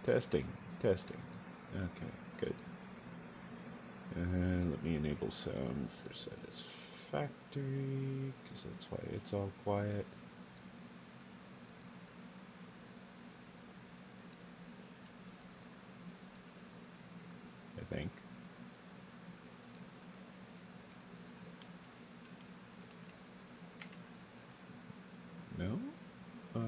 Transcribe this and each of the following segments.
Testing. Okay, good. And let me enable sound for Satisfactory, because that's why it's all quiet. I think. No? Let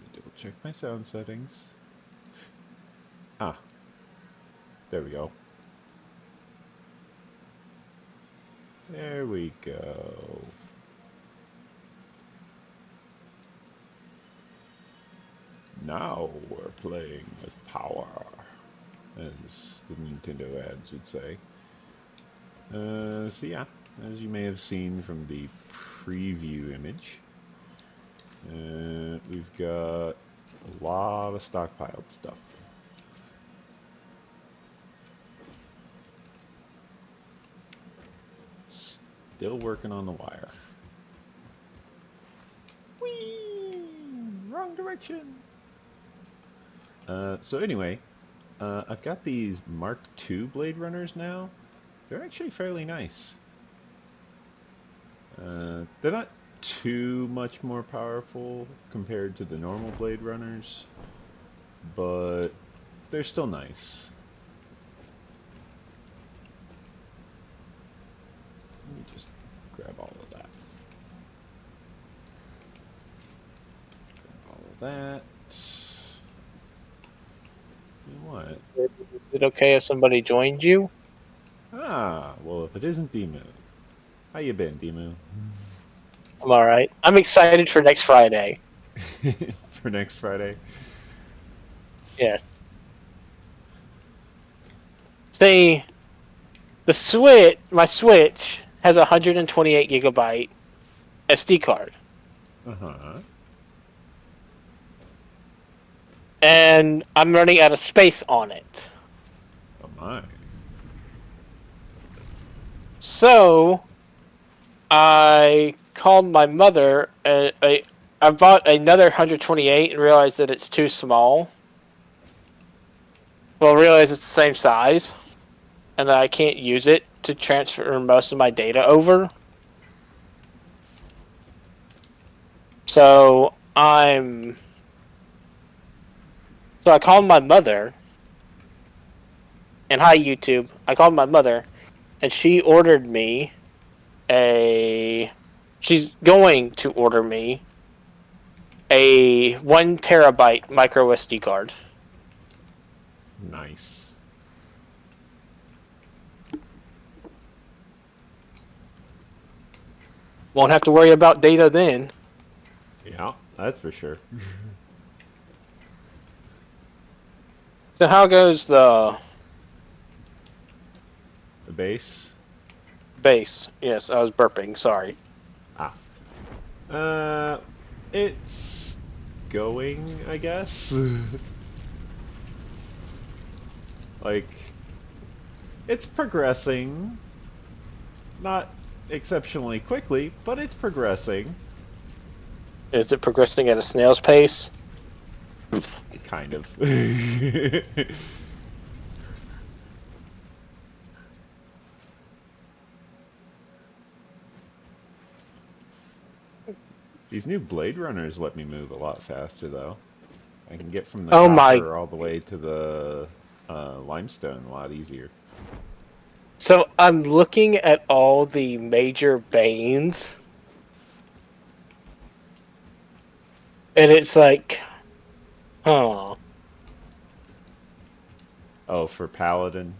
me double check my sound settings. Ah, there we go. There we go. Now we're playing with power, as the Nintendo ads would say. So yeah, as you may have seen from the preview image, we've got a lot of stockpiled stuff. Still working on the wire. Whee! Wrong direction! So anyway, I've got these Mark II Blade Runners now. They're actually fairly nice. They're not too much more powerful compared to the normal Blade Runners, but they're still nice. Let me just grab all of that. Grab all of that. What? Is it okay if somebody joined you? Ah, well, if it isn't Demu. How you been, Demu? I'm alright. I'm excited for next Friday. For next Friday? Yes. See, my Switch has a 128 gigabyte SD card. Uh-huh. And I'm running out of space on it. Oh my. So, I called my mother. I bought another 128 and realized that it's too small. Well, realized it's the same size, and that I can't use it to transfer most of my data over. So I called my mother, and hi YouTube. I called my mother, and she ordered me she's going to order me a 1 terabyte micro SD card. Nice. Won't have to worry about data then. Yeah, that's for sure. So how goes the base? base? Yes, I was burping, sorry. It's going, I guess. Like, it's progressing. Not exceptionally quickly, but it's progressing. Is it progressing at a snail's pace? Kind of. These new Blade Runners let me move a lot faster, though. I can get from the copper all the way to the limestone a lot easier. So I'm looking at all the major banes, and it's like, huh. Oh, for Paladin?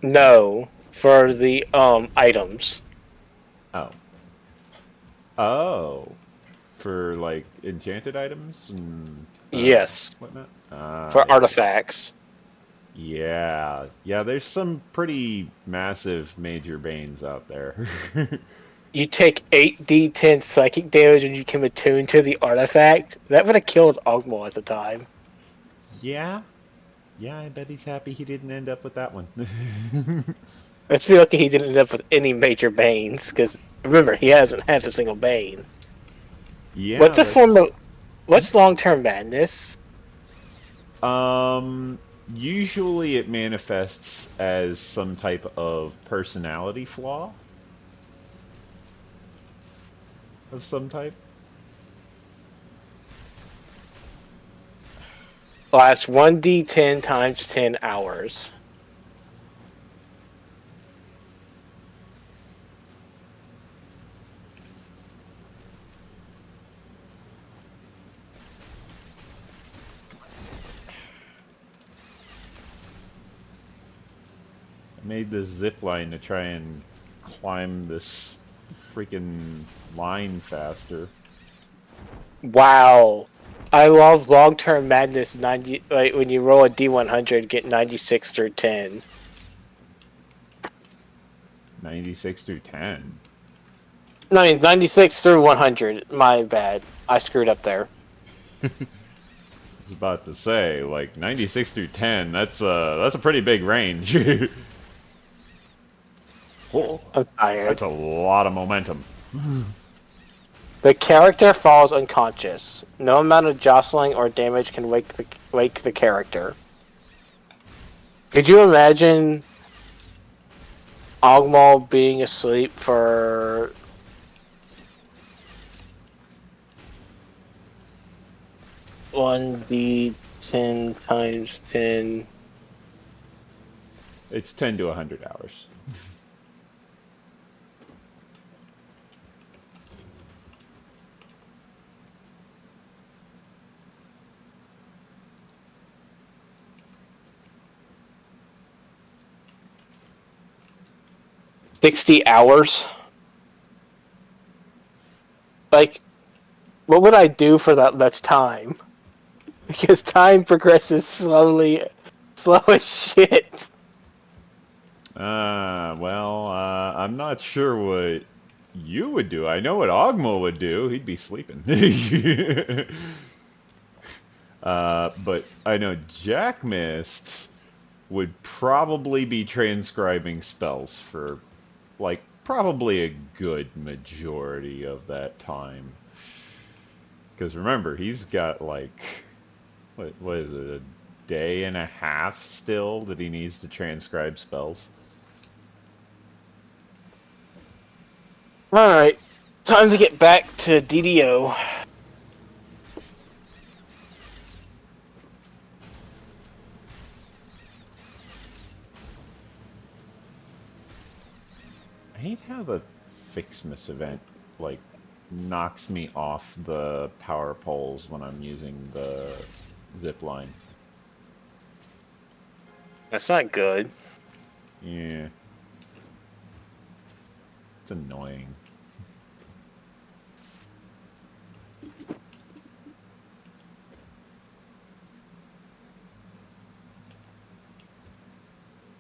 No, for the items. Oh. Oh. For like enchanted items and yes. Whatnot? For artifacts. Yeah. Yeah, there's some pretty massive major banes out there. You take 8d10 psychic damage when you can attune to the artifact. That would have killed Ogmore at the time. Yeah. Yeah, I bet he's happy he didn't end up with that one. Let's be lucky he didn't end up with any major banes, because remember, he hasn't had a single bane. Yeah. What's the form of What's long-term madness? Usually it manifests as some type of personality flaw of some type. Lasts 1d10 times 10 hours. I made this zip line to try and climb this freaking line faster. Wow. I love long-term madness 90, like when you roll a D100, get 96 through 10. 96 through 10. No, 96 through 100. My bad. I screwed up there. I was about to say, like 96 through 10, that's a pretty big range. Oh, I'm tired. that's a lot of momentum. The character falls unconscious. No amount of jostling or damage can wake the character. Could you imagine Ogmal being asleep for 1d10 times 10? It's 10 to 100 hours. $60 Like, what would I do for that much time? Because time progresses slowly, slow as shit. I'm not sure what you would do. I know what Ogmo would do. He'd be sleeping. But I know Jack Mist would probably be transcribing spells for, like, probably a good majority of that time. Because remember, he's got, like, what is it, a day and a half still that he needs to transcribe spells? Alright, time to get back to DDO. I hate how the Fixmas event, like, knocks me off the power poles when I'm using the zip line. That's not good. Yeah. It's annoying.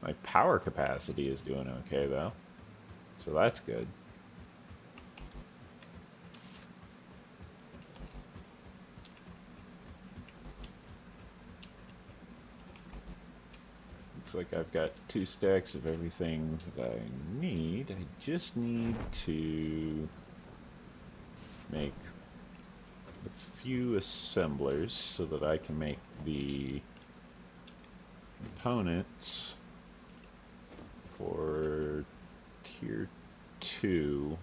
My power capacity is doing okay though. So that's good. Looks like I've got 2 stacks of everything that I need. I just need to make a few assemblers so that I can make the components for tier 2,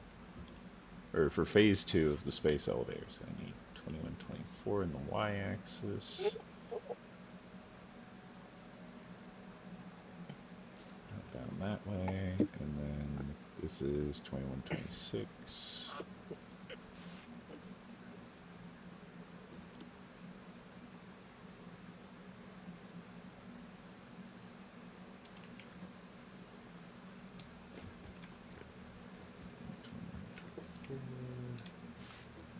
or for phase 2 of the space elevators. I need 21, 24 in the y-axis. Down that way, and then this is 21, 26.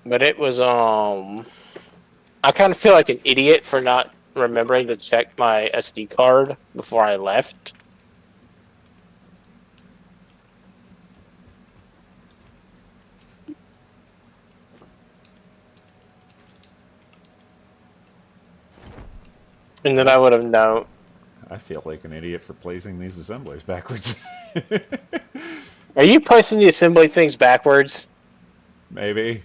But it was, I kind of feel like an idiot for not remembering to check my SD card before I left. And then I would have known. I feel like an idiot for placing these assemblers backwards. Are you placing the assembly things backwards? Maybe.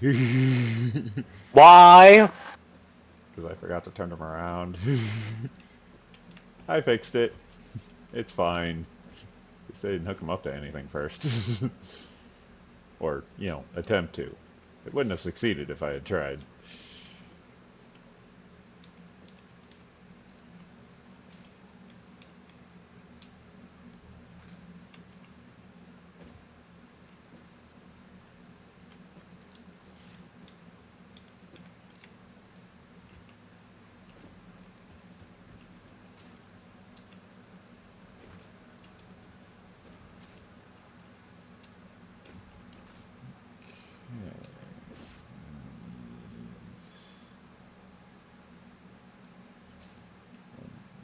Why? because I forgot to turn them around. I fixed it. It's fine. They didn't hook them up to anything first. Or, you know, attempt to. It wouldn't have succeeded if I had tried.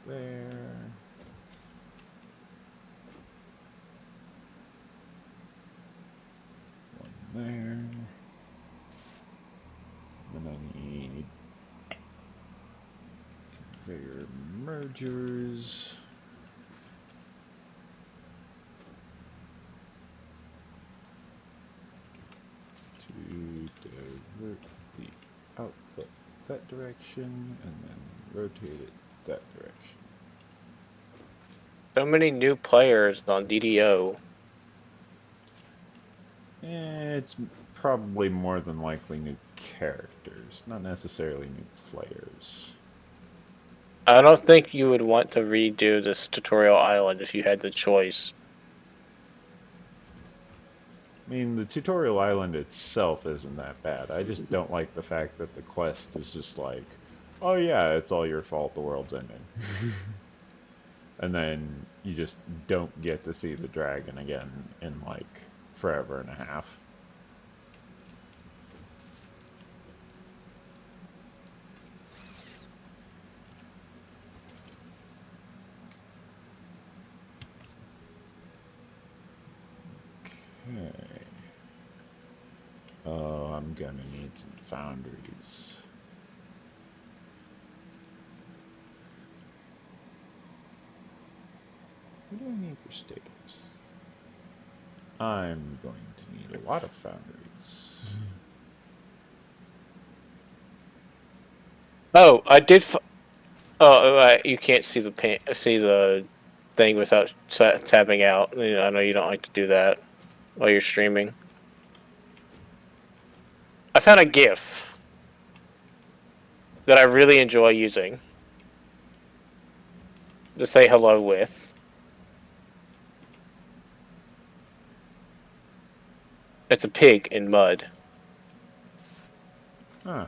There. One there. Then I need conveyor mergers. To divert the output that direction and then rotate it that direction. So many new players on DDO. It's probably more than likely new characters, not necessarily new players. I don't think you would want to redo this tutorial island if you had the choice. I mean, the tutorial island itself isn't that bad. I just don't like the fact that the quest is just like, oh yeah, it's all your fault, the world's ending. And then you just don't get to see the dragon again in like forever and a half. Okay. Oh, I'm gonna need some foundries. What do I need for staples? I'm going to need a lot of foundries. Oh, I did. You can't see the thing without tapping out. I know you don't like to do that while you're streaming. I found a GIF that I really enjoy using to say hello with. It's a pig in mud. Huh.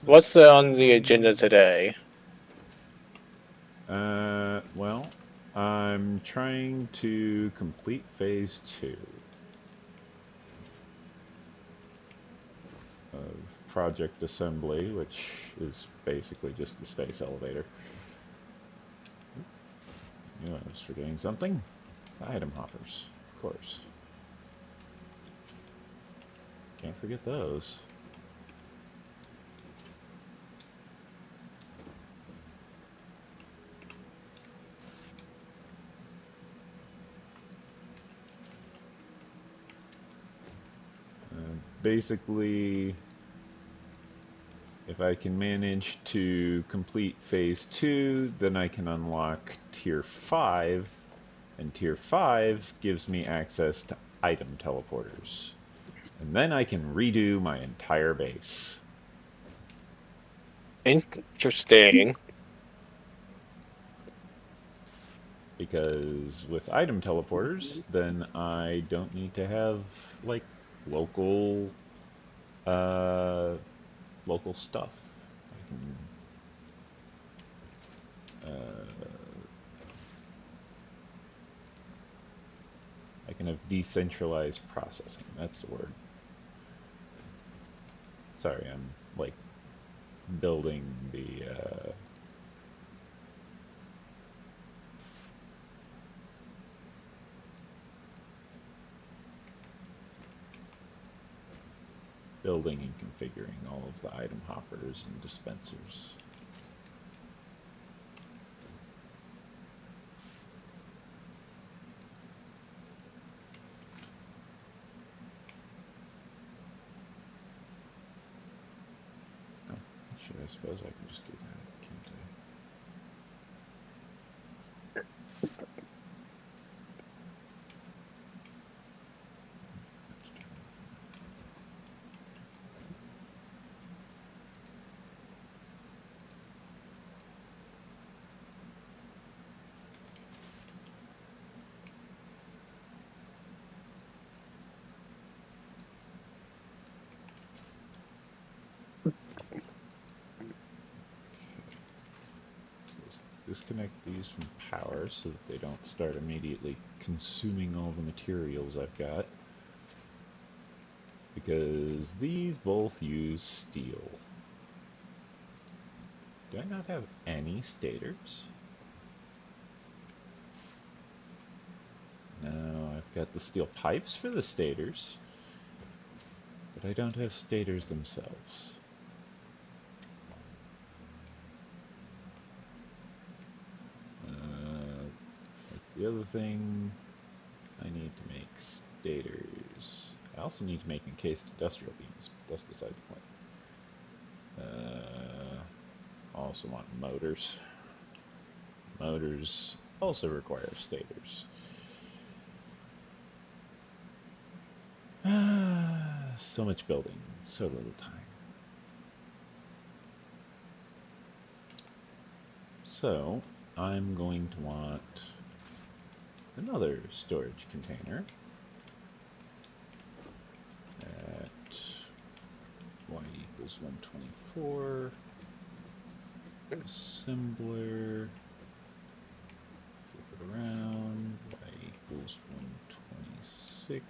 What's on the agenda today? Well, I'm trying to complete phase 2 of Project Assembly, which is basically just the space elevator. You know, I was forgetting something. Item hoppers, of course. Can't forget those. Basically, if I can manage to complete phase 2, then I can unlock tier 5, and tier 5 gives me access to item teleporters. And then I can redo my entire base. Interesting. Because with item teleporters, then I don't need to have, like, local stuff. I can have decentralized processing. That's the word. Sorry, I'm like building the building and configuring all of the item hoppers and dispensers. Oh, shit, I suppose I can just do that, can't I? Disconnect these from power so that they don't start immediately consuming all the materials I've got. Because these both use steel. Do I not have any stators? No, I've got the steel pipes for the stators. But I don't have stators themselves. That's the other thing. I need to make stators. I also need to make encased industrial beams, but that's beside the point. I also want motors. Motors also require stators. So much building, so little time. So, I'm going to want another storage container at y equals 124. Assembler. Flip it around. Y equals 126.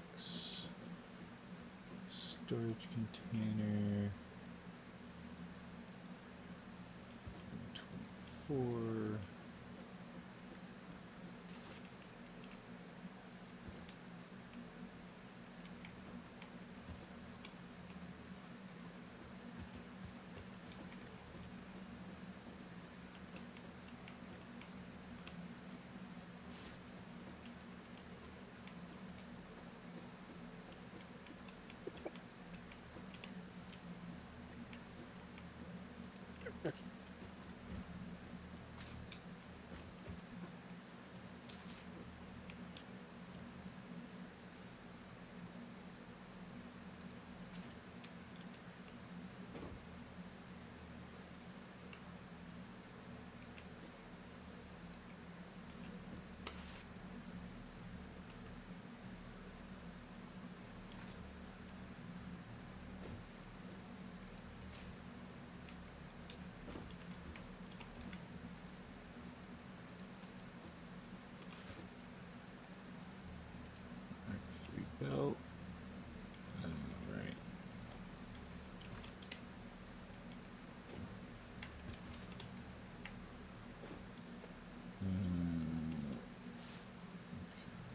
Storage container. 124. Belt. Alright.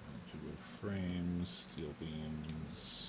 Modular frames, steel beams.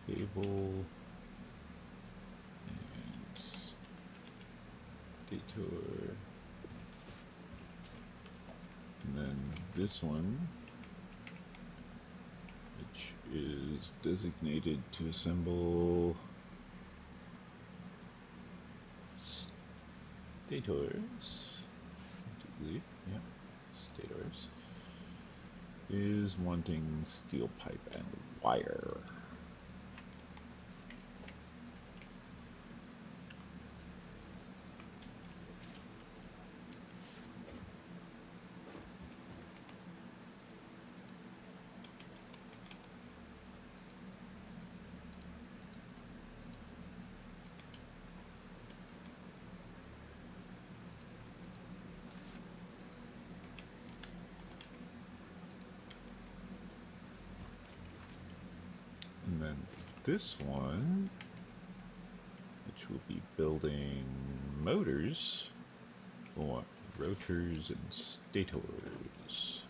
Cable and detour, and then this one, which is designated to assemble stators, I believe, yeah, stators, is wanting steel pipe and wire. this one, which will be building motors, we'll want rotors and stators.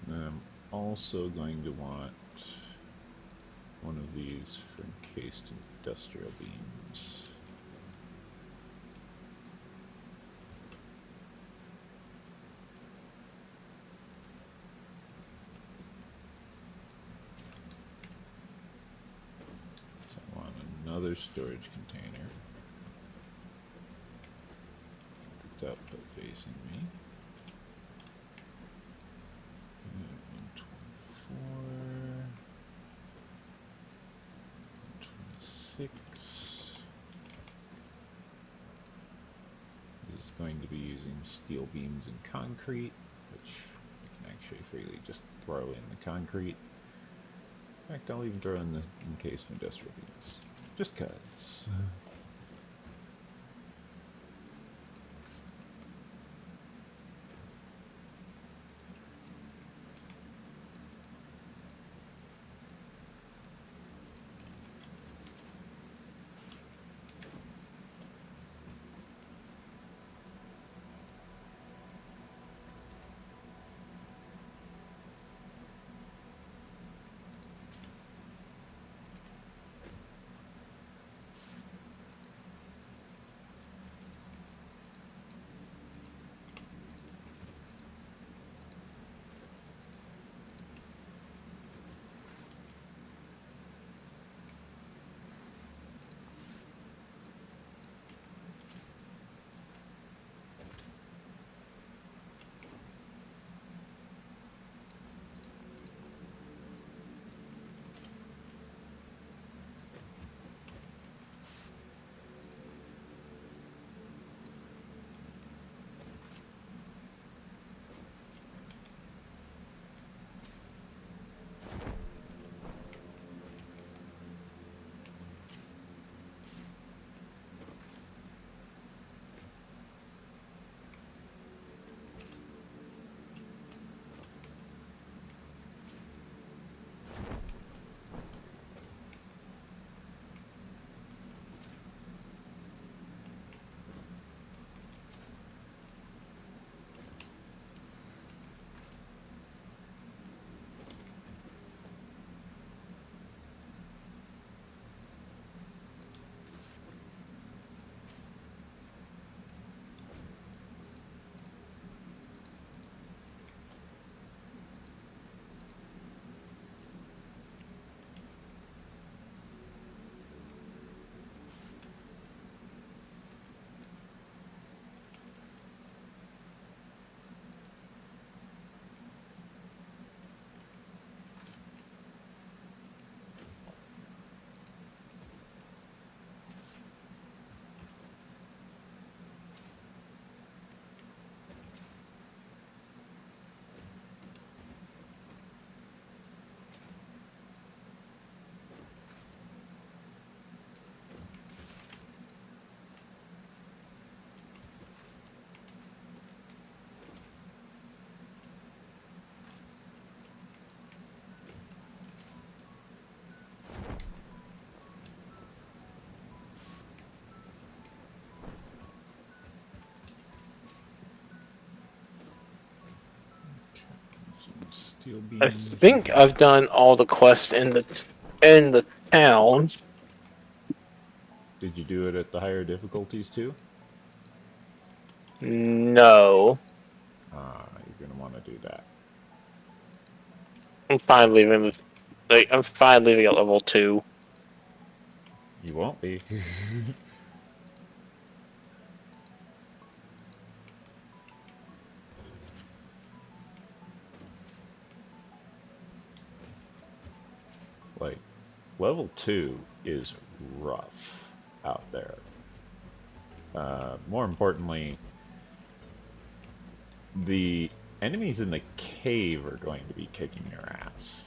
I'm also going to want one of these for encased industrial beams. So I want another storage container. Picked up but facing me. 126. This is going to be using steel beams and concrete, which I can actually freely just throw in the concrete. In fact, I'll even throw in the encased industrial beams, just cause. Steel I beams. think I've done all the quests in the town. Did you do it at the higher difficulties too? No. You're gonna want to do that. I'm fine leaving. I'm fine leaving at level 2. You won't be. Like, level 2 is rough out there. More importantly, the enemies in the cave are going to be kicking your ass.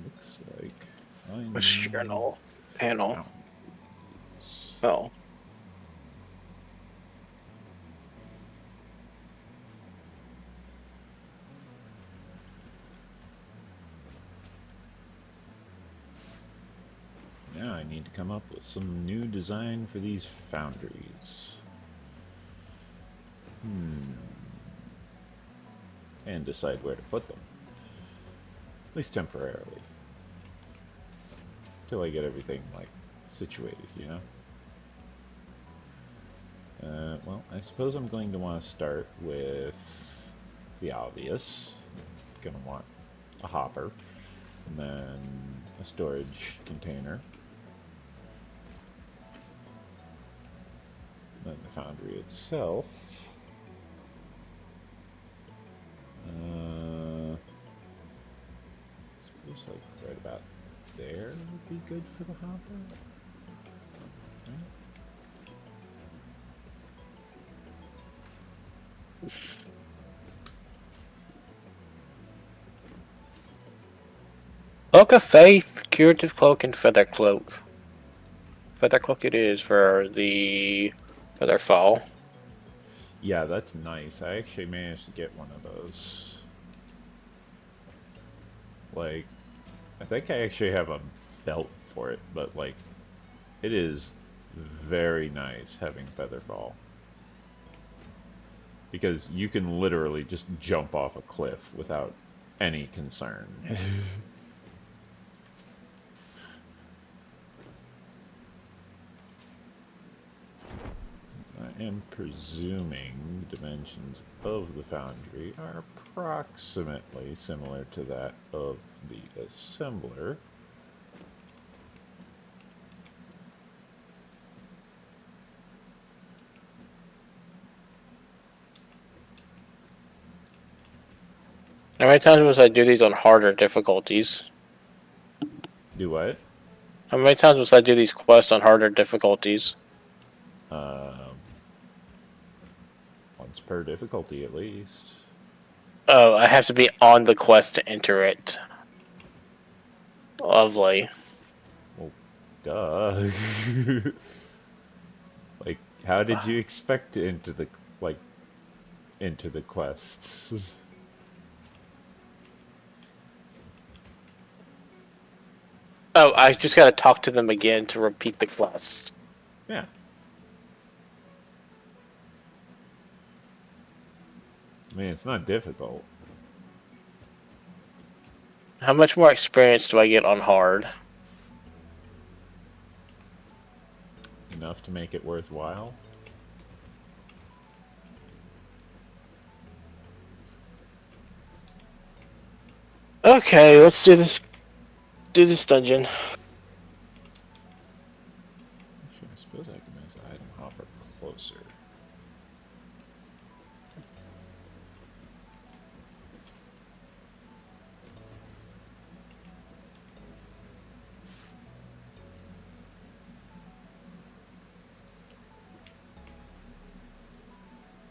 Looks like I Which need journal? Panel. foundries. Oh. Now I need to come up with some new design for these foundries. And decide where to put them. At least temporarily. Till I get everything, like, situated, you know? Well, I suppose I'm going to want to start with the obvious. Gonna want a hopper, and then a storage container. Then the foundry itself. Suppose like right about there would be good for the hopper. Right? Cloak of Faith, Curative Cloak, and Feather Cloak. Feather Cloak it is for the Feather Fall. Yeah, that's nice. I actually managed to get one of those. Like, I think I actually have a belt for it, but like, it is very nice having Featherfall. Because you can literally just jump off a cliff without any concern. I am presuming the dimensions of the foundry are approximately similar to that of the assembler. How many times must I do these on harder difficulties? Do what? How many times must I do these quests on harder difficulties? Once per difficulty at least. Oh, I have to be on the quest to enter it. Lovely. Well, duh. Like, how did you expect to enter the, like, into the quests? Oh, I just gotta talk to them again to repeat the quest. Yeah. I mean, it's not difficult. How much more experience do I get on hard? Enough to make it worthwhile. Okay, let's do this. Do this dungeon. Actually, I suppose I can move the item hopper closer.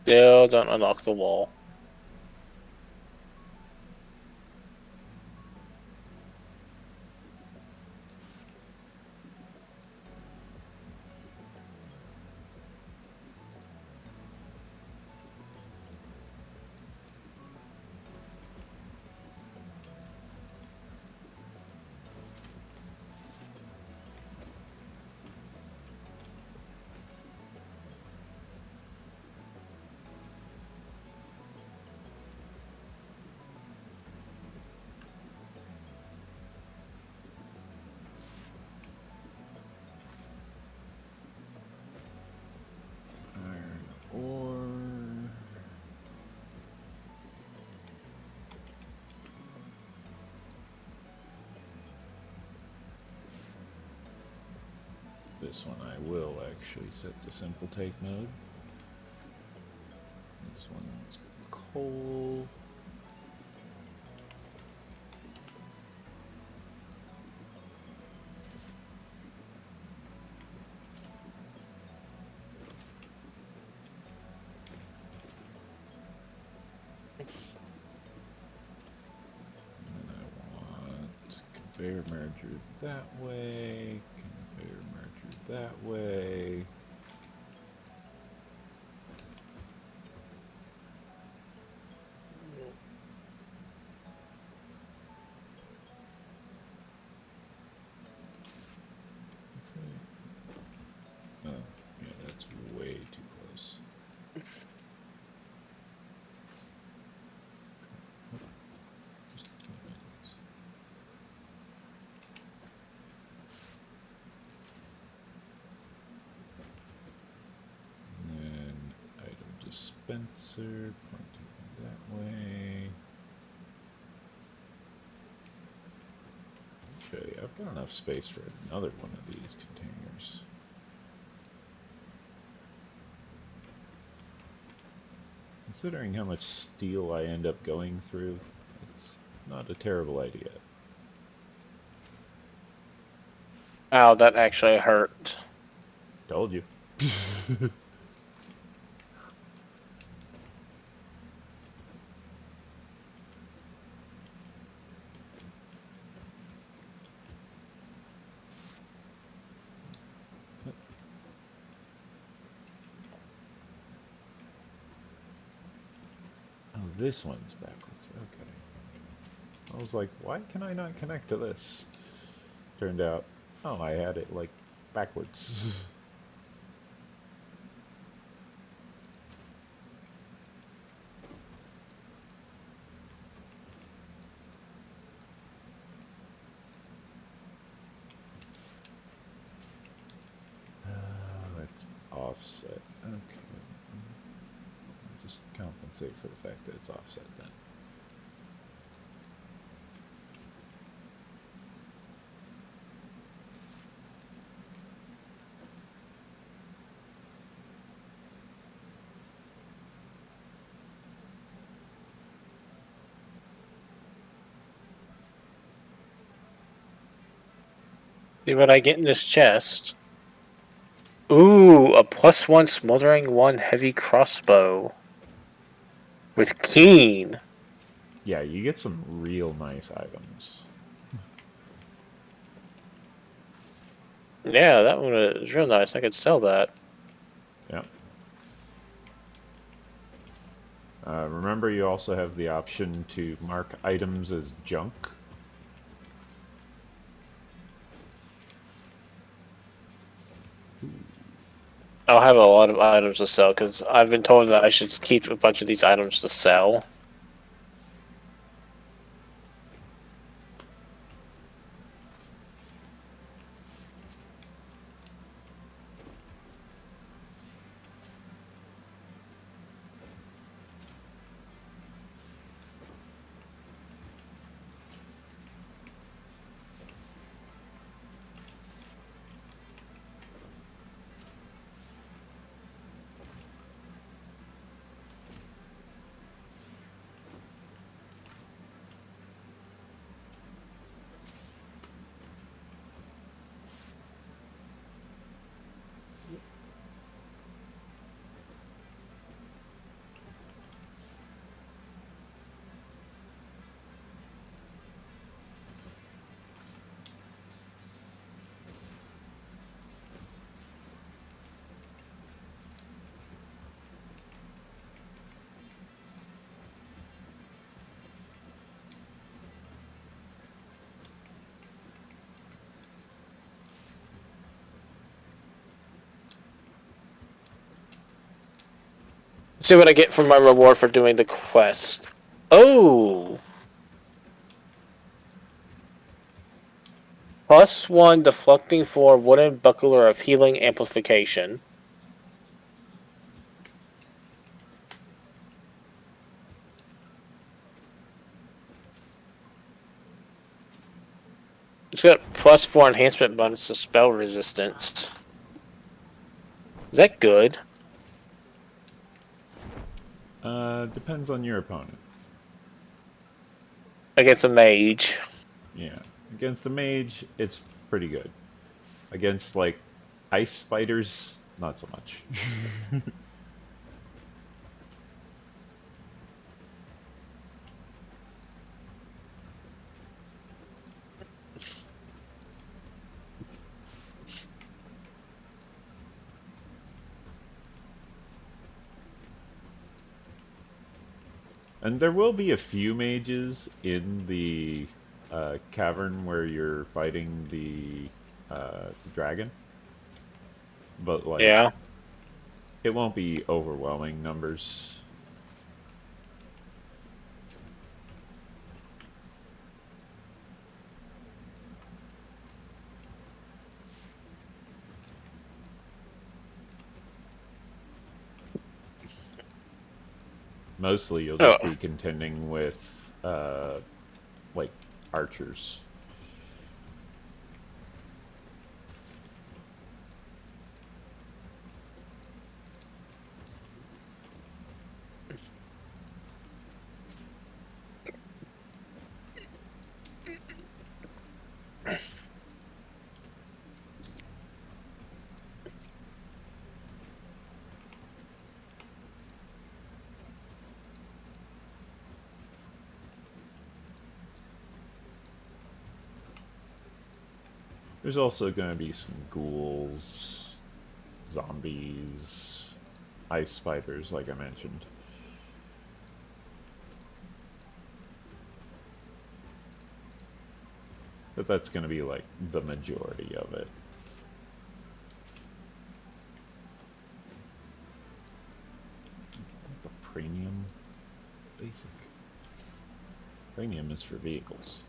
Still don't unlock the wall. Iron ore. This one I will actually set to simple take mode. This one's coal. And I want conveyor merger that way, conveyor merger that way. Oh, yeah, that's way too close. Just keep it close. And then item dispenser, pointing that way. Okay, I've got enough space for another one of these containers. Considering how much steel I end up going through, it's not a terrible idea. Ow, that actually hurt. Told you. Oh, this one's backwards. Okay. I was like, why can I not connect to this? Turned out, oh, I had it like backwards. Let's offset. Okay. I'll just compensate for the fact that it's offset then. See what I get in this chest. Ooh, a +1 smoldering 1 heavy crossbow. With keen. Yeah, you get some real nice items. Yeah, that one is real nice. I could sell that. Yep. Remember, you also have the option to mark items as junk. I'll have a lot of items to sell because I've been told that I should keep a bunch of these items to sell. See what I get for my reward for doing the quest. Oh! +1 deflecting for wooden buckler of healing amplification. It's got +4 enhancement bonus to spell resistance. Is that good? Depends on your opponent. Against a mage. Yeah. Against a mage, it's pretty good. Against, like, ice spiders, not so much. And there will be a few mages in the cavern where you're fighting the dragon. But, like, Yeah. it won't be overwhelming numbers. Mostly you'll just be contending with, like, archers. There's also going to be some ghouls, zombies, ice spiders, like I mentioned. But that's going to be, like, the majority of it. The premium basic. Premium is for vehicles.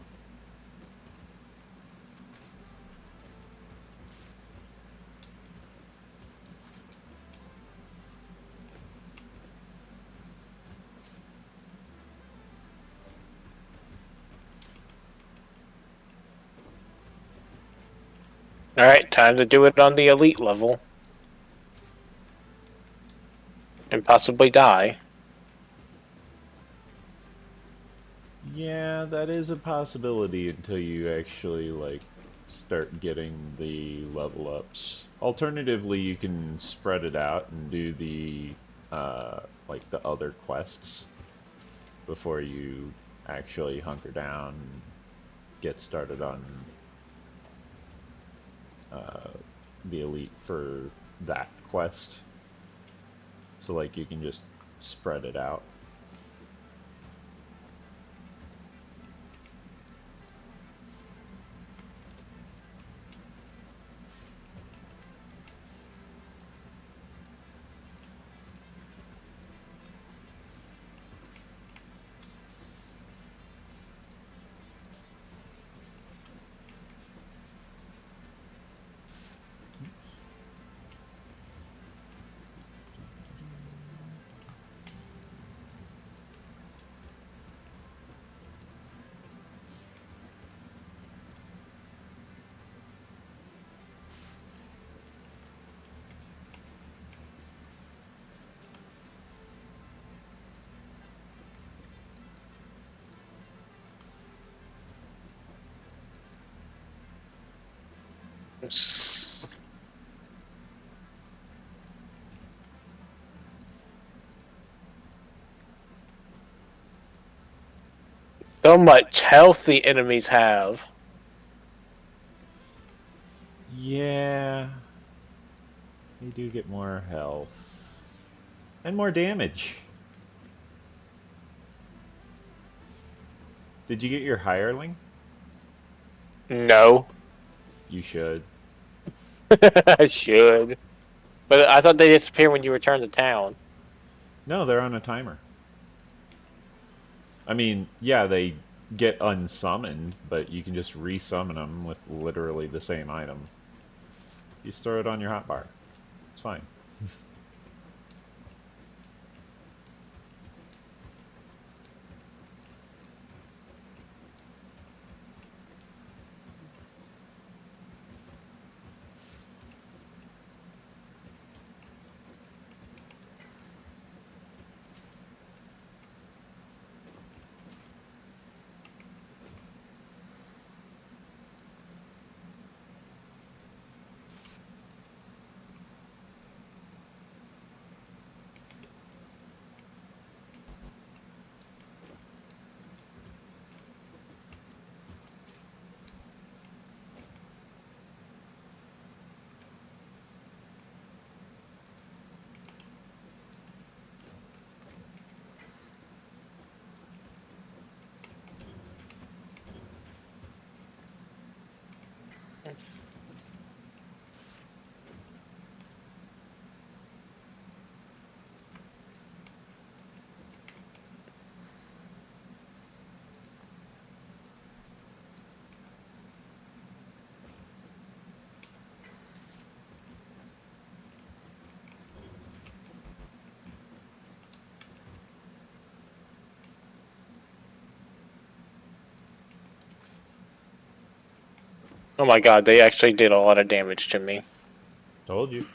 Alright, time to do it on the elite level. And possibly die. Yeah, that is a possibility until you actually, like, start getting the level ups. Alternatively, you can spread it out and do the, like, the other quests before you actually hunker down and get started on the elite for that quest. So, like, you can just spread it out. So much health the enemies have. Yeah. They do get more health. And more damage. Did you get your hireling? No. You should. I should. But I thought they disappear when you return to town. No, they're on a timer. I mean, yeah, they get unsummoned, but you can just resummon them with literally the same item. You store it on your hotbar. It's fine. Oh my god, they actually did a lot of damage to me. Told you.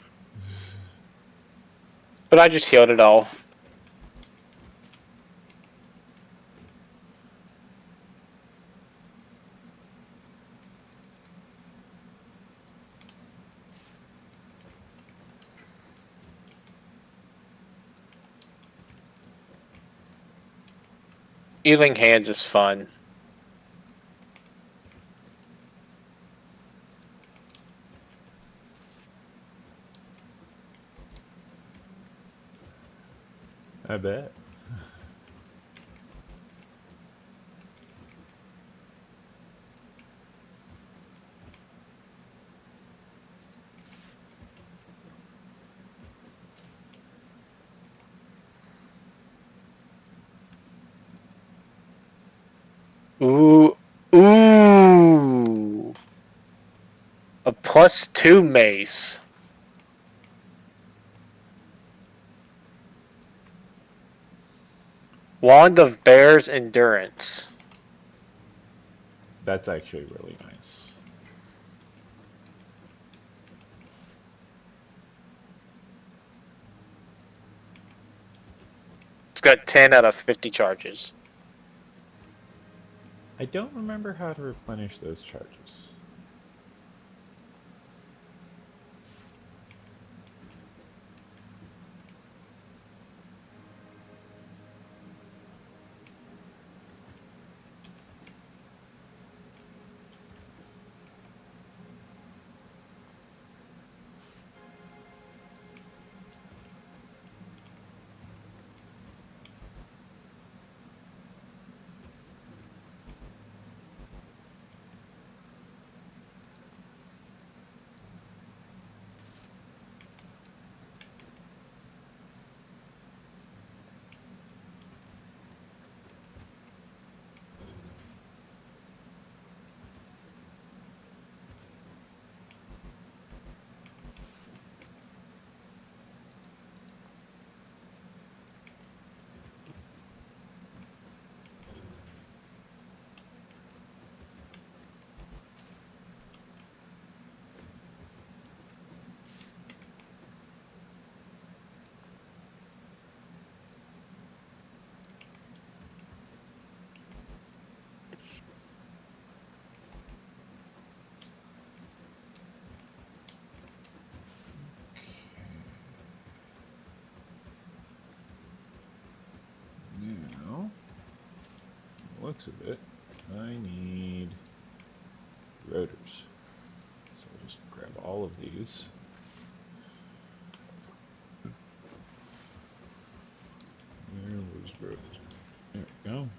But I just healed it all. Healing hands is fun. I bet. Ooh. Ooh. A +2 mace. Wand of Bear's Endurance. That's actually really nice. It's got 10 out of 50 charges. I don't remember how to replenish those charges. Now, looks of it, I need rotors. So I'll just grab all of these. Where was rotors? There we go.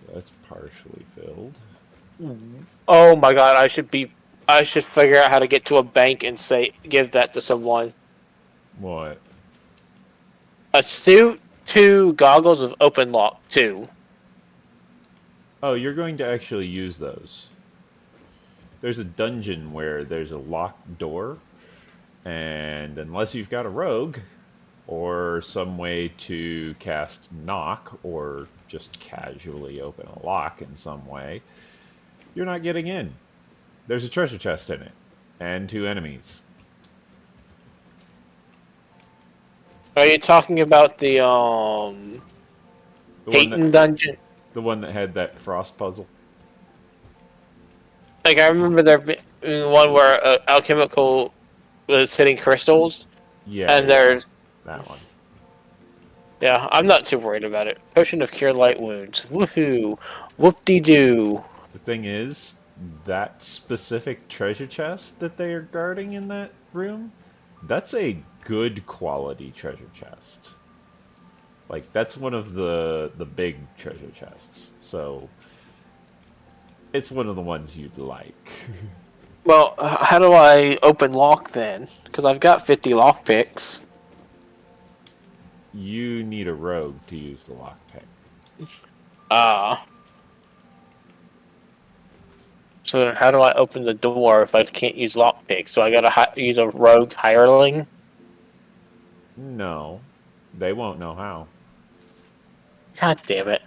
So that's partially filled. Oh my god, I should figure out how to get to a bank and give that to someone. What? Astute 2 goggles of open lock 2. Oh, you're going to actually use those. There's a dungeon where there's a locked door, and unless you've got a rogue, or some way to cast knock, or just casually open a lock in some way, you're not getting in. There's a treasure chest in it, and 2 enemies. Are you talking about the The one Peyton dungeon? the one that had that frost puzzle. Like, I remember there being one where alchemical was hitting crystals, Yeah, and yeah, there's... that one. Yeah, I'm not too worried about it. Potion of Cure Light Wounds. Woohoo! Whoop-de-doo! The thing is, that specific treasure chest that they are guarding in that room, that's a good quality treasure chest. Like, that's one of the big treasure chests. So, it's one of the ones you'd like. Well, how do I open lock then? Because I've got 50 lockpicks. You need a rogue to use the lockpick. Ah. So then how do I open the door if I can't use lockpicks? So I gotta use a rogue hireling? No, they won't know how. God damn it.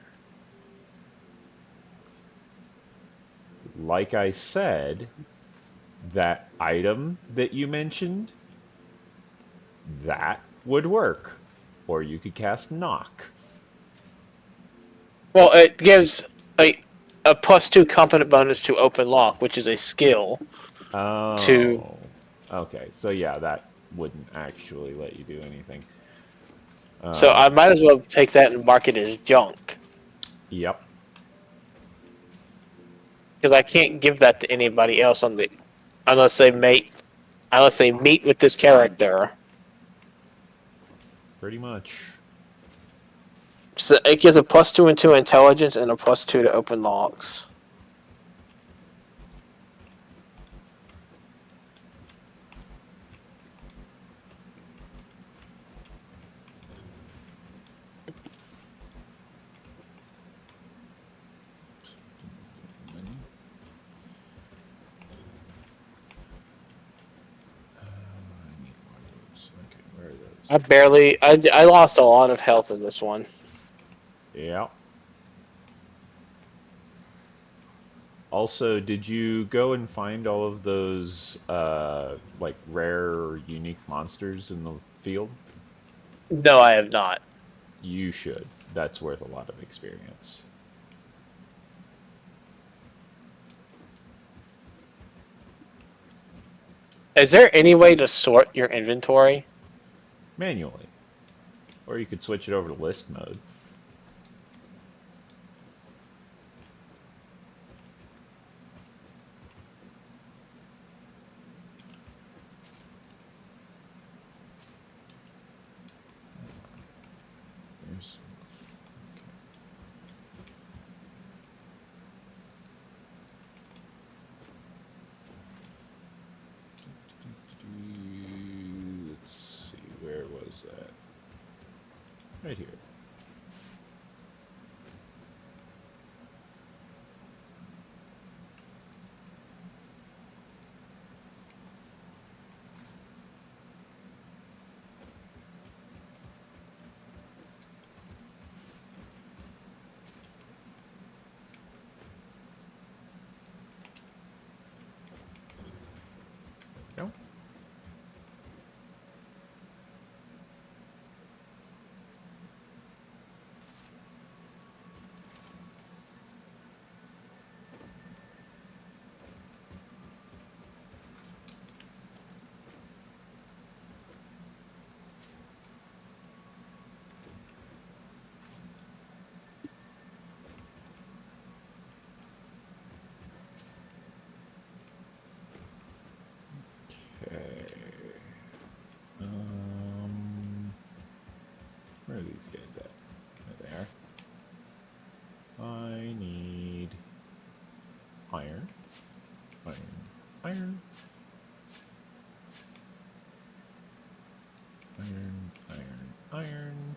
Like I said, that item that you mentioned, that would work. Or you could cast knock. Well, it gives a +2 competent bonus to open lock, which is a skill. Oh. Okay, so yeah, that wouldn't actually let you do anything. So I might as well take that and mark it as junk. Yep. Because I can't give that to anybody else unless they meet with this character. Pretty much. So it gives a +2 and 2 intelligence and a +2 to open locks. I lost a lot of health in this one. Yeah. Also, did you go and find all of those, like, rare or unique monsters in the field? No, I have not. You should. That's worth a lot of experience. Is there any way to sort your inventory? Manually. Or you could switch it over to list mode. There's... okay. Let's see, where was that? Right here. Go. Okay. Where are these guys at? There they are. I need iron. Iron, iron, iron.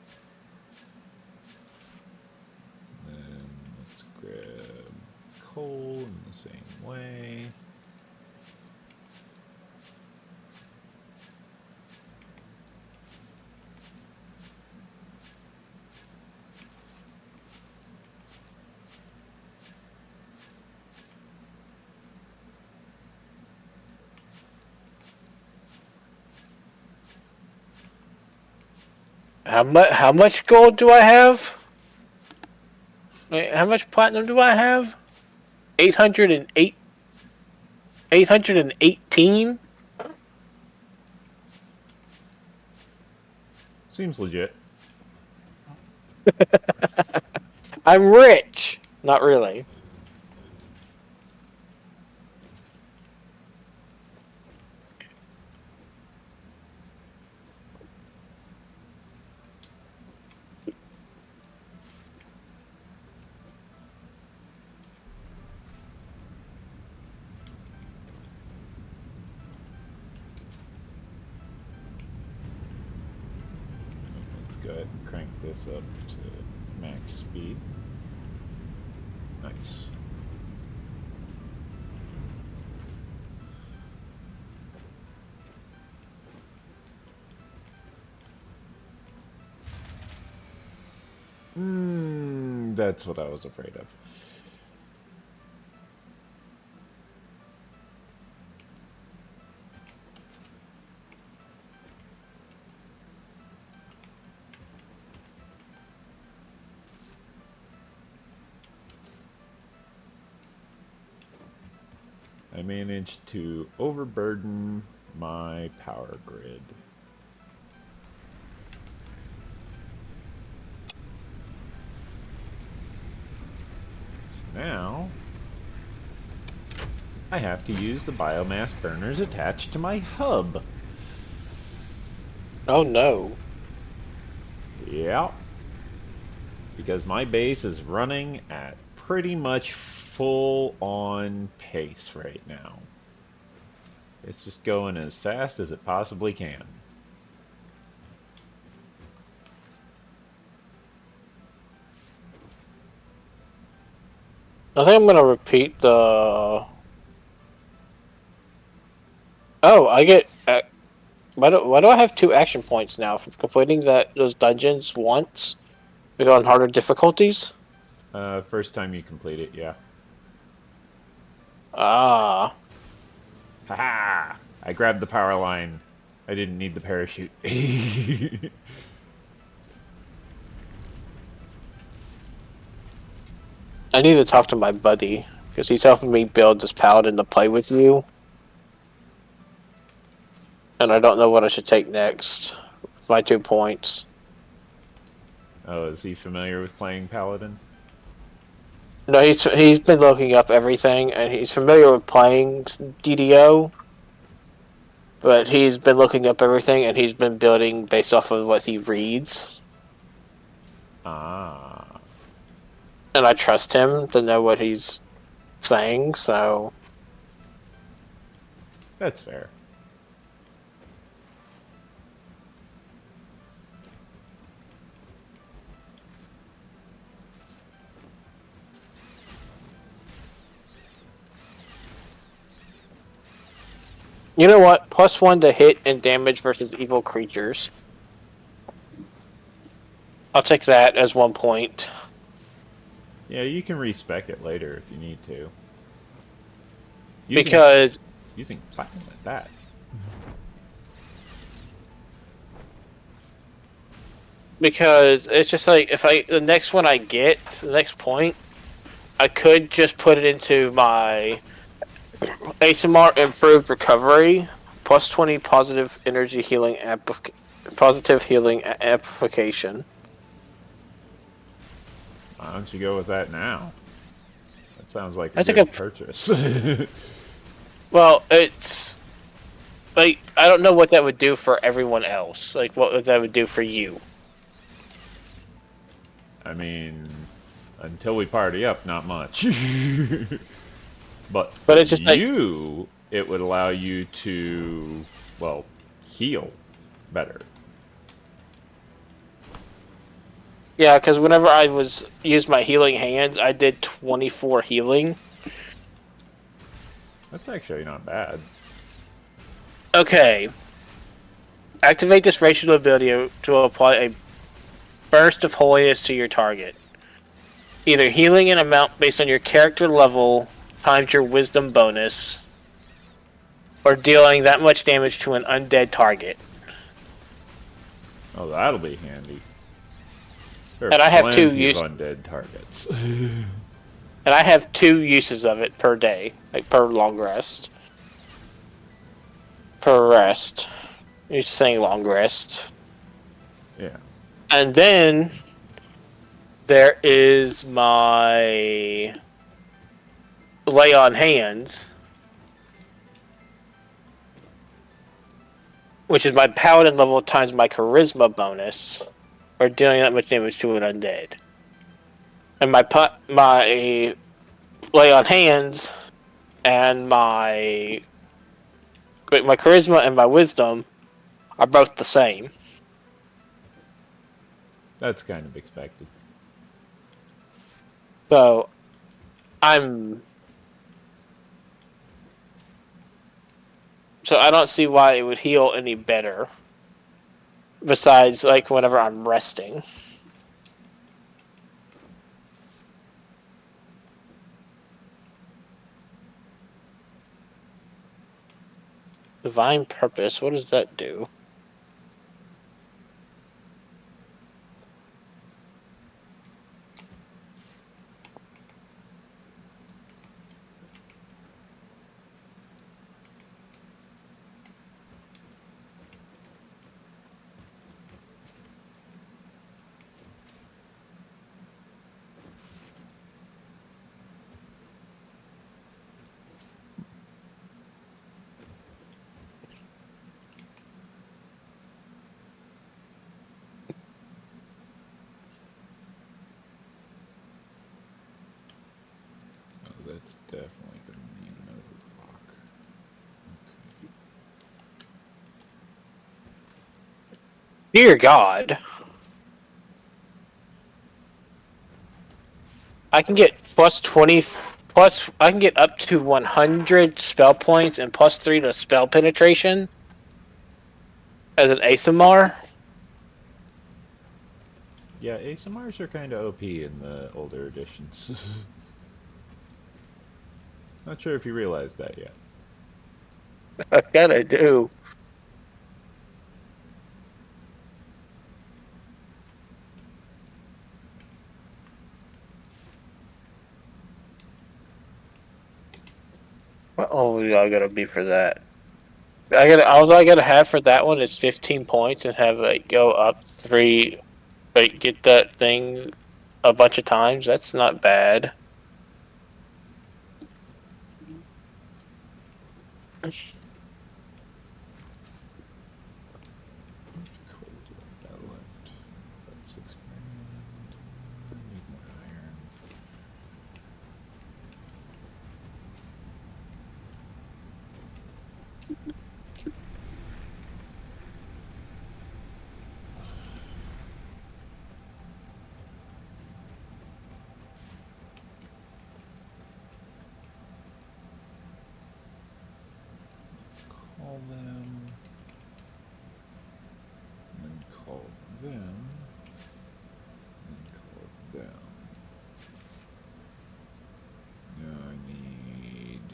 Then let's grab coal in the same way. How much gold do I have? Wait, how much platinum do I have? 808. 818? Seems legit. I'm rich. Not really. Let's go ahead and crank this up to max speed. Nice. That's what I was afraid of. I managed to overburden my power grid. So now, I have to use the biomass burners attached to my hub. Oh no. Yeah. Because my base is running at pretty much full on pace right now. It's just going as fast as it possibly can. I think I'm gonna repeat the... Oh, I get... why do I have 2 action points now for completing those dungeons once? We go on harder difficulties? First time you complete it, yeah. Ah. Haha! I grabbed the power line. I didn't need the parachute. I need to talk to my buddy, because he's helping me build this paladin to play with you. And I don't know what I should take next. With my 2 points. Oh, is he familiar with playing paladin? No, he's been looking up everything, and he's familiar with playing DDO. But he's been looking up everything, and he's been building based off of what he reads. Ah. And I trust him to know what he's saying, so... That's fair. You know what? +1 to hit and damage versus evil creatures. I'll take that as 1 point. Yeah, you can respec it later if you need to. Using platinum at that. Because it's just like, the next one I get, the next point, I could just put it into my ASMR improved recovery, +20 positive energy healing positive healing amplification. Why don't you go with that now? That sounds like a That's good purchase. Well, it's like, I don't know what that would do for everyone else. Like, what that would do for you. I mean, until we party up, not much. But it's just like, you, it would allow you to, well, heal better. Yeah, because whenever I used my healing hands, I did 24 healing. That's actually not bad. Okay. Activate this racial ability to apply a burst of holiness to your target. Either healing an amount based on your character level times your wisdom bonus, or dealing that much damage to an undead target. Oh, that'll be handy. There are And I have plenty of undead targets. and I have 2 uses of it per day, like per long rest. Per rest. You're saying long rest. Yeah. And then there is my lay on hands, which is my paladin level times my charisma bonus, or dealing that much damage to an undead. And my lay on hands and my charisma and my wisdom are both the same. That's kind of expected. So I don't see why it would heal any better. Besides, like, whenever I'm resting. Divine Purpose, what does that do? That's definitely going to need an overclock. Okay. Dear God. I can get plus 20, I can get up to 100 spell points and plus 3 to spell penetration as an ASMR. Yeah, ASMRs are kind of OP in the older editions. Not sure if you realized that yet. I kinda do. What level do I gotta be for that? All I gotta have for that one is 15 points and have it go up 3, like get that thing a bunch of times. That's not bad. That left about 6 grand. Need more iron. Call them. And then call them. And call them. Now I need.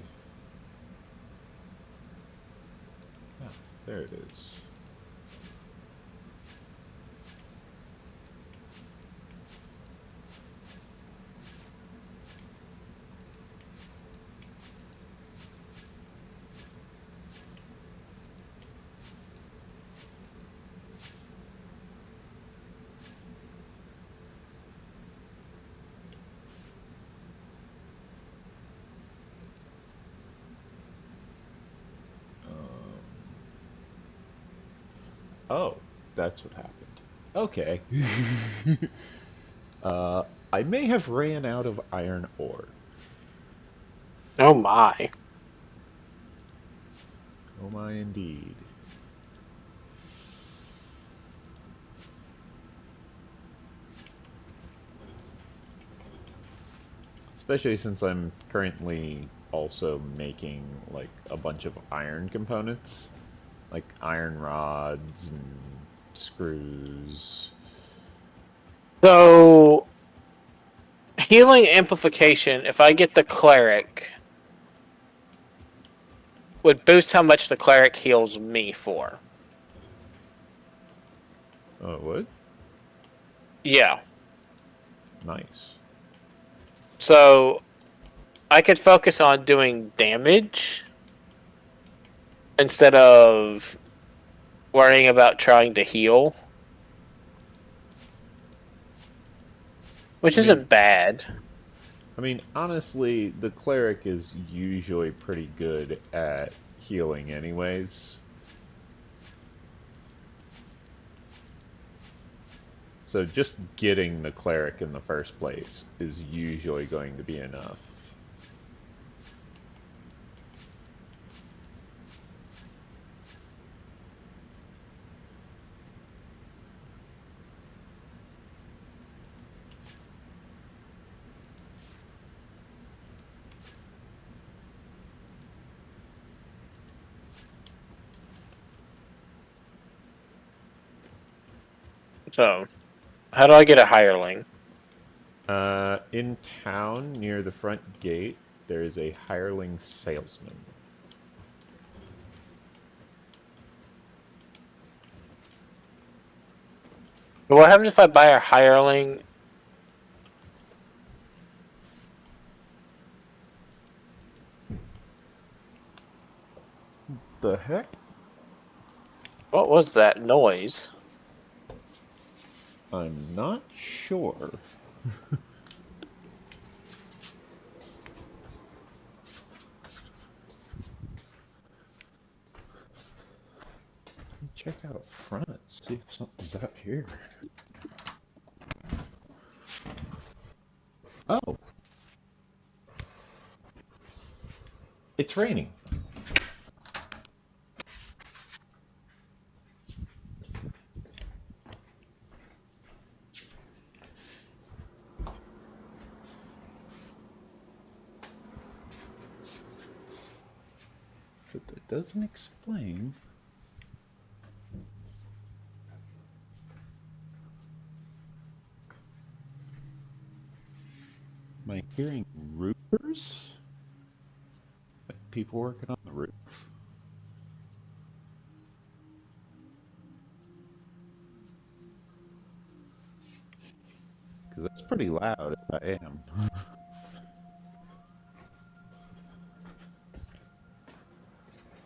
Ah, there it is. Oh, that's what happened. Okay. I may have ran out of iron ore. Oh my. Oh my indeed. Especially since I'm currently also making like a bunch of iron components, like iron rods and screws. So, healing amplification, if I get the cleric, would boost how much the cleric heals me for. Oh, it would? Yeah. Nice. So, I could focus on doing damage instead of worrying about trying to heal. Which isn't bad. I mean, honestly, the cleric is usually pretty good at healing anyways. So just getting the cleric in the first place is usually going to be enough. So, how do I get a hireling? In town, near the front gate, there is a hireling salesman. What happens if I buy a hireling? The heck? What was that noise? I'm not sure. Check out front, see if something's out here. Oh! It's raining. But that doesn't explain. Am I hearing roofers? Like people working on the roof? Because that's pretty loud if I am.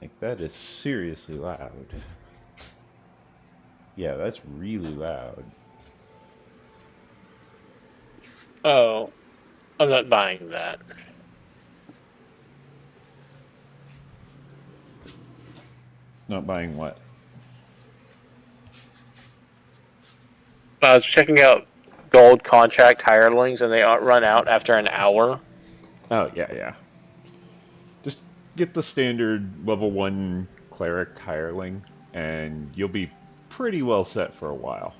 Like, that is seriously loud. Yeah, that's really loud. Oh, I'm not buying that. Not buying what? I was checking out gold contract hirelings, and they run out after an hour. Oh, yeah, yeah. Just get the standard level 1 cleric hireling, and you'll be pretty well set for a while.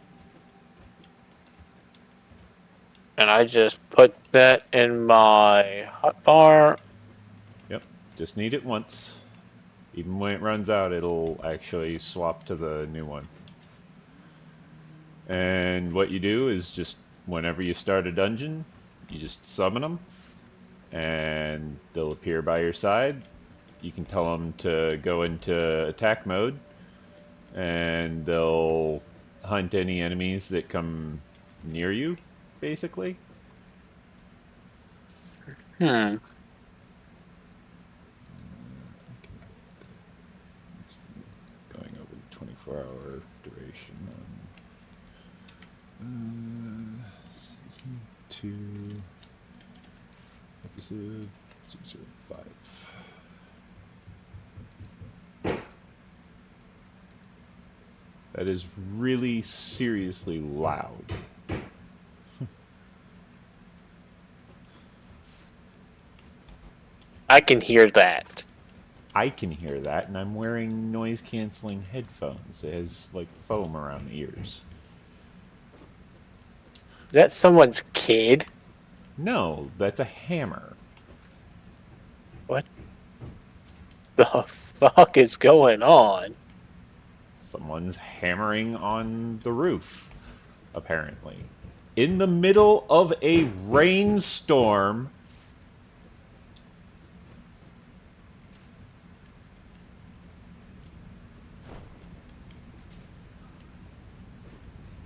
And I just put that in my hotbar. Yep, just need it once. Even when it runs out, it'll actually swap to the new one. And what you do is just, whenever you start a dungeon, you just summon them, and they'll appear by your side. You can tell them to go into attack mode, and they'll hunt any enemies that come near you, basically. Hmm. It's going over the 24-hour duration on season 2, episode 005. That is really seriously loud. I can hear that. I can hear that, and I'm wearing noise-canceling headphones. It has, like, foam around the ears. That's someone's kid. No, that's a hammer. What the fuck is going on? Someone's hammering on the roof, apparently. In the middle of a rainstorm.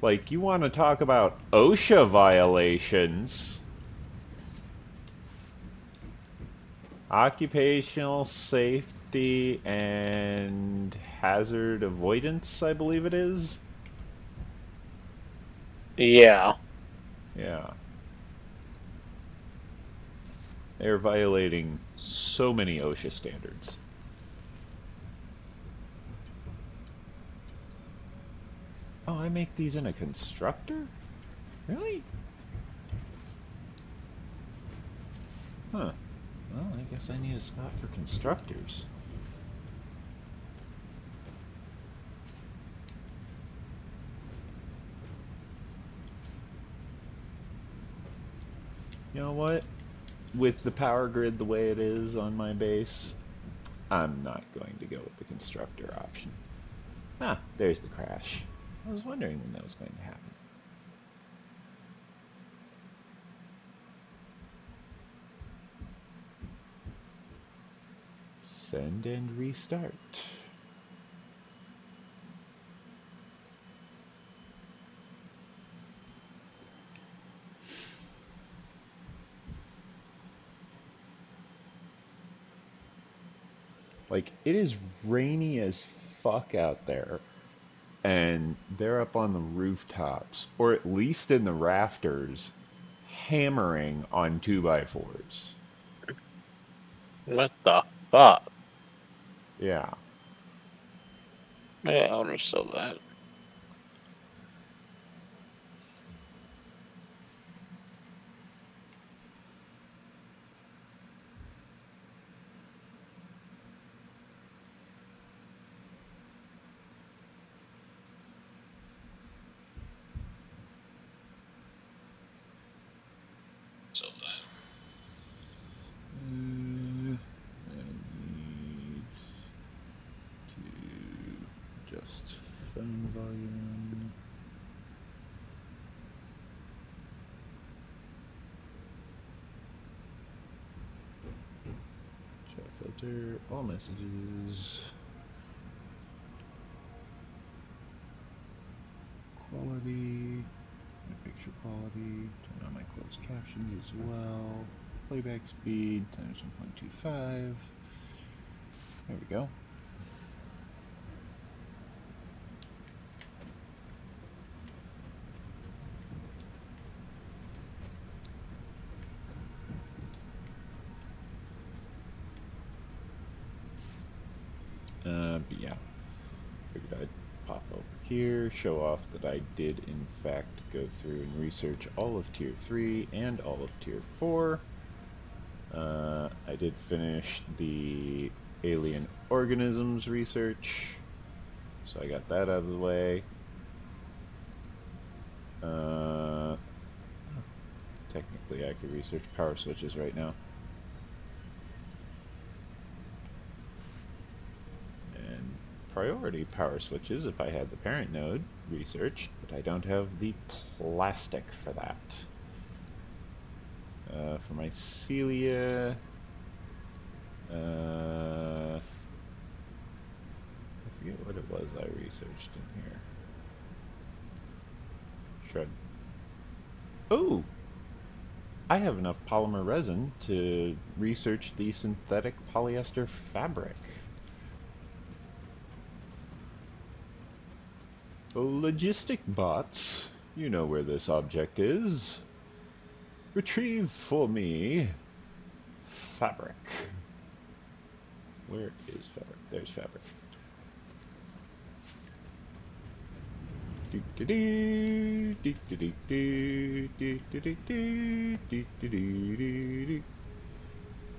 Like, you want to talk about OSHA violations? Occupational safety and hazard avoidance, I believe it is. Yeah. Yeah. They're violating so many OSHA standards. Oh, I make these in a constructor? Really? Huh. Well, I guess I need a spot for constructors. You know what? With the power grid the way it is on my base, I'm not going to go with the constructor option. Ah, there's the crash. I was wondering when that was going to happen. Send and restart. Like, it is rainy as fuck out there. And they're up on the rooftops, or at least in the rafters, hammering on 2x4s. What the fuck? Yeah. Yeah, I understood that. I need to adjust phone volume. Chat filter, all messages. Quality, my picture quality, turn on my closed captions as well. Playback speed times 1.25. There we go. But yeah, figured I'd pop over here, show off that I did in fact go through and research all of Tier 3 and all of Tier 4. I did finish the alien organisms research, so I got that out of the way. Technically I could research power switches right now. And priority power switches, if I had the parent node researched, but I don't have the plastic for that. For my cilia, I forget what it was I researched in here. Shred. Oh! I have enough polymer resin to research the synthetic polyester fabric. Logistic bots, you know where this object is. Retrieve for me fabric. Where is fabric? There's fabric.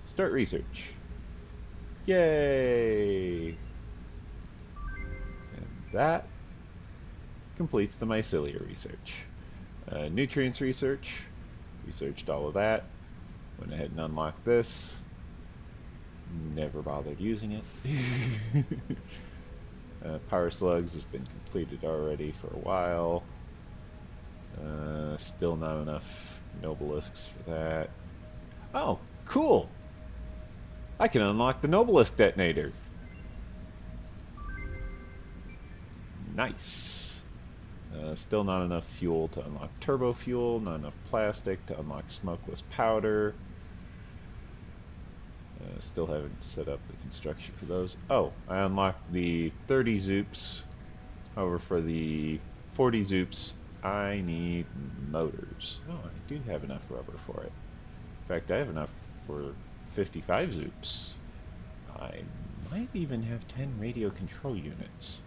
Start research. Yay! And that completes the mycelia research. Nutrients research. Researched all of that. Went ahead and unlocked this. Never bothered using it. Power slugs has been completed already for a while. Still not enough nobelisks for that. Oh, cool! I can unlock the nobelisk detonator. Nice. Still not enough fuel to unlock turbo fuel, not enough plastic to unlock smokeless powder. Still haven't set up the construction for those. Oh, I unlocked the 30 zoops. However, for the 40 zoops, I need motors. Oh, I do have enough rubber for it. In fact, I have enough for 55 zoops. I might even have 10 radio control units.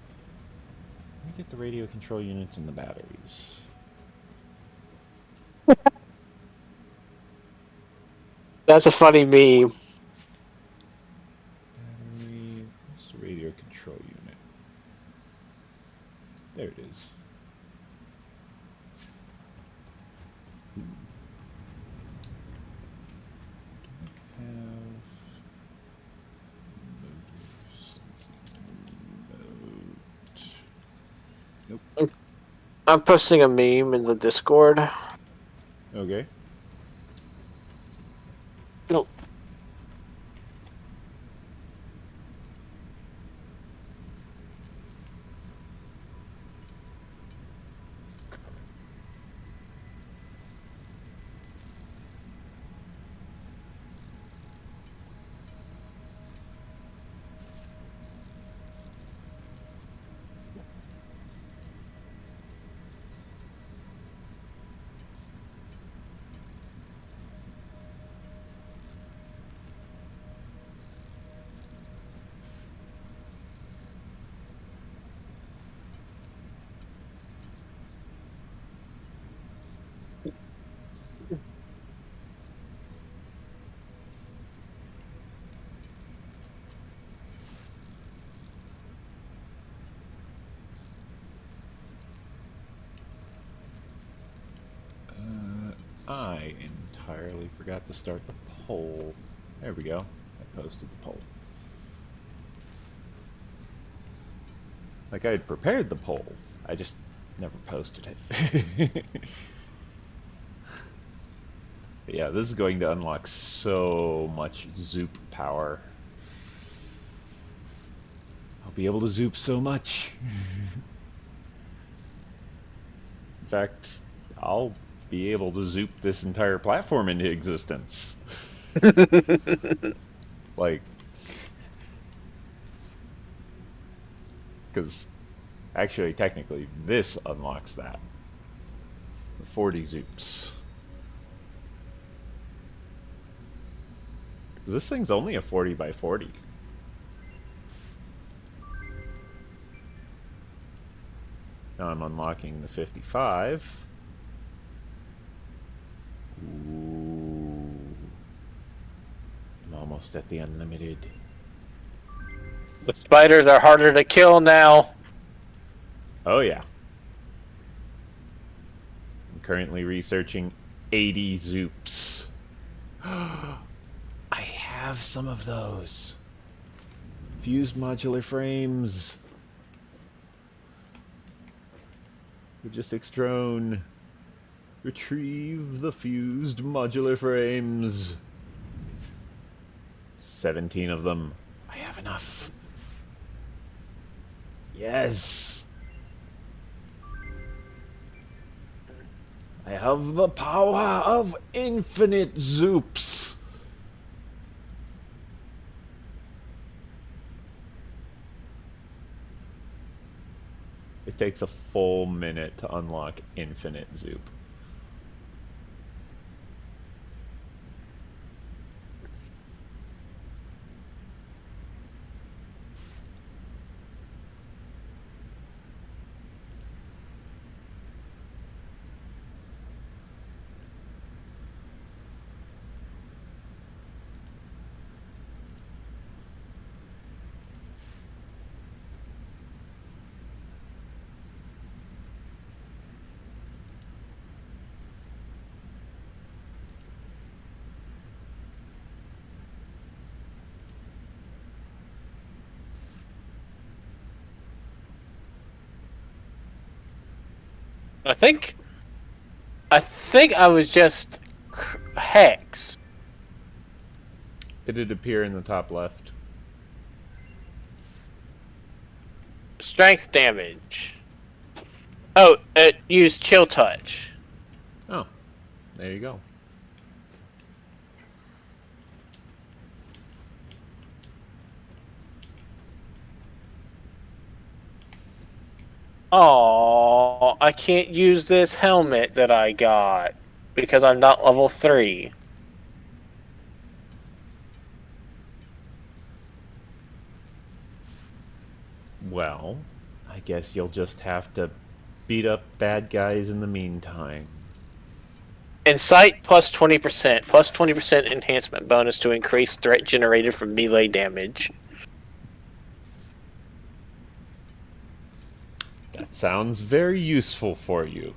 Let me get the radio control units and the batteries. That's a funny meme. Battery, what's the radio control unit? There it is. Nope. I'm posting a meme in the Discord. Okay. Nope. I entirely forgot to start the poll. There we go. I posted the poll. Like I had prepared the poll. I just never posted it. But yeah, this is going to unlock so much zoop power. I'll be able to zoop so much. In fact, I'll be able to zoop this entire platform into existence. Like, because actually, technically, this unlocks that. The 40 zoops. This thing's only a 40 by 40. Now I'm unlocking the 55. Ooh. I'm almost at the unlimited. The spiders are harder to kill now. Oh yeah. I'm currently researching 80 zoops. I have some of those. Fused modular frames. Logistics drone. Retrieve the fused modular frames. 17 of them. I have enough. Yes. I have the power of infinite zoops. It takes a full minute to unlock infinite zoop. I think I was just hex. It'd appear in the top left. Strength damage. Oh, it used chill touch. Oh, there you go. Oh, I can't use this helmet that I got because I'm not level 3. Well, I guess you'll just have to beat up bad guys in the meantime. Insight plus 20%. Plus 20% enhancement bonus to increase threat generated from melee damage. That sounds very useful for you.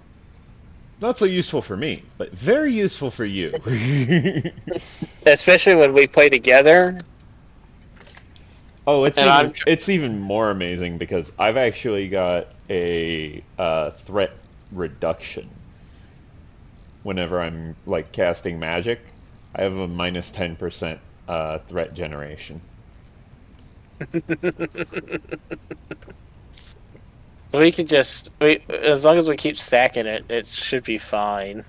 Not so useful for me, but very useful for you. Especially when we play together. Oh, And it's even more amazing because I've actually got a threat reduction. Whenever I'm like casting magic, I have a minus 10% threat generation. We could just as long as we keep stacking it, it should be fine.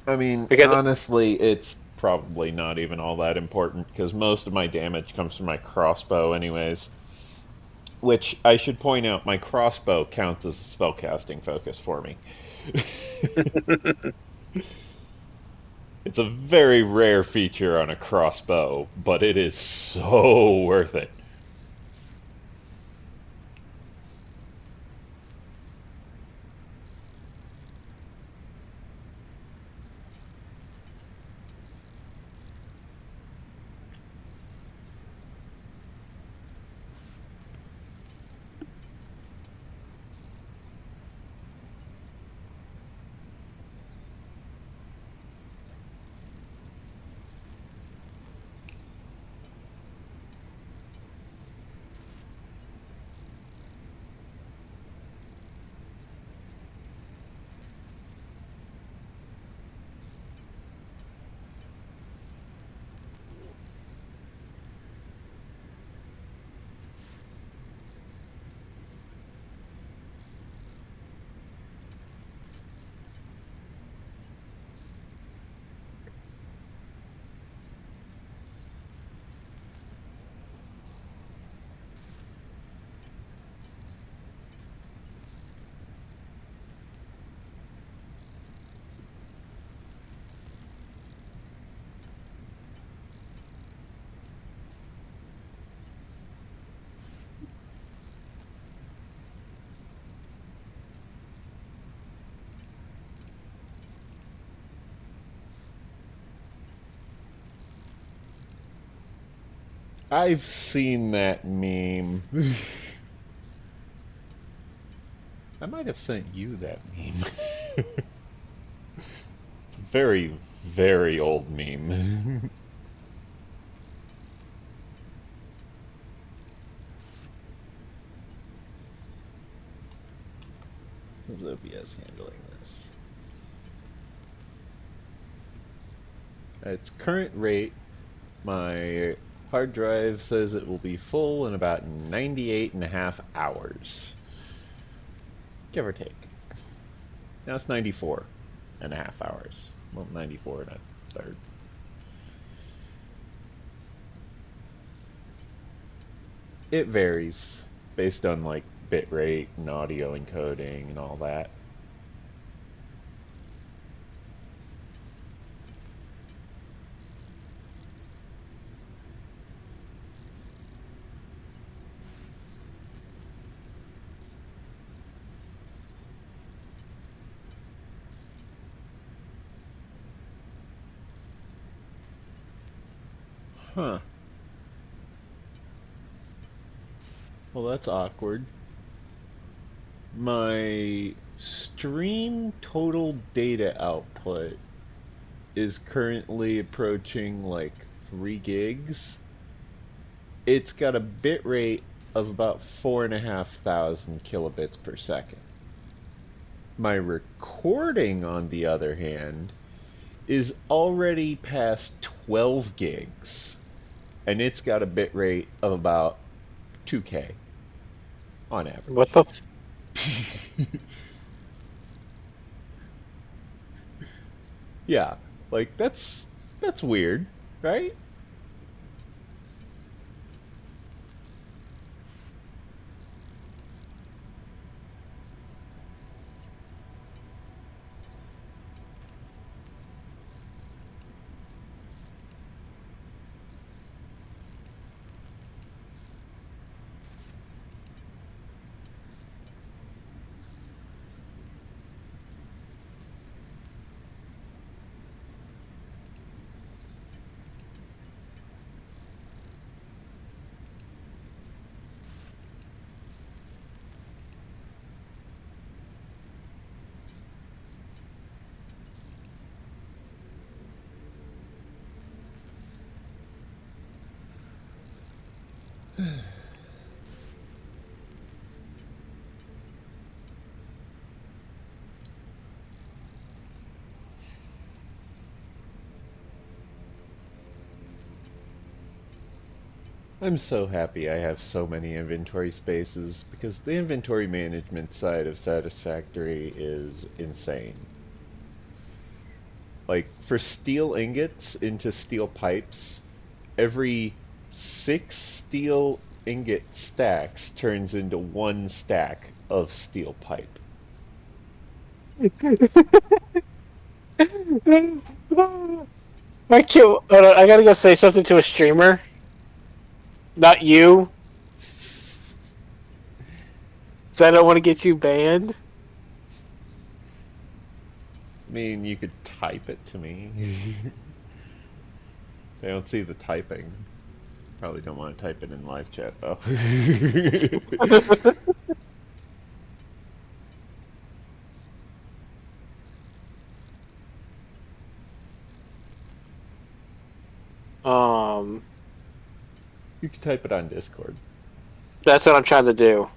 I mean, Because honestly, it's probably not even all that important because most of my damage comes from my crossbow anyways. Which, I should point out, my crossbow counts as a spellcasting focus for me. It's a very rare feature on a crossbow, but it is so worth it. I've seen that meme. I might have sent you that meme. It's a very, very old meme. How's OBS handling this? At its current rate, my hard drive says it will be full in about 98.5 hours. Give or take. Now it's 94.5 hours. Well, 94 and a third. It varies based on like bit rate and audio encoding and all that. Huh. Well, that's awkward. My stream total data output is currently approaching like 3 gigs. It's got a bit rate of about 4,500 kilobits per second. My recording, on the other hand, is already past 12 gigs, and it's got a bit rate of about 2K on What average. the? Yeah, like that's weird, right? I'm so happy I have so many inventory spaces because the inventory management side of Satisfactory is insane. Like, for steel ingots into steel pipes, every 6 steel ingot stacks turns into 1 stack of steel pipe. I can't. I gotta go say something to a streamer. Not you. 'Cause I don't want to get you banned. I mean, you could type it to me. I don't see the typing. Probably don't want to type it in live chat, though. Um, You can type it on Discord. that's what I'm trying to do.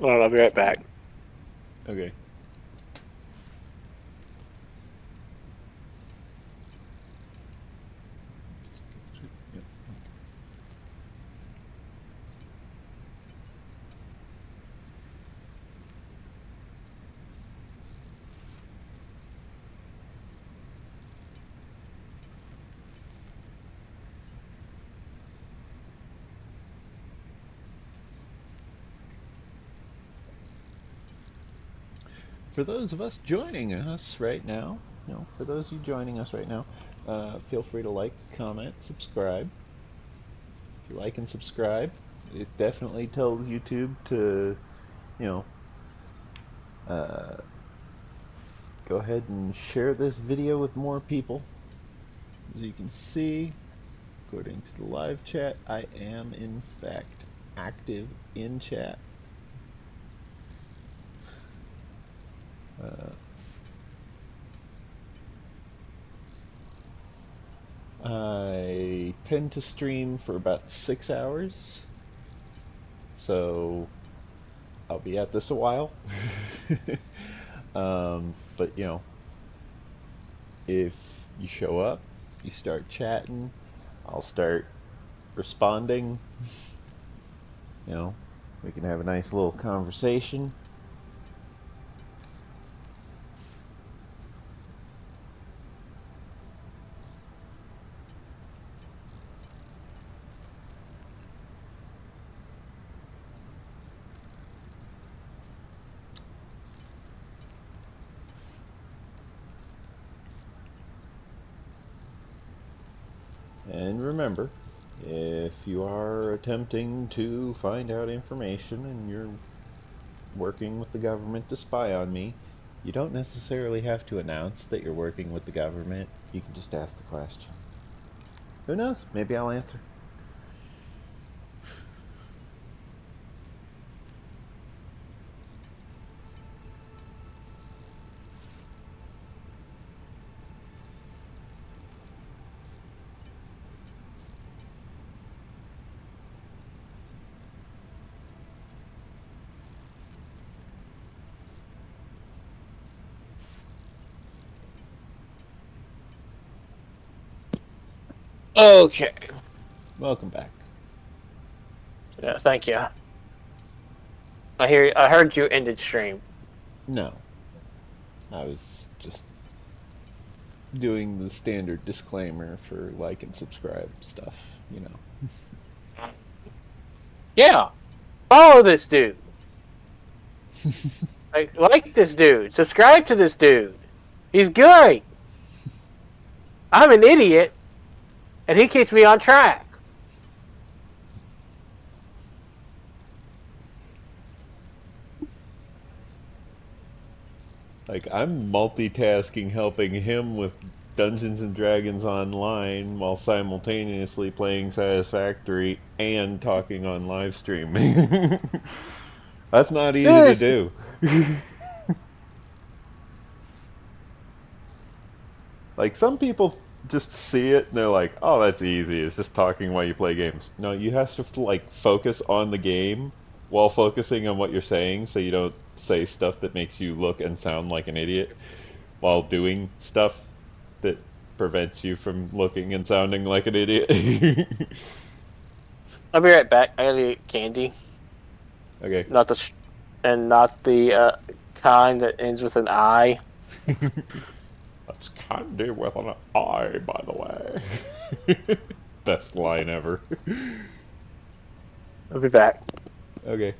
I'll be right back. Okay. For those of us joining us right now, for those of you joining us right now, feel free to like, comment, subscribe. If you like and subscribe, it definitely tells YouTube to, you know, uh, go ahead and share this video with more people. As you can see, according to the live chat, I am in fact active in chat. I tend to stream for about 6 hours, so I'll be at this a while. But if you show up, you start chatting, I'll start responding. We can have a nice little conversation. And remember, if you are attempting to find out information and you're working with the government to spy on me, you don't necessarily have to announce that you're working with the government. You can just ask the question. Who knows? Maybe I'll answer. Okay. Welcome back. Yeah, thank you. I heard you ended stream. No. I was just doing the standard disclaimer for like and subscribe stuff, you know. Yeah. Follow this dude. like this dude. Subscribe to this dude. He's great. I'm an idiot, and he keeps me on track. Like, I'm multitasking helping him with Dungeons and Dragons Online while simultaneously playing Satisfactory and talking on live streaming. That's not easy to do. Like, some people just see it and they're like, oh, that's easy. It's just talking while you play games. No, you have to, like, focus on the game while focusing on what you're saying so you don't say stuff that makes you look and sound like an idiot while doing stuff that prevents you from looking and sounding like an idiot. I'll be right back. I gotta eat candy. Okay. Not the kind that ends with an I. That's candy with an I, by the way. Best line ever. I'll be back. Okay.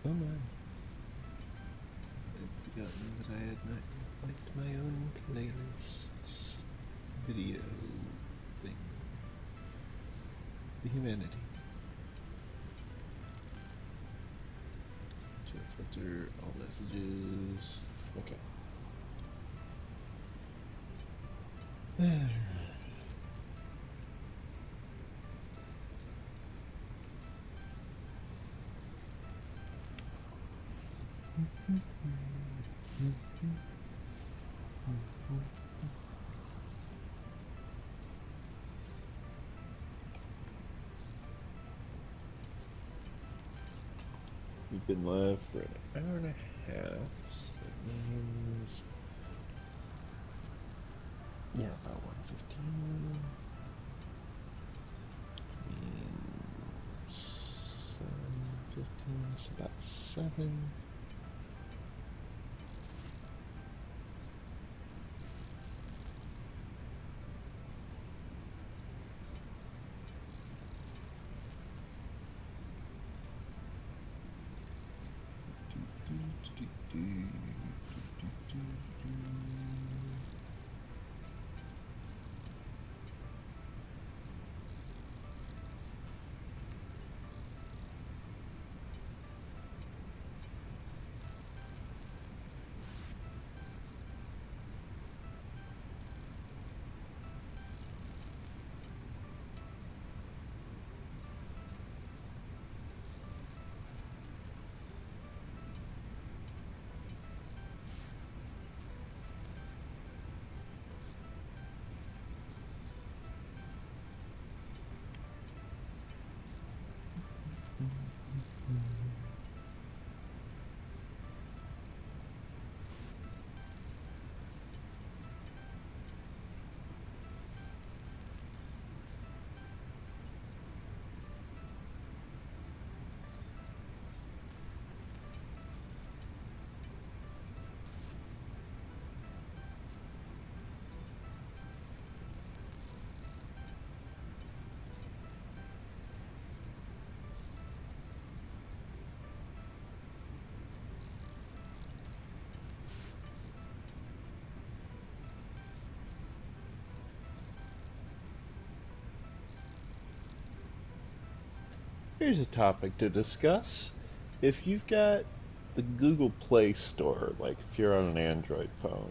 Oh my. I'd forgotten that I had not liked my own playlist's video thing. The humanity. Chat filter, all messages. Okay. We've been live for an hour and a half, so that means... yeah, about 1:15. Means 7:15, so about 7. Here's a topic to discuss. If you've got the Google Play Store, like if you're on an Android phone,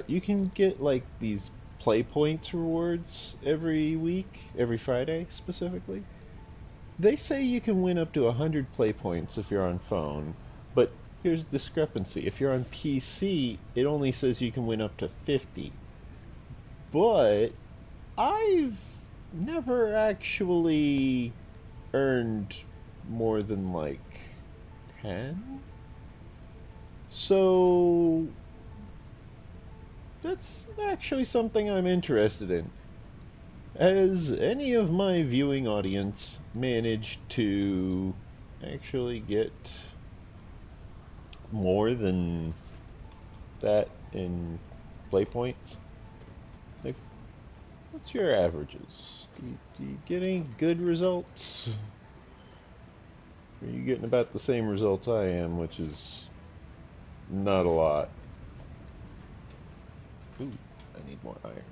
you can get like these Play Points rewards every week, every Friday specifically. They say you can win up to 100 Play Points if you're on phone, but here's the discrepancy. If you're on PC, it only says you can win up to 50. But I've never actually earned more than like 10. So that's actually something I'm interested in. Has any of my viewing audience managed to actually get more than that in play points? Like, what's your averages? Do you get any good results? Or are you getting about the same results I am, which is not a lot? Ooh, I need more iron.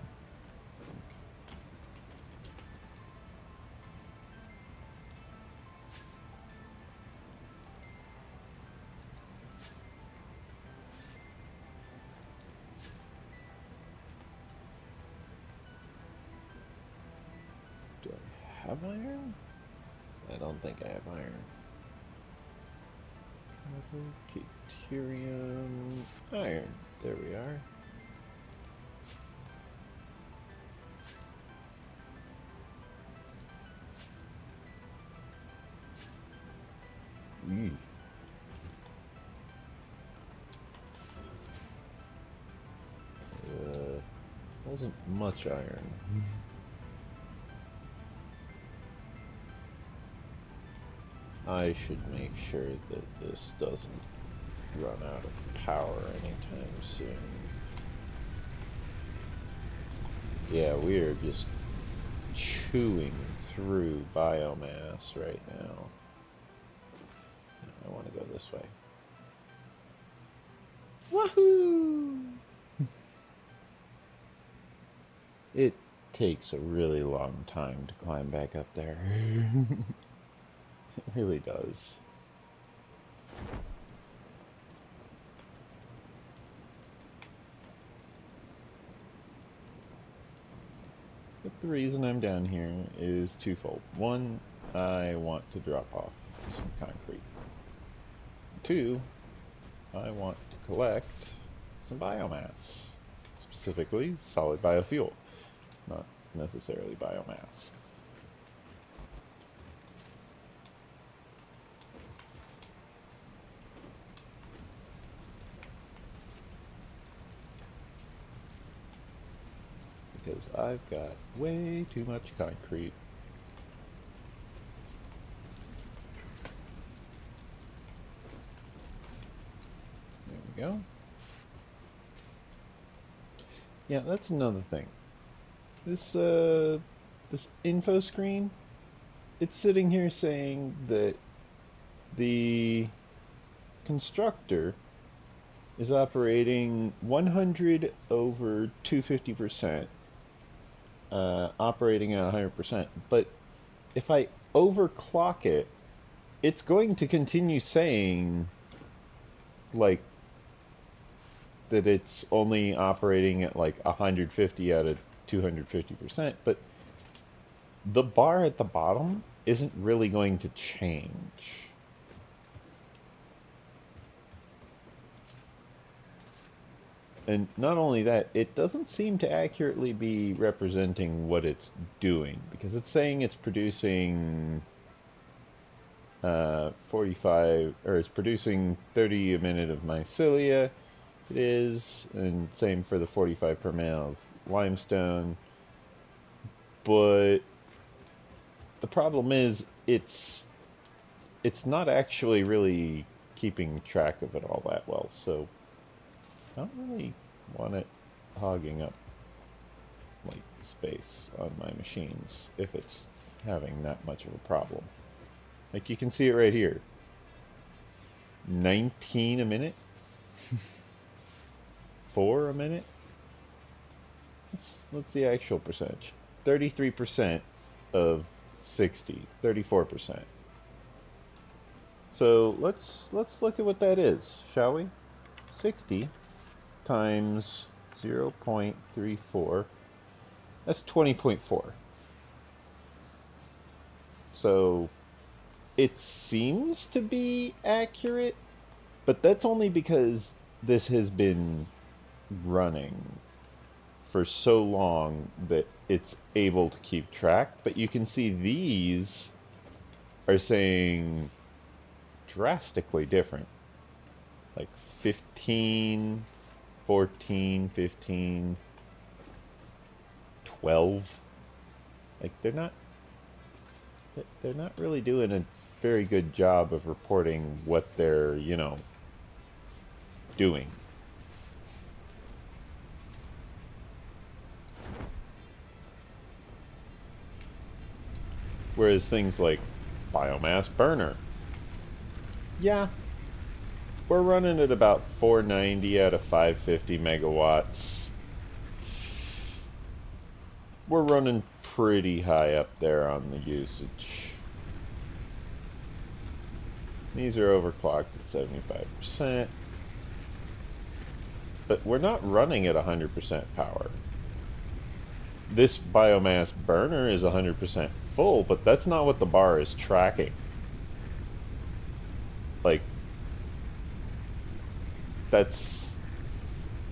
Do I have iron? I don't think I have iron. Copper, Caterium, iron. There we are. Eee. Wasn't much iron. I should make sure that this doesn't run out of power anytime soon. Yeah, we are just chewing through biomass right now. I want to go this way. Woohoo! It takes a really long time to climb back up there. It really does. But the reason I'm down here is twofold. One, I want to drop off some concrete. Two, I want to collect some biomass. Specifically, solid biofuel, not necessarily biomass. Because I've got way too much concrete. There we go. Yeah, that's another thing. This this info screen, it's sitting here saying that the constructor is operating 100 over 250%, operating at 100%. But if I overclock it, it's going to continue saying, like, that it's only operating at like 150 out of 250%, but the bar at the bottom isn't really going to change. And not only that, it doesn't seem to accurately be representing what it's doing, because it's saying it's producing 45, or it's producing 30 a minute of mycelia. It is, and same for the 45 per mil of limestone. But the problem is, it's not actually really keeping track of it all that well, so I don't really want it hogging up like space on my machines if it's having that much of a problem. Like, you can see it right here. 19 a minute? 4 a minute? What's the actual percentage? 33% of 60, 34%. So let's look at what that is, shall we? 60 times 0.34, that's 20.4. So it seems to be accurate, but that's only because this has been running for so long that it's able to keep track. But you can see these are saying drastically different. Like 15, 14, 15, 12. Like they're not really doing a very good job of reporting what they're, doing. Whereas things like biomass burner, yeah, we're running at about 490 out of 550 megawatts. We're running pretty high up there on the usage. These are overclocked at 75%. But we're not running at 100% power. This biomass burner is 100% full, but that's not what the bar is tracking. Like, that's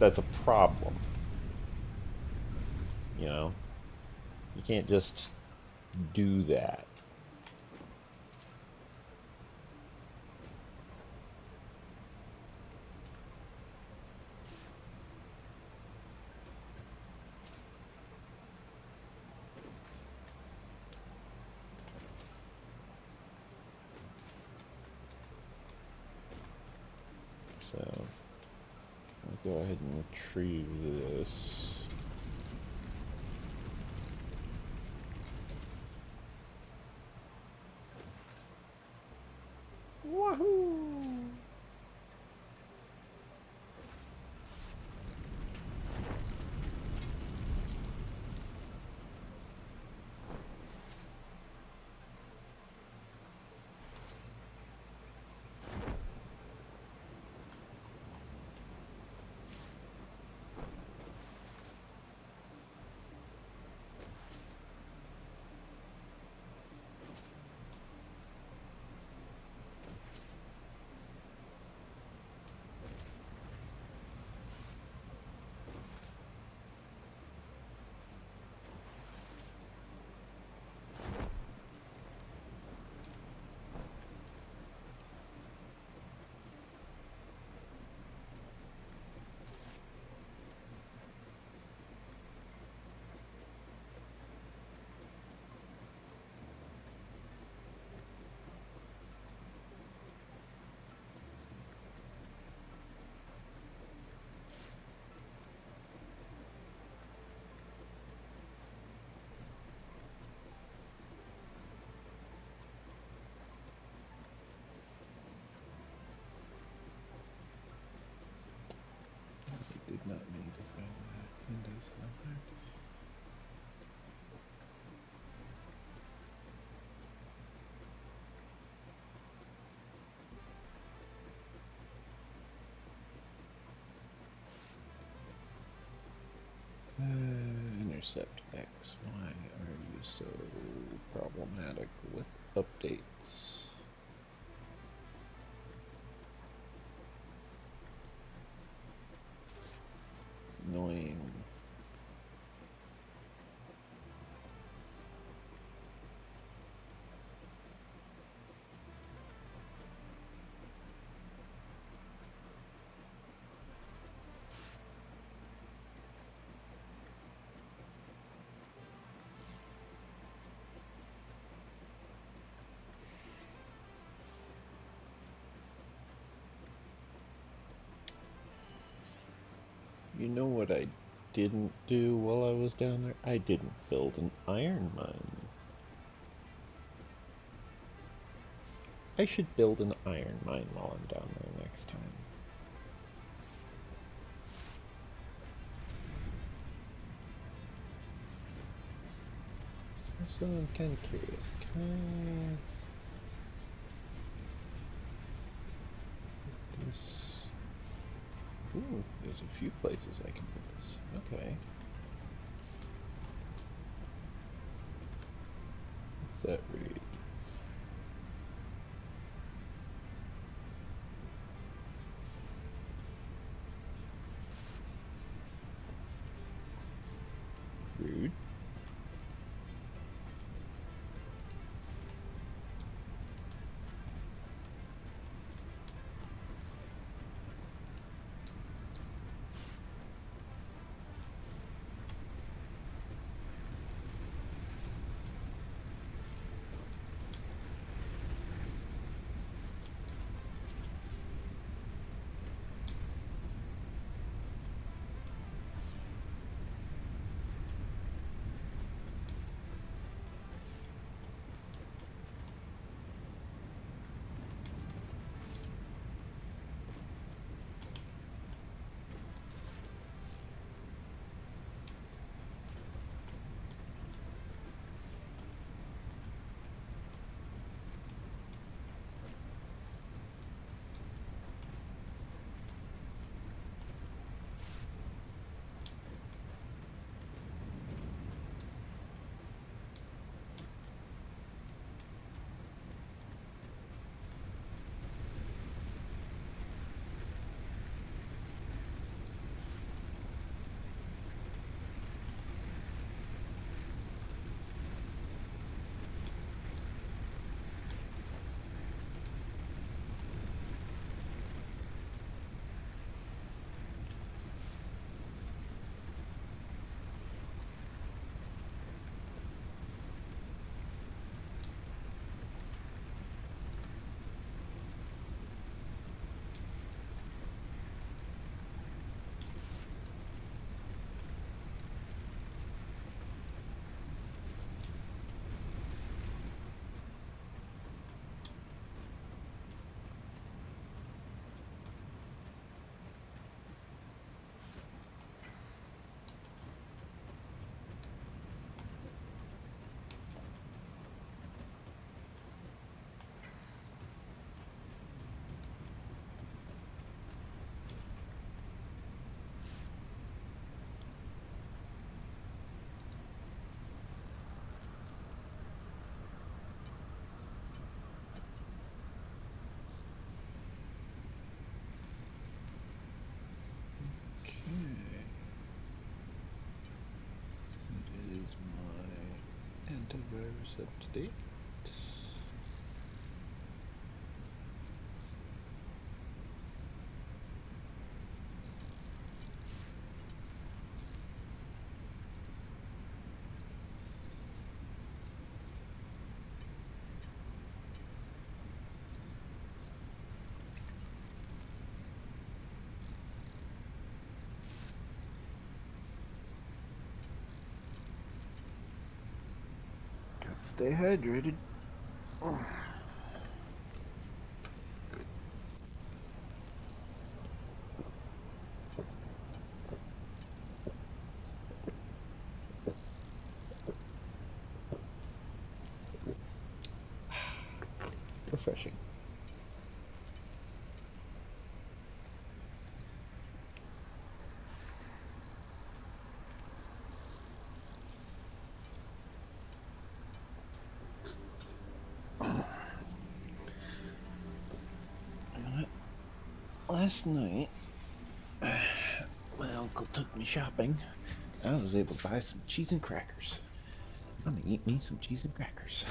a problem. You can't just do that. So, I'll go ahead and retrieve this. Wahoo! Did not mean to find that into somewhere. Intercept X. Why are you so problematic with updates? It's annoying. You know what I didn't do while I was down there? I didn't build an iron mine. I should build an iron mine while I'm down there next time. So I'm kind of curious. Can I put this? Ooh, there's a few places I can put this. Okay. What's that read? Rude. Okay. Is my antivirus up to date? Stay hydrated. Refreshing. Last night, my uncle took me shopping. I was able to buy some cheese and crackers. I'm gonna eat me some cheese and crackers.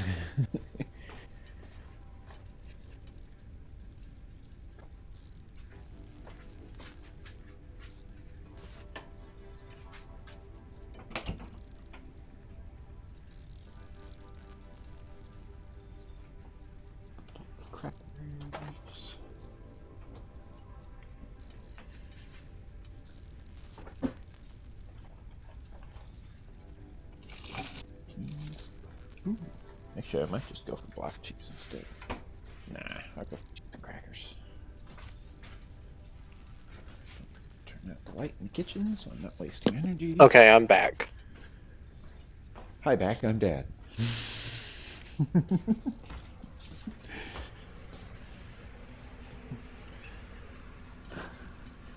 Crackers. Cheese. Ooh. Actually, I might just go for block cheese instead. Nah, I'll go for cheese and crackers. Turn out the light in the kitchen so I'm not wasting energy. Okay, I'm back. Hi, back. I'm Dad.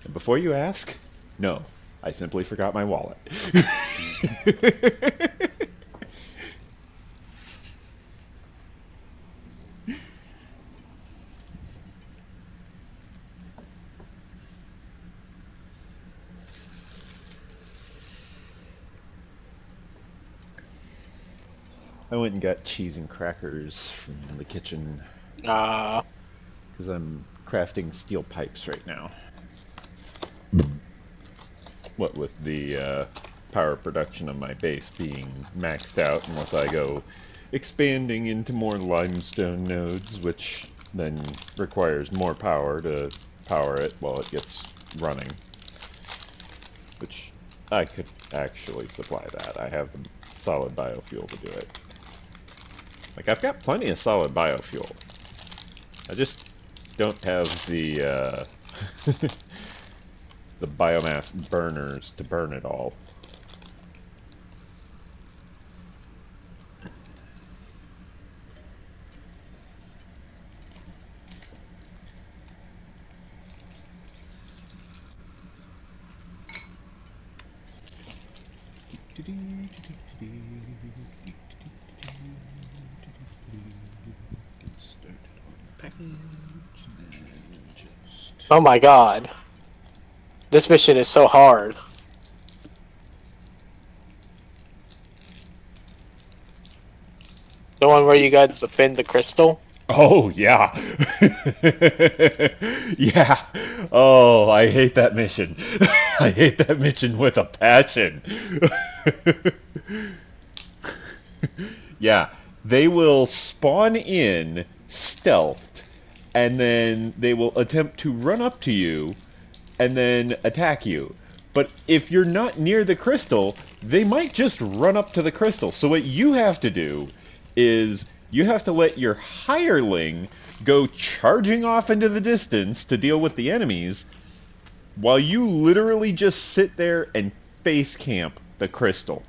And before you ask, no, I simply forgot my wallet. I went and got cheese and crackers from the kitchen Uh, because I'm crafting steel pipes right now. What with the power production of my base being maxed out, unless I go expanding into more limestone nodes, which then requires more power to power it while it gets running. Which I could actually supply that. I have the solid biofuel to do it. Like, I've got plenty of solid biofuel. I just don't have the the biomass burners to burn it all. oh my god. This mission is so hard. The one where you got to defend the crystal? Oh, yeah. Yeah. Oh, I hate that mission. I hate that mission with a passion. Yeah. They will spawn in stealthed, and then they will attempt to run up to you and then attack you. But if you're not near the crystal, they might just run up to the crystal. So what you have to do is you have to let your hireling go charging off into the distance to deal with the enemies, while you literally just sit there and face camp the crystal.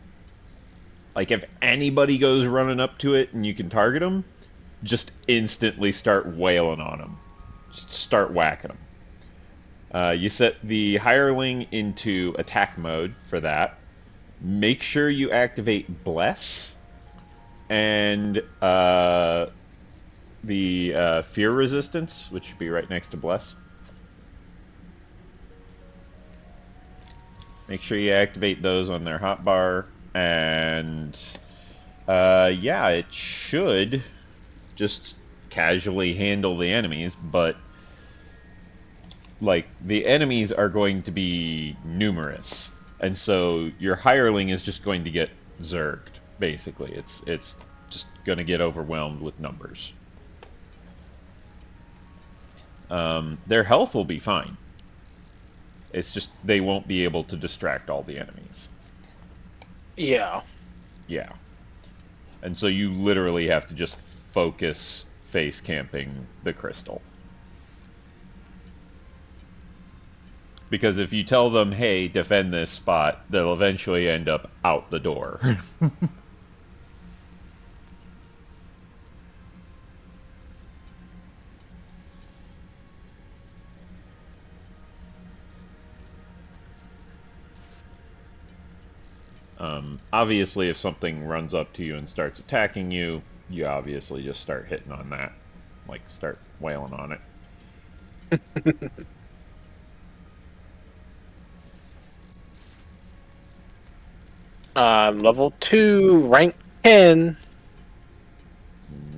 Like, if anybody goes running up to it and you can target them, just instantly start wailing on them. Just start whacking them. You set the hireling into attack mode for that. Make sure you activate Bless and the fear resistance, which should be right next to Bless. Make sure you activate those on their hotbar, and yeah, it should just casually handle the enemies, but like, the enemies are going to be numerous, and so your hireling is just going to get zerged, basically. It's just going to get overwhelmed with numbers. Their health will be fine. It's just they won't be able to distract all the enemies. Yeah. Yeah. And so you literally have to just focus face camping the crystal. Because if you tell them, hey, defend this spot, they'll eventually end up out the door. Obviously, if something runs up to you and starts attacking you, you obviously just start hitting on that. Like, start wailing on it. Level 2, rank 10.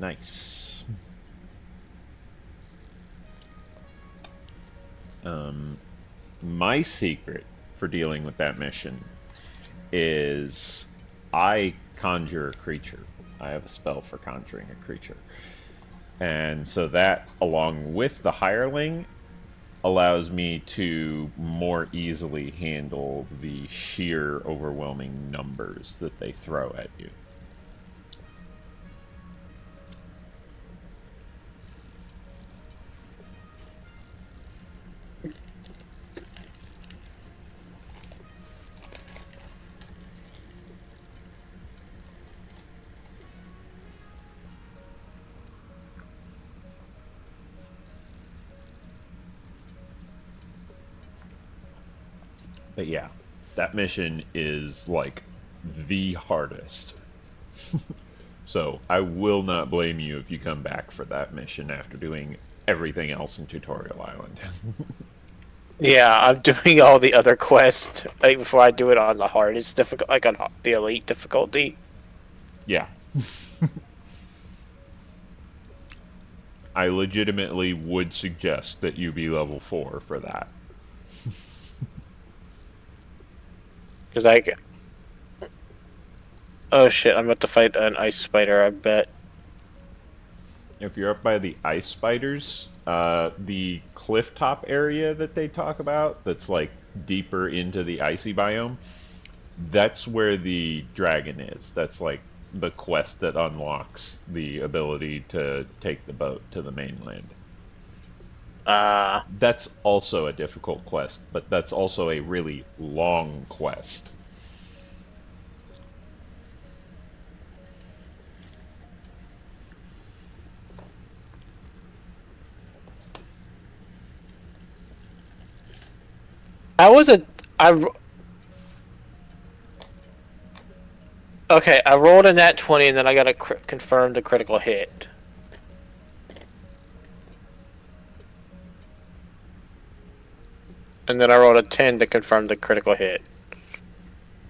Nice. My secret for dealing with that mission is I conjure a creature. I have a spell for conjuring a creature. And so that, along with the hireling, allows me to more easily handle the sheer overwhelming numbers that they throw at you. But yeah, that mission is like the hardest. So I will not blame you if you come back for that mission after doing everything else in Tutorial Island. Yeah, I'm doing all the other quests like before I do it on the hardest difficult, like on the elite difficulty. Yeah. I legitimately would suggest that you be level 4 for that. Because oh shit, I'm about to fight an ice spider, I bet. If you're up by the ice spiders, the cliff top area that they talk about, that's like deeper into the icy biome, that's where the dragon is. That's like the quest that unlocks the ability to take the boat to the mainland. That's also a difficult quest, but that's also a really long quest. Okay, I rolled a nat 20 and then I gotta confirm the critical hit. And then I rolled a 10 to confirm the critical hit.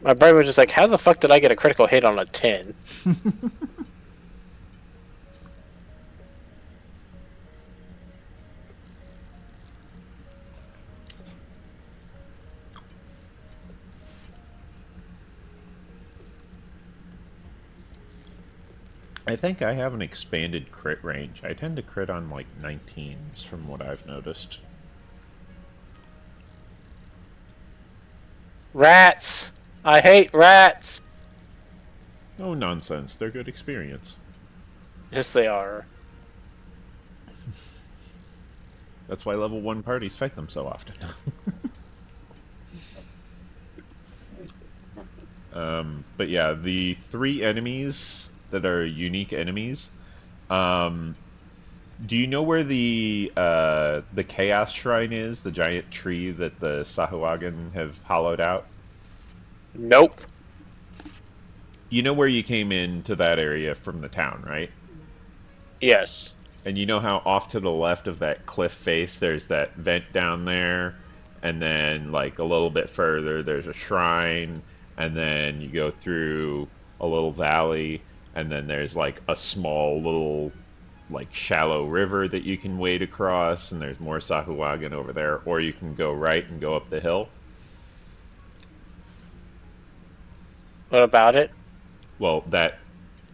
My brain was just like, how the fuck did I get a critical hit on a 10? I think I have an expanded crit range. I tend to crit on like 19s from what I've noticed. Rats! I hate rats! Oh, nonsense. They're good experience. Yes, they are. That's why level 1 parties fight them so often. But yeah, the 3 enemies that are unique enemies. Do you know where the Chaos Shrine is? The giant tree that the Sahuagin have hollowed out? Nope. You know where you came into that area from the town, right? Yes. And you know how off to the left of that cliff face there's that vent down there, and then like a little bit further there's a shrine, and then you go through a little valley, and then there's like a small little like shallow river that you can wade across, and there's more Sahuagin over there, or you can go right and go up the hill. What about it? Well, that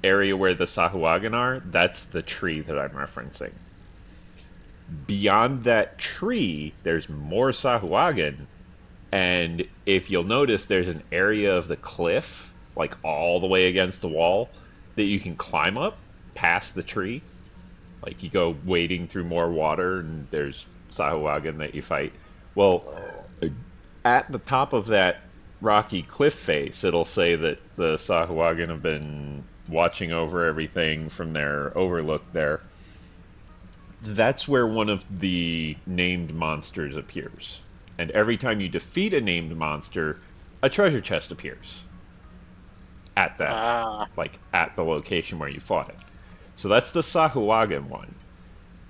area where the Sahuagin are, that's the tree that I'm referencing. Beyond that tree, there's more Sahuagin, and if you'll notice, there's an area of the cliff, like all the way against the wall, that you can climb up past the tree. Like you go wading through more water, and there's Sahuagin that you fight. Well, at the top of that rocky cliff face, it'll say that the Sahuagin have been watching over everything from their overlook there. That's where one of the named monsters appears. And every time you defeat a named monster, a treasure chest appears. At that, like, at the location where you fought it. So that's the Sahuagin one.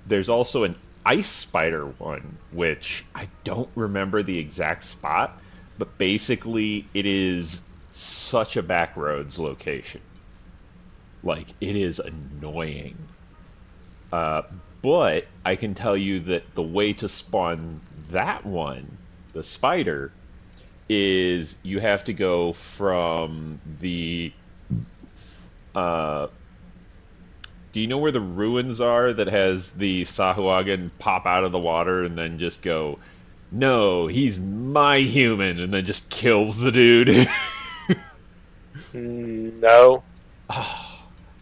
There's also an ice spider one, which I don't remember the exact spot, but basically it is such a backroads location. Like, it is annoying. But I can tell you that the way to spawn that one, the spider, is you have to go from the... do you know where the ruins are that has the Sahuagin pop out of the water and then just go, no, he's my human, and then just kills the dude? No.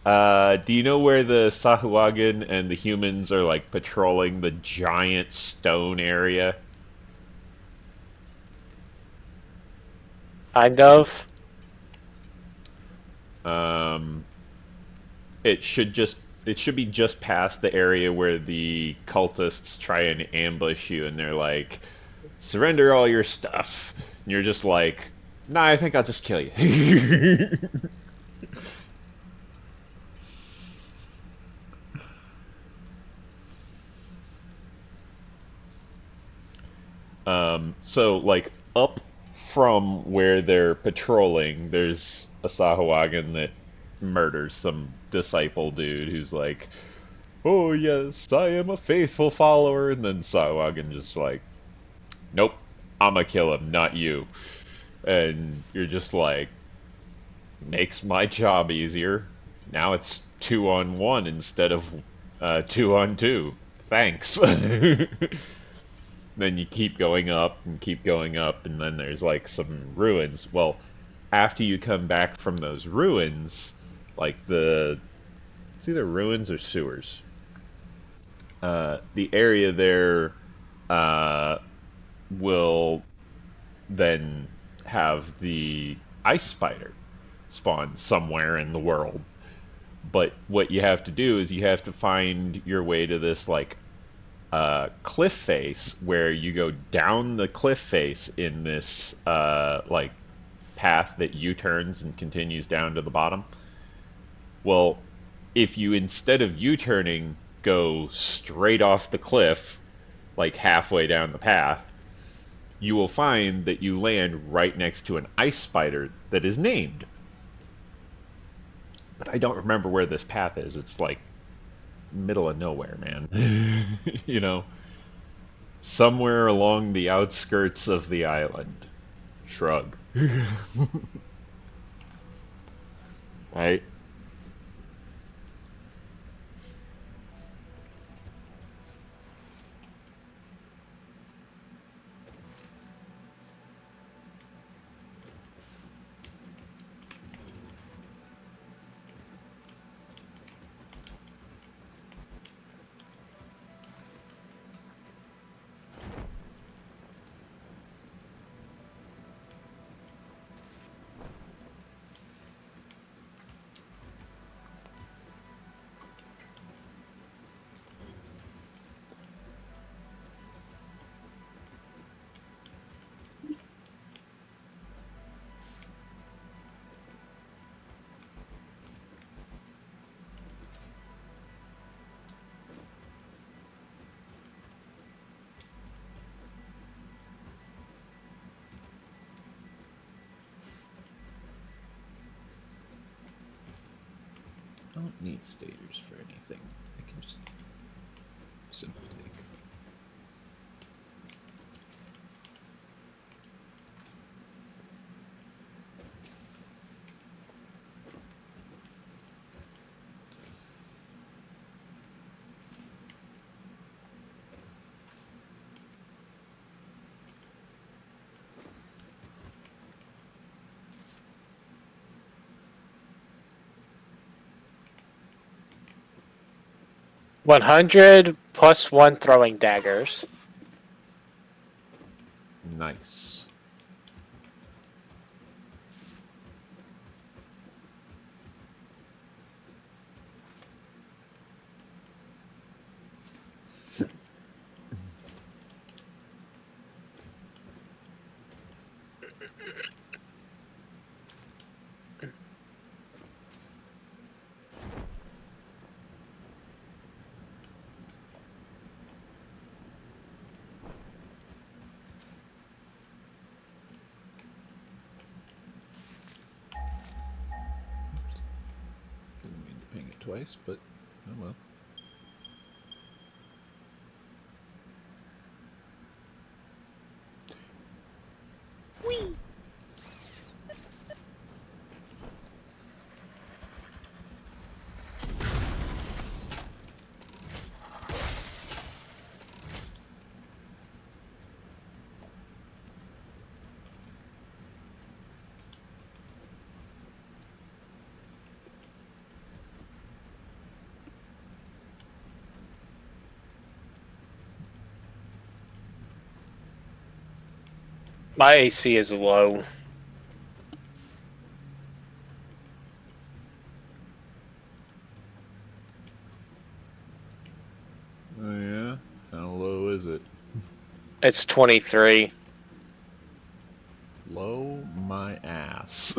Do you know where the Sahuagin and the humans are like patrolling the giant stone area? Kind of. It should be just past the area where the cultists try and ambush you, and they're like, surrender all your stuff. And you're just like, nah, I think I'll just kill you. So, like, up from where they're patrolling, there's a Sahuagin that murders some disciple dude who's like, oh yes, I am a faithful follower, and then Sahuagin just like, nope, I'ma kill him, not you. And you're just like, makes my job easier. Now it's 2-on-1 instead of 2-on-2. Thanks. Then you keep going up and keep going up, and then there's like some ruins. Well, after you come back from those ruins, like it's either ruins or sewers. The area there will then have the ice spider spawn somewhere in the world. But what you have to do is you have to find your way to this like cliff face where you go down the cliff face in this like path that U-turns and continues down to the bottom. Well, if you instead of U-turning go straight off the cliff, like halfway down the path, you will find that you land right next to an ice spider that is named. But I don't remember where this path is. It's like middle of nowhere, man. You know, somewhere along the outskirts of the island. Shrug. Right? I don't need stators for anything. I can just simply take. $100 plus 1 throwing daggers. Nice. Didn't mean to ping it twice, but oh well. Whee! My AC is low. Oh yeah? How low is it? It's 23. Blow my ass.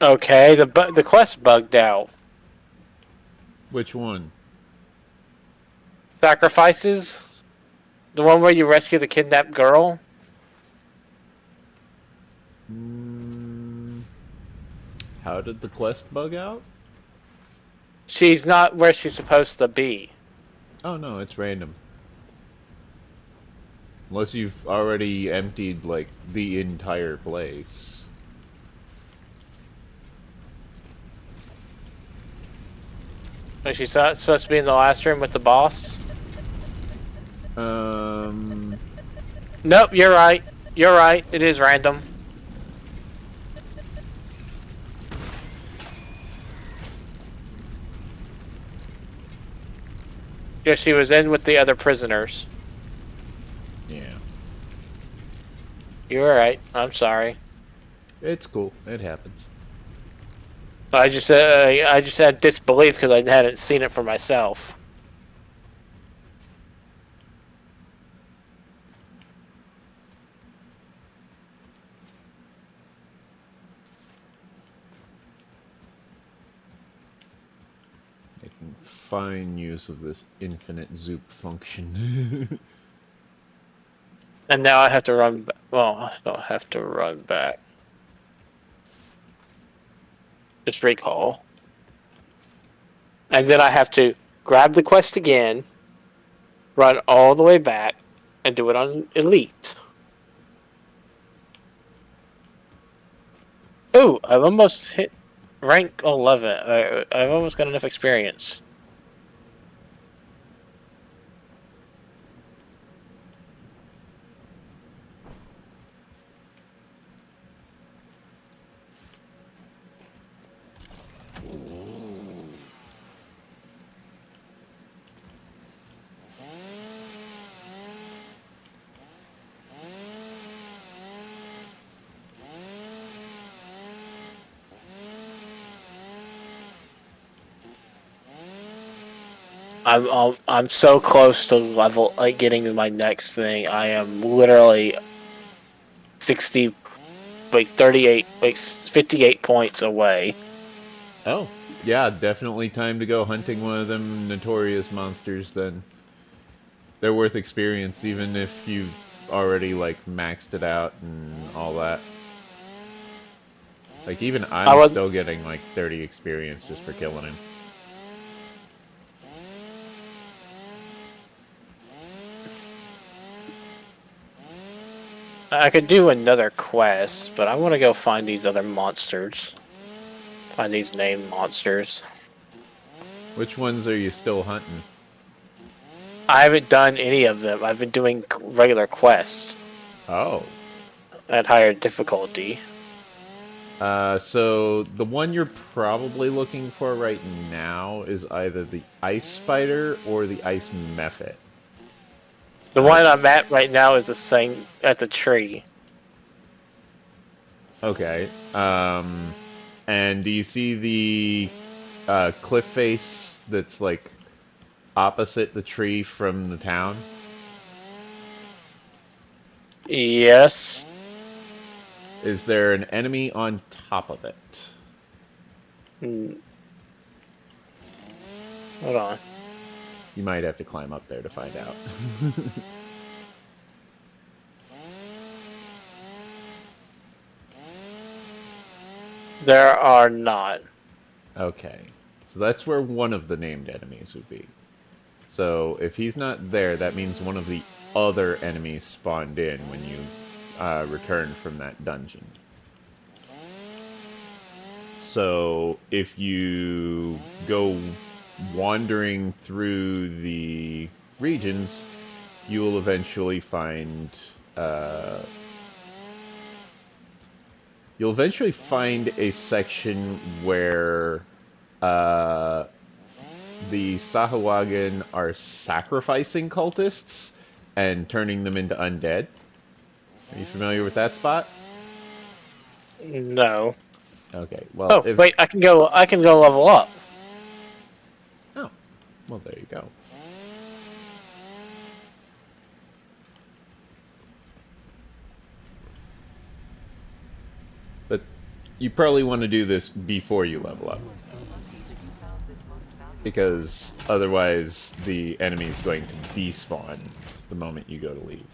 Okay, the quest bugged out. Which one? Sacrifices? The one where you rescue the kidnapped girl? How did the quest bug out? She's not where she's supposed to be. Oh no, it's random. Unless you've already emptied, like, the entire place. Like she's not supposed to be in the last room with the boss? Nope, you're right. You're right. It is random. Yeah, she was in with the other prisoners. Yeah. You were right. I'm sorry. It's cool. It happens. I just had disbelief because I hadn't seen it for myself. Making fine use of this infinite zoop function. And now I have to run back. Well, I don't have to run back. Just recall. And then I have to grab the quest again, run all the way back, and do it on Elite. Ooh, I've almost hit rank 11. I've almost got enough experience. I'm so close to level, like getting to my next thing. I am literally 60, like 38, like 58 points away. Oh, yeah, definitely time to go hunting one of them notorious monsters then. They're worth experience even if you've already, like, maxed it out and all that. Like, even I'm still getting, like, 30 experience just for killing him. I could do another quest, but I want to go find these other monsters. Find these named monsters. Which ones are you still hunting? I haven't done any of them. I've been doing regular quests. Oh. At higher difficulty. So the one you're probably looking for right now is either the ice spider or the ice mephit. The one I'm at right now is the same at the tree. Okay. And do you see the cliff face that's like opposite the tree from the town? Yes. Is there an enemy on top of it? Hmm. Hold on. You might have to climb up there to find out. There are not. Okay, so that's where one of the named enemies would be. So if he's not there, that means one of the other enemies spawned in when you return from that dungeon. So if you go wandering through the regions, you will eventually find a section where the Sahuagin are sacrificing cultists and turning them into undead. Are you familiar with that spot? No. Okay. Well, Oh, wait, I can go level up. Oh. Well, there you go. But you probably want to do this before you level up. Because otherwise the enemy is going to despawn the moment you go to leave.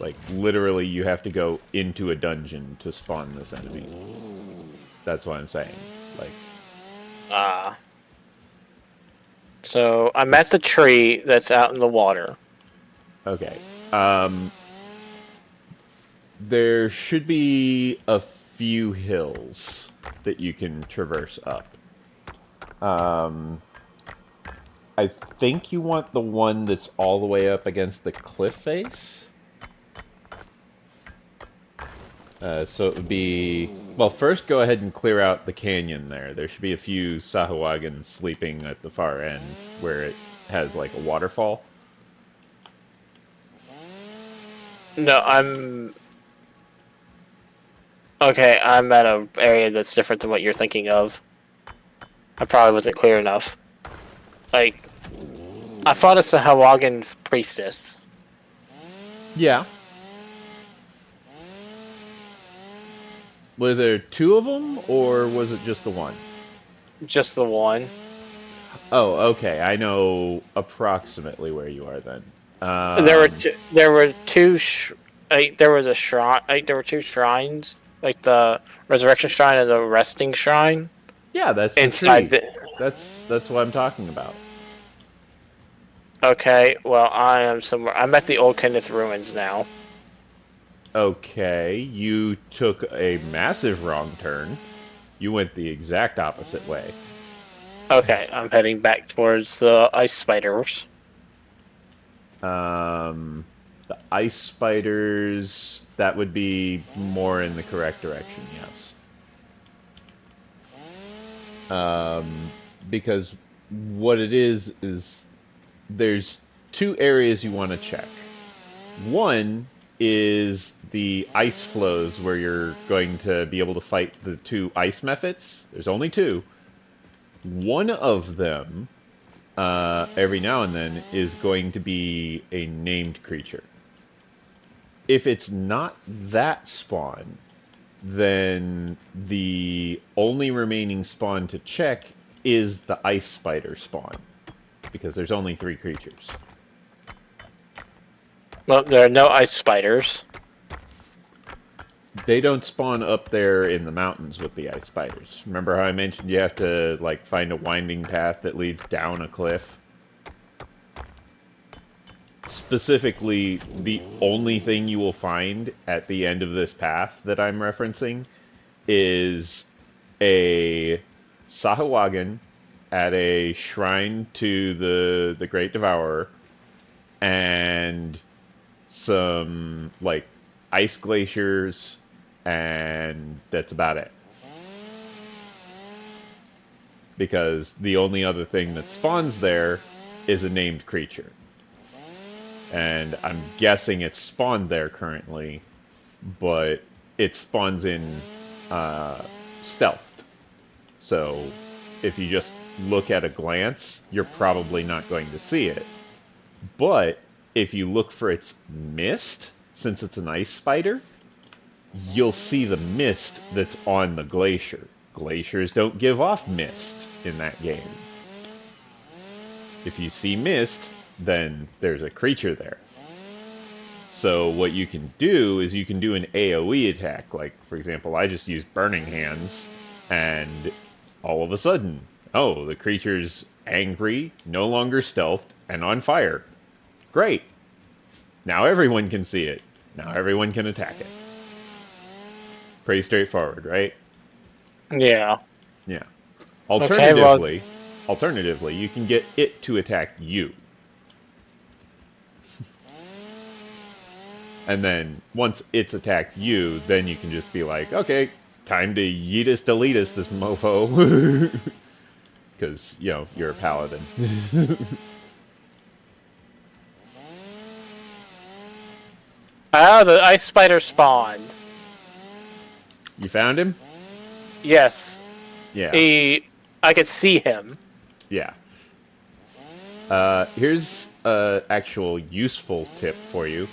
Like, literally you have to go into a dungeon to spawn this enemy. That's what I'm saying. Like, So I'm at the tree that's out in the water. Okay. There should be a few hills that you can traverse up. I think you want the one that's all the way up against the cliff face. So it would be... Well, first go ahead and clear out the canyon there. There should be a few Sahuagins sleeping at the far end where it has like a waterfall. No, I'm... Okay, I'm at an area that's different than what you're thinking of. I probably wasn't clear enough. Like, I fought a Sahuagin priestess. Yeah. Were there two of them, or was it just the one? Just the one. Oh, okay. I know approximately where you are then. There were two. There was a shrine. There were two shrines, like the resurrection shrine and the resting shrine. Yeah, that's inside the tree. That's what I'm talking about. Okay, well, I am somewhere. I'm at the Old Kenneth ruins now. Okay, you took a massive wrong turn. You went the exact opposite way. Okay, I'm heading back towards the ice spiders. The ice spiders, that would be more in the correct direction, yes. Because what it is there's two areas you want to check. One is the ice flows where you're going to be able to fight the two ice methods. There's only two. One of them, every now and then, is going to be a named creature. If it's not that spawn, then the only remaining spawn to check is the ice spider spawn, because there's only 3 creatures. Well, there are no ice spiders. They don't spawn up there in the mountains with the ice spiders. Remember how I mentioned you have to, like, find a winding path that leads down a cliff? Specifically, the only thing you will find at the end of this path that I'm referencing is a Sahuagin at a shrine to the Great Devourer, and some, like, ice glaciers, and that's about it. Because the only other thing that spawns there is a named creature. And I'm guessing it's spawned there currently, but it spawns in stealthed. So if you just look at a glance, you're probably not going to see it. But if you look for its mist, since it's an ice spider, you'll see the mist that's on the glacier. Glaciers don't give off mist in that game. If you see mist, then there's a creature there. So what you can do is you can do an AoE attack. Like, for example, I just used Burning Hands, and all of a sudden, oh, the creature's angry, no longer stealthed, and on fire. Great. Now everyone can see it. Now everyone can attack it. Pretty straightforward, right? Yeah. Yeah. Okay, Alternatively, you can get it to attack you. And then once it's attacked you, then you can just be like, okay, time to yeetus deletus this mofo. Because, you know, you're a paladin. Ah, the ice spider spawned. You found him? Yes. Yeah. I could see him. Yeah. Here's a actual useful tip for you.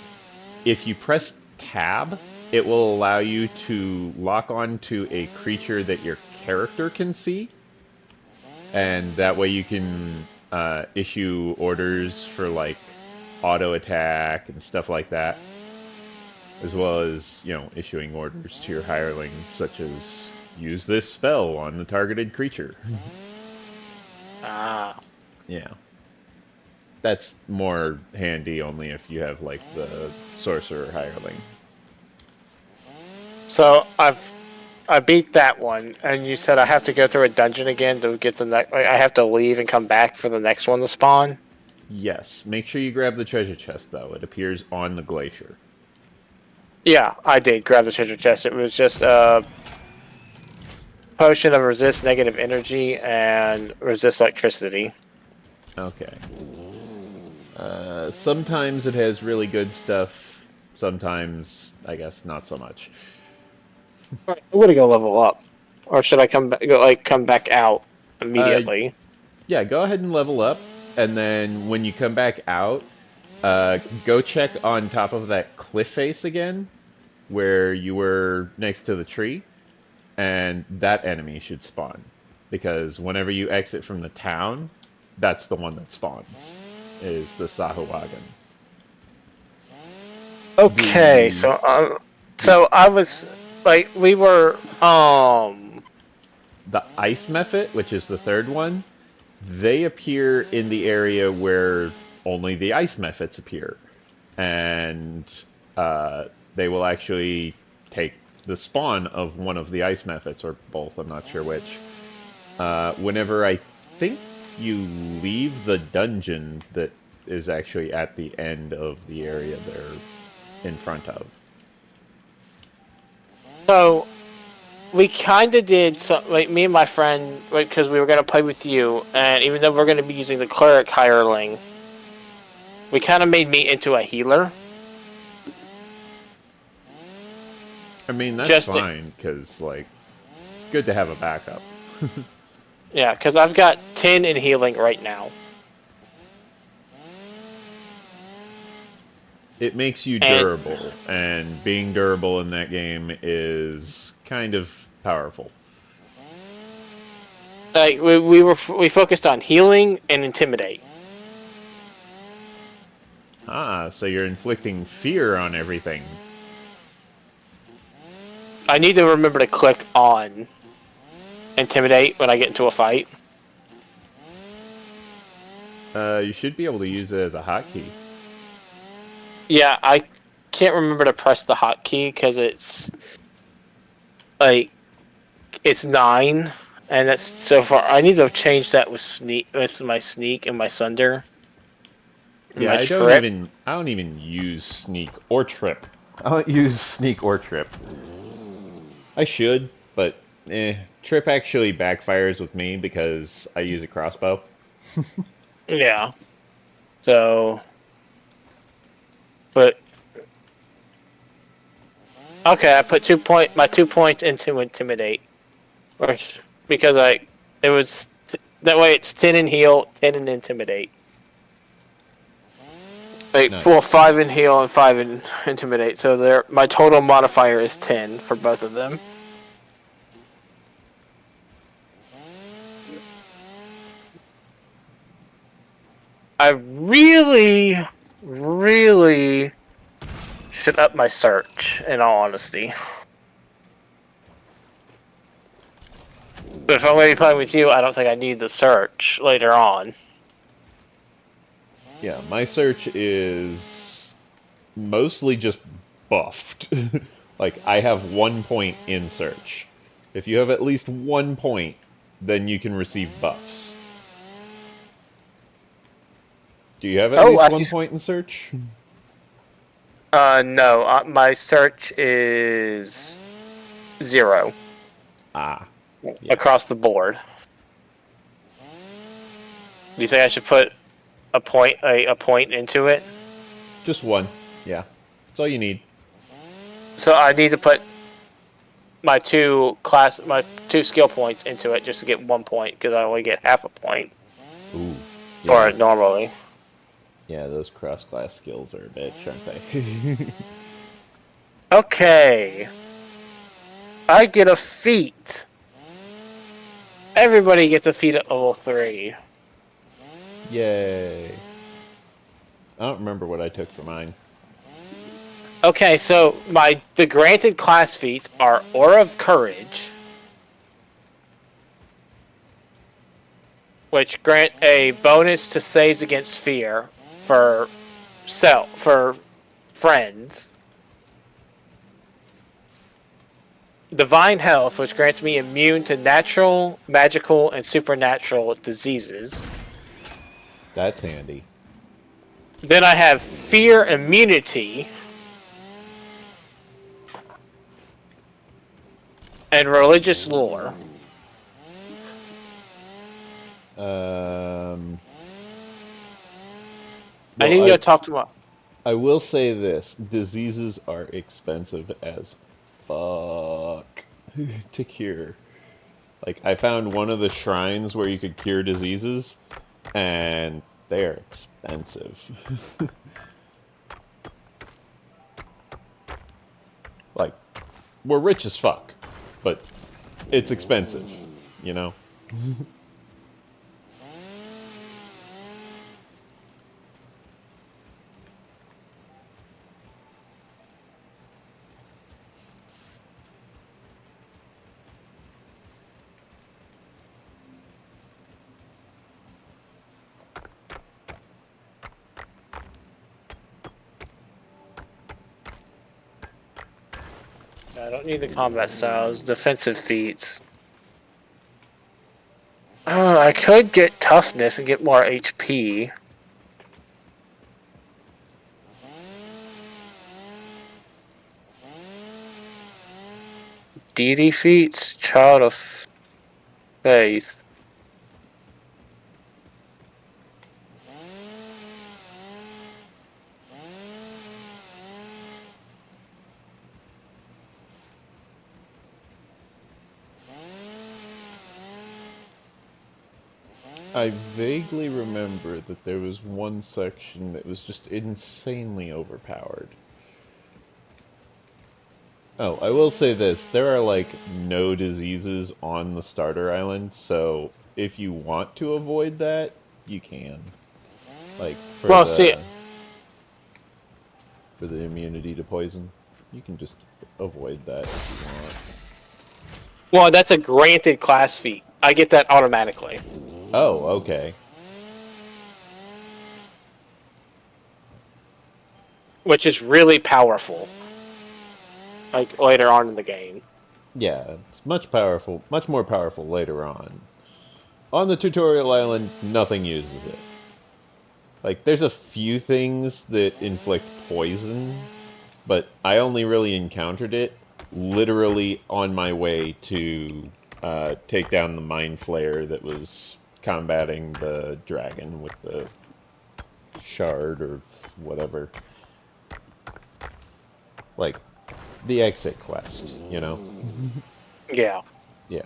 If you press tab, it will allow you to lock onto a creature that your character can see. And that way you can issue orders for like auto attack and stuff like that. As well as, you know, issuing orders to your hirelings such as use this spell on the targeted creature. Ah. Yeah. That's more handy only if you have, like, the sorcerer hireling. So I beat that one, and you said I have to go through a dungeon again to get the next. I have to leave and come back for the next one to spawn. Yes. Make sure you grab the treasure chest, though. It appears on the glacier. Yeah, I did grab the treasure chest. It was just a potion of resist negative energy and resist electricity. Okay. Sometimes it has really good stuff. Sometimes, I guess, not so much. I'm gonna go level up, or should I come back out immediately? Yeah, go ahead and level up, and then when you come back out, go check on top of that cliff face again, where you were next to the tree, and that enemy should spawn. Because whenever you exit from the town, that's the one that spawns, is the Sahuagin. Okay, so I was like, we were The Ice Mephit, which is the third one, they appear in the area where only the Ice Mephits appear. And they will actually take the spawn of one of the Ice Mephits, or both, I'm not sure which. Whenever I think you leave the dungeon that is actually at the end of the area they're in front of. So we kind of did so, like me and my friend, because we were gonna play with you, and even though we're gonna be using the cleric hireling, we kind of made me into a healer. I mean, that's fine, because, like, it's good to have a backup. Yeah, because I've got 10 in healing right now. It makes you durable, and being durable in that game is kind of powerful. Like we focused on healing and intimidate. Ah, so you're inflicting fear on everything. I need to remember to click on intimidate when I get into a fight. You should be able to use it as a hotkey. Yeah, I can't remember to press the hotkey because it's like it's 9, and that's so far. I need to change that with my sneak and my sunder. Yeah, I don't even use sneak or trip. I don't use sneak or trip. I should, but trip actually backfires with me because I use a crossbow. Yeah. So, but okay, I put my 2 points into intimidate, because it was that way. It's 10 in heal, 10 in intimidate. Like, Nice. well, 5 in heal and 5 in intimidate. So my total modifier is 10 for both of them. I really, really should up my search, in all honesty. But if I'm going to be playing with you, I don't think I need the search later on. Yeah, my search is mostly just buffed. Like, I have 1 point in search. If you have at least 1 point, then you can receive buffs. Do you have at least 1 point in search? No. My search is 0 Ah, yeah. across the board. Do you think I should put a point into it? Just 1. Yeah. That's all you need. So I need to put my two skill points into it just to get 1 point, because I only get half a point Ooh. for it normally. Yeah, those cross-class skills are a bitch, aren't they? Okay. I get a feat. Everybody gets a feat at level 3. Yay. I don't remember what I took for mine. Okay, so the granted class feats are Aura of Courage, which grant a bonus to saves against fear for friends. Divine Health, which grants me immune to natural, magical, and supernatural diseases. That's handy. Then I have Fear Immunity. And Religious Lore. Well, I need to go talk to my... I will say this. Diseases are expensive as fuck to cure. Like, I found one of the shrines where you could cure diseases, and they are expensive. Like, we're rich as fuck, but it's expensive, you know? I don't need the combat styles. Defensive feats. I could get toughness and get more HP. Deity feats, Child of Faith. I vaguely remember that there was one section that was just insanely overpowered. Oh, I will say this. There are, like, no diseases on the starter island, so if you want to avoid that, you can. Like, for the immunity to poison, you can just avoid that if you want. Well, that's a granted class feat. I get that automatically. Oh, okay. Which is really powerful. Like, later on in the game. Yeah, it's much more powerful later on. On the tutorial island, nothing uses it. Like, there's a few things that inflict poison, but I only really encountered it literally on my way to take down the Mind Flayer that was combating the dragon with the shard or whatever. Like, the exit quest, you know? Yeah. Yeah.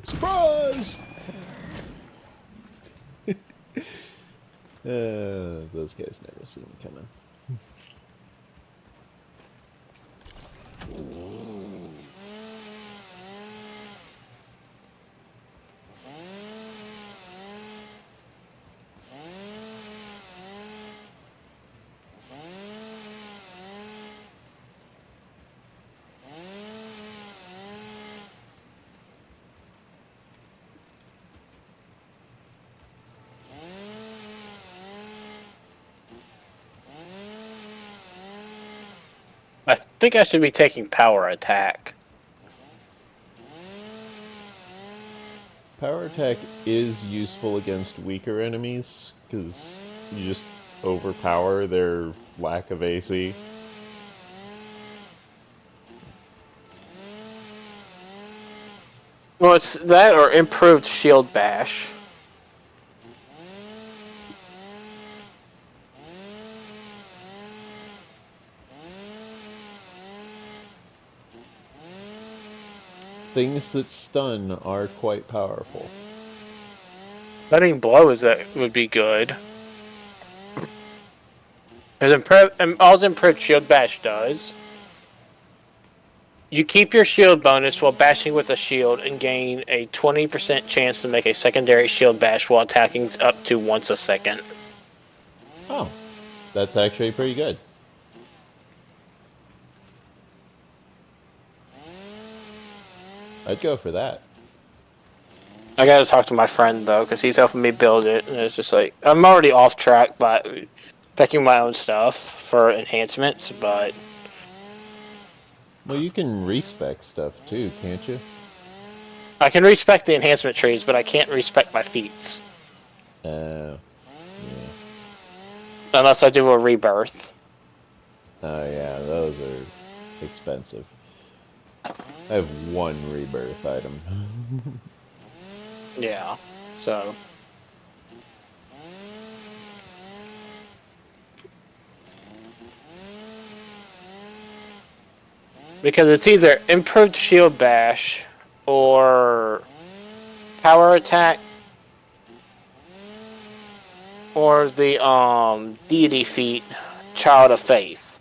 Surprise! Those guys never see me coming. I think I should be taking power attack. Power attack is useful against weaker enemies, because you just overpower their lack of AC. Well, it's that or improved shield bash. Things that stun are quite powerful. Letting blows that would be good. All improved shield bash does. You keep your shield bonus while bashing with a shield and gain a 20% chance to make a secondary shield bash while attacking up to once a second. Oh, that's actually pretty good. I'd go for that. I gotta talk to my friend though, because he's helping me build it, and it's just like I'm already off track by picking my own stuff for enhancements, but Well, you can respec stuff too, can't you? I can respec the enhancement trees, but I can't respec my feats Yeah. unless I do a rebirth. Oh yeah, those are expensive. I have one rebirth item. Yeah, so. Because it's either improved shield bash or power attack or the deity feat, Child of Faith.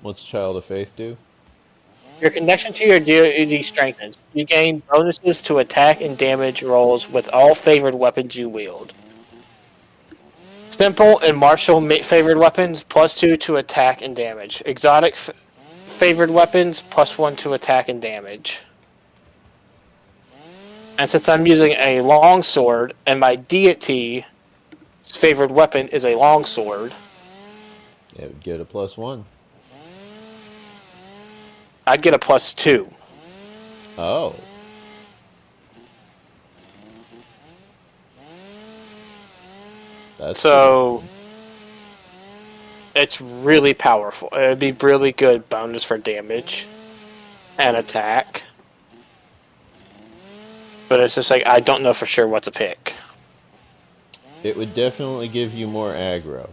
What's Child of Faith do? Your connection to your deity strengthens. You gain bonuses to attack and damage rolls with all favored weapons you wield. Simple and martial favored weapons, +2 to attack and damage. Exotic favored weapons, +1 to attack and damage. And since I'm using a longsword, and my deity's favored weapon is a longsword, Yeah, would get a +1. I'd get a +2. Oh. That's So it's really powerful. It'd be really good bonus for damage and attack. But it's just like I don't know for sure what to pick. It would definitely give you more aggro.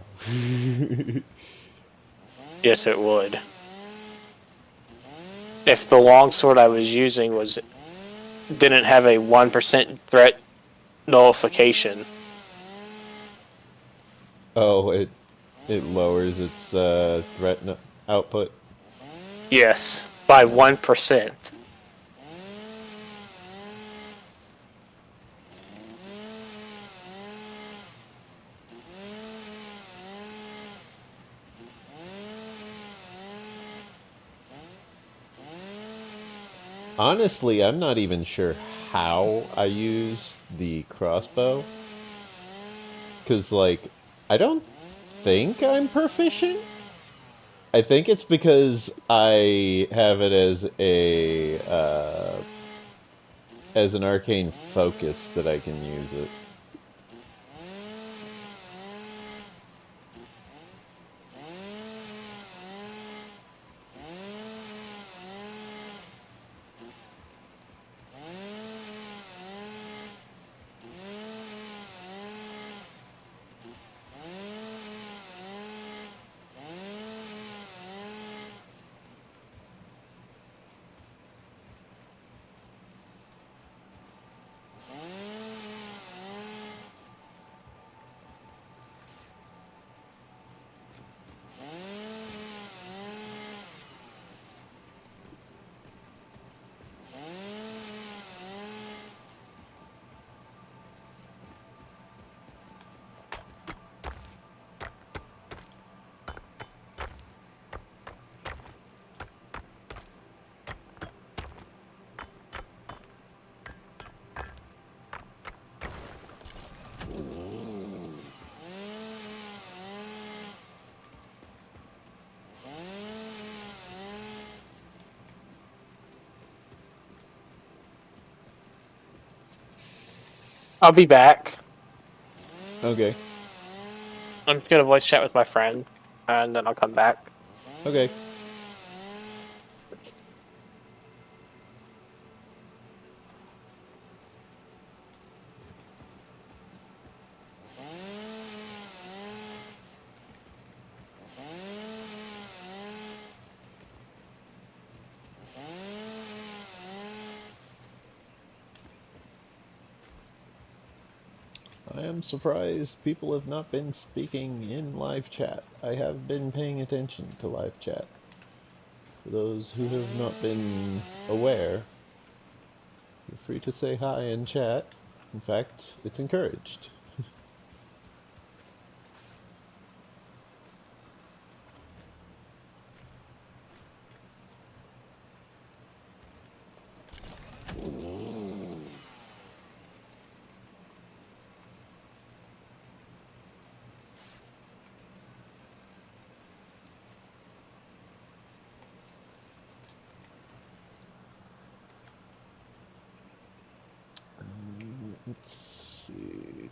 Yes, it would. If the longsword I was using didn't have a 1% threat nullification. Oh, it lowers its threat output. Yes, by 1%. Honestly, I'm not even sure how I use the crossbow. Because, like, I don't think I'm proficient. I think it's because I have it as an arcane focus that I can use it. I'll be back. Okay. I'm just gonna voice chat with my friend, and then I'll come back. Okay. I am surprised people have not been speaking in live chat. I have been paying attention to live chat. For those who have not been aware, feel free to say hi in chat. In fact, it's encouraged. Let's see.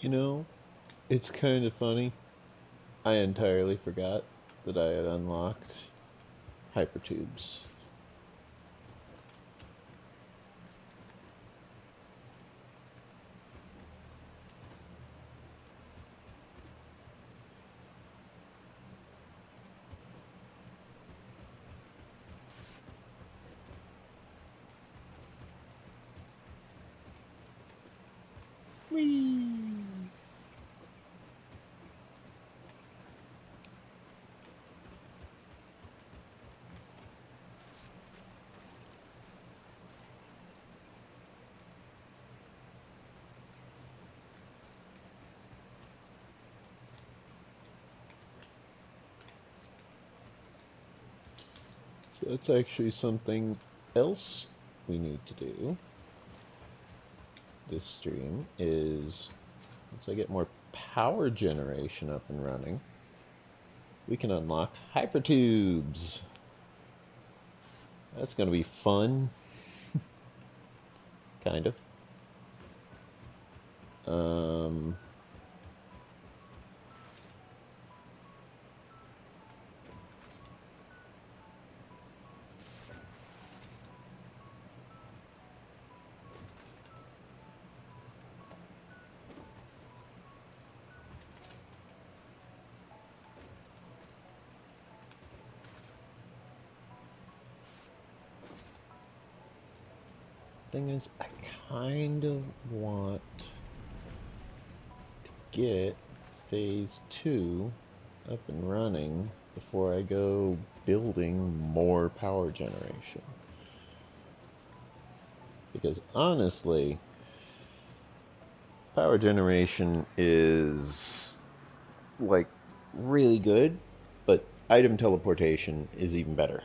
You know, it's kind of funny. I entirely forgot that I had unlocked hypertubes. Whee! So that's actually something else we need to do this stream is, once I get more power generation up and running, we can unlock hypertubes. That's going to be fun. Kind of. Thing is, I kind of want to get phase 2 up and running before I go building more power generation. Because honestly, power generation is like really good, but item teleportation is even better.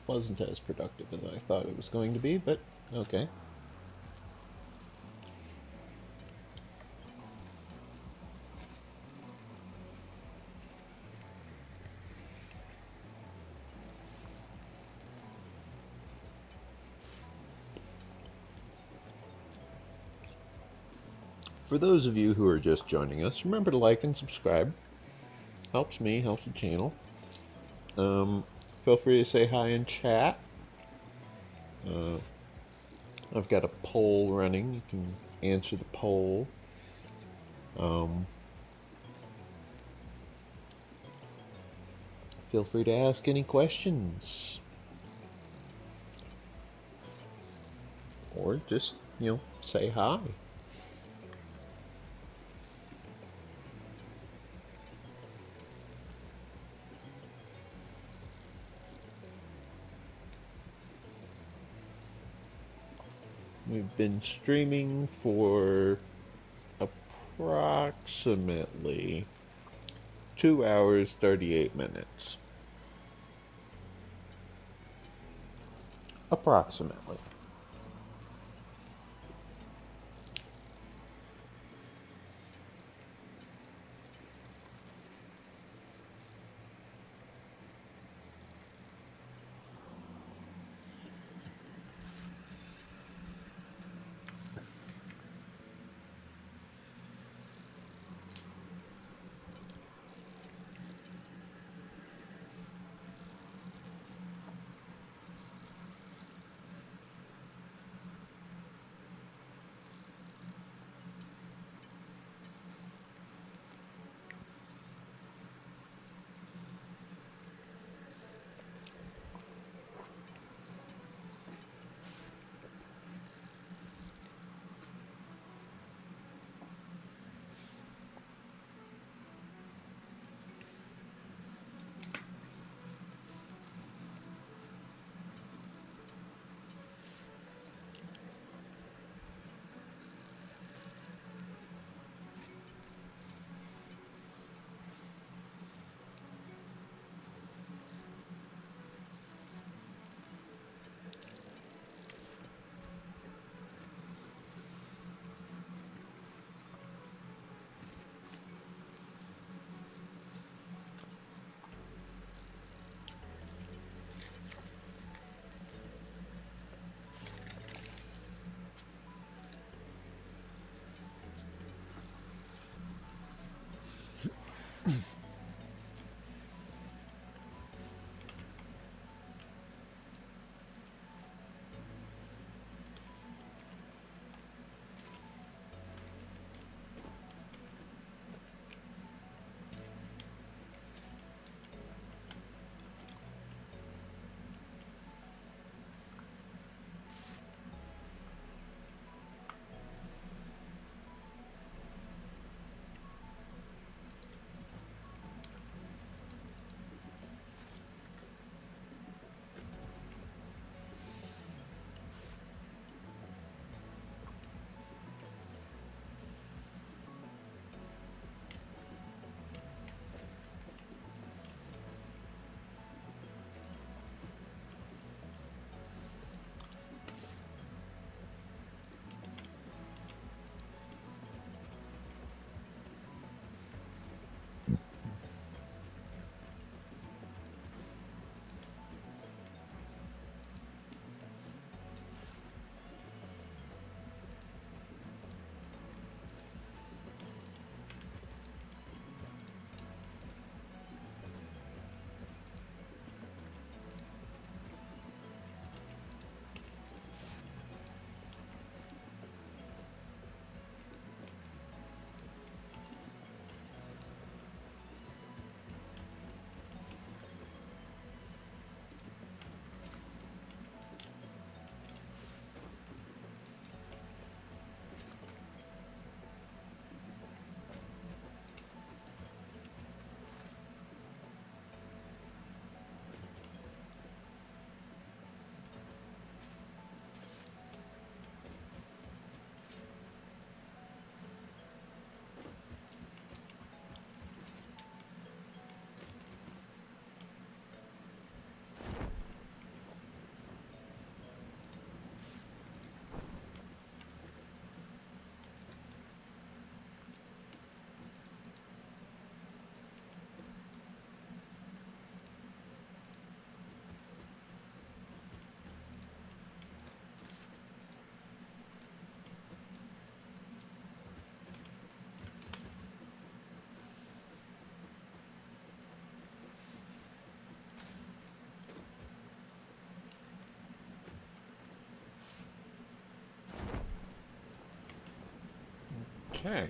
Wasn't as productive as I thought it was going to be, but okay. For those of you who are just joining us, remember to like and subscribe. Helps me, helps the channel. Feel free to say hi in chat. I've got a poll running. You can answer the poll. Feel free to ask any questions. Or just, say hi. We've been streaming for approximately 2 hours, 38 minutes. Approximately. Okay.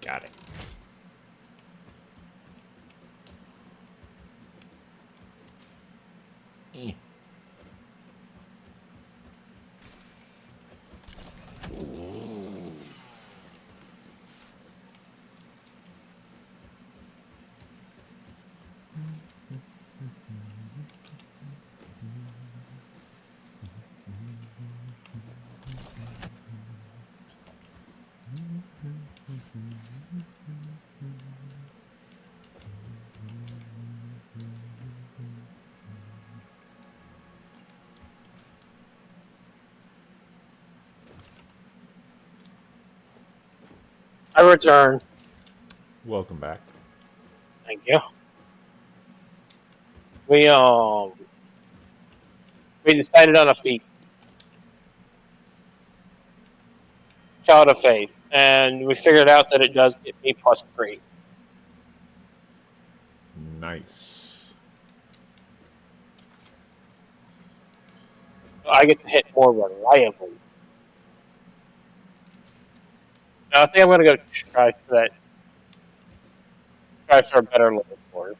Got it. Eh. I return. Welcome back. Thank you. we decided on a feat, Child of Faith, and we figured out that it does get me +3. Nice. I get to hit more reliably. Now, I think I'm gonna go try for that. Try for a better level 4.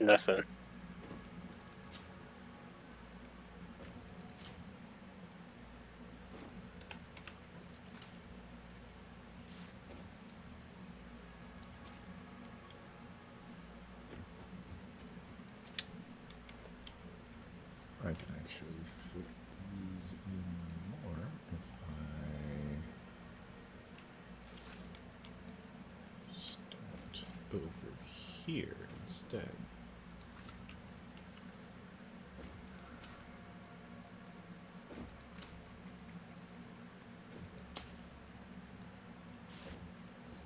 Nothing. I can actually fit these in more if I start over here instead.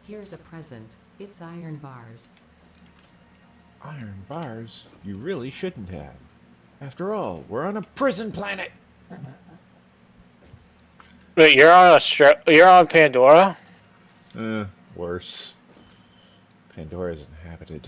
Here's a present. It's iron bars. Iron bars? You really shouldn't have. After all, we're on a prison planet! Wait, you're on Pandora? Worse. Pandora's inhabited.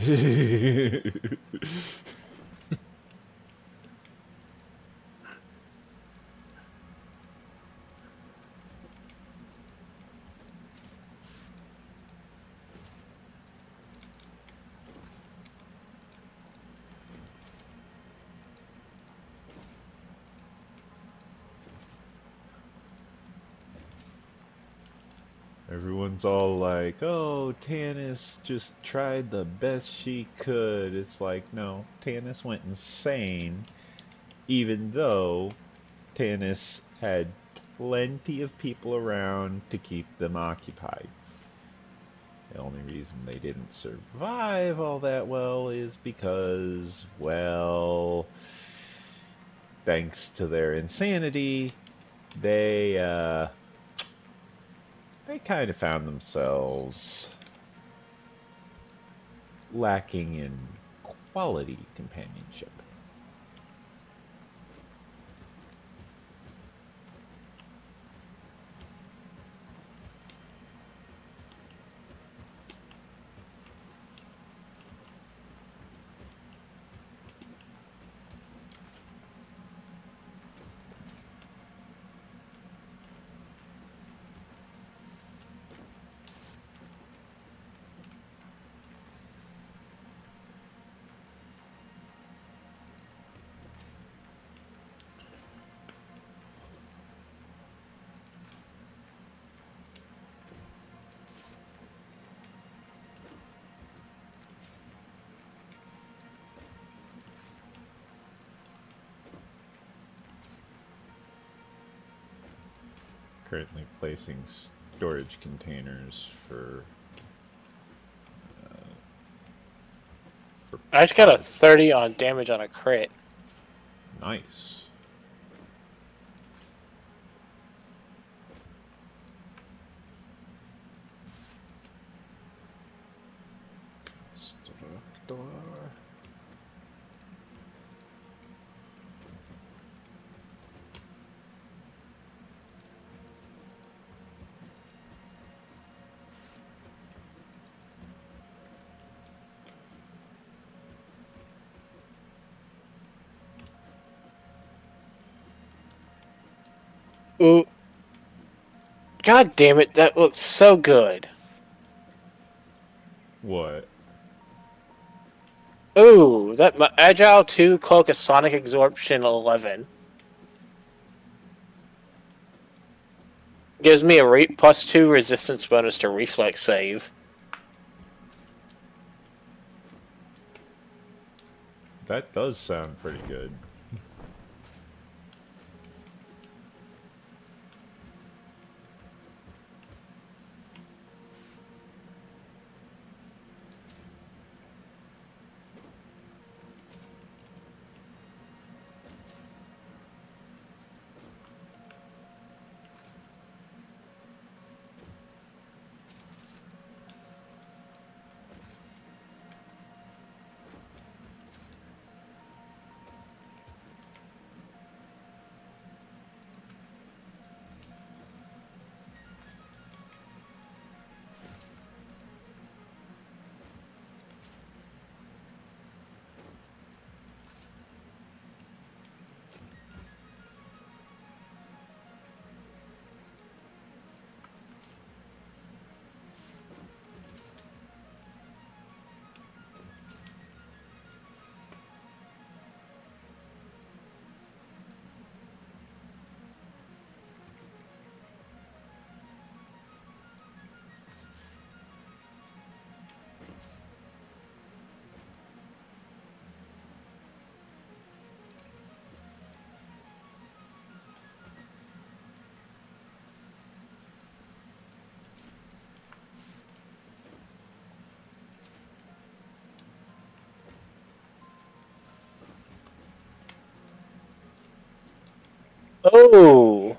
Everyone's all like, oh, Tannis just tried the best she could. It's like, no, Tannis went insane, even though Tannis had plenty of people around to keep them occupied. The only reason they didn't survive all that well is because, well, thanks to their insanity, they kind of found themselves lacking in quality companionship. Currently placing storage containers for I just got a 30 on damage on a crit. Nice. Structor. Ooh. God damn it, that looks so good. What? Ooh, that Agile 2 Cloak of Sonic Absorption 11. Gives me a +2 resistance bonus to reflex save. That does sound pretty good. Oh.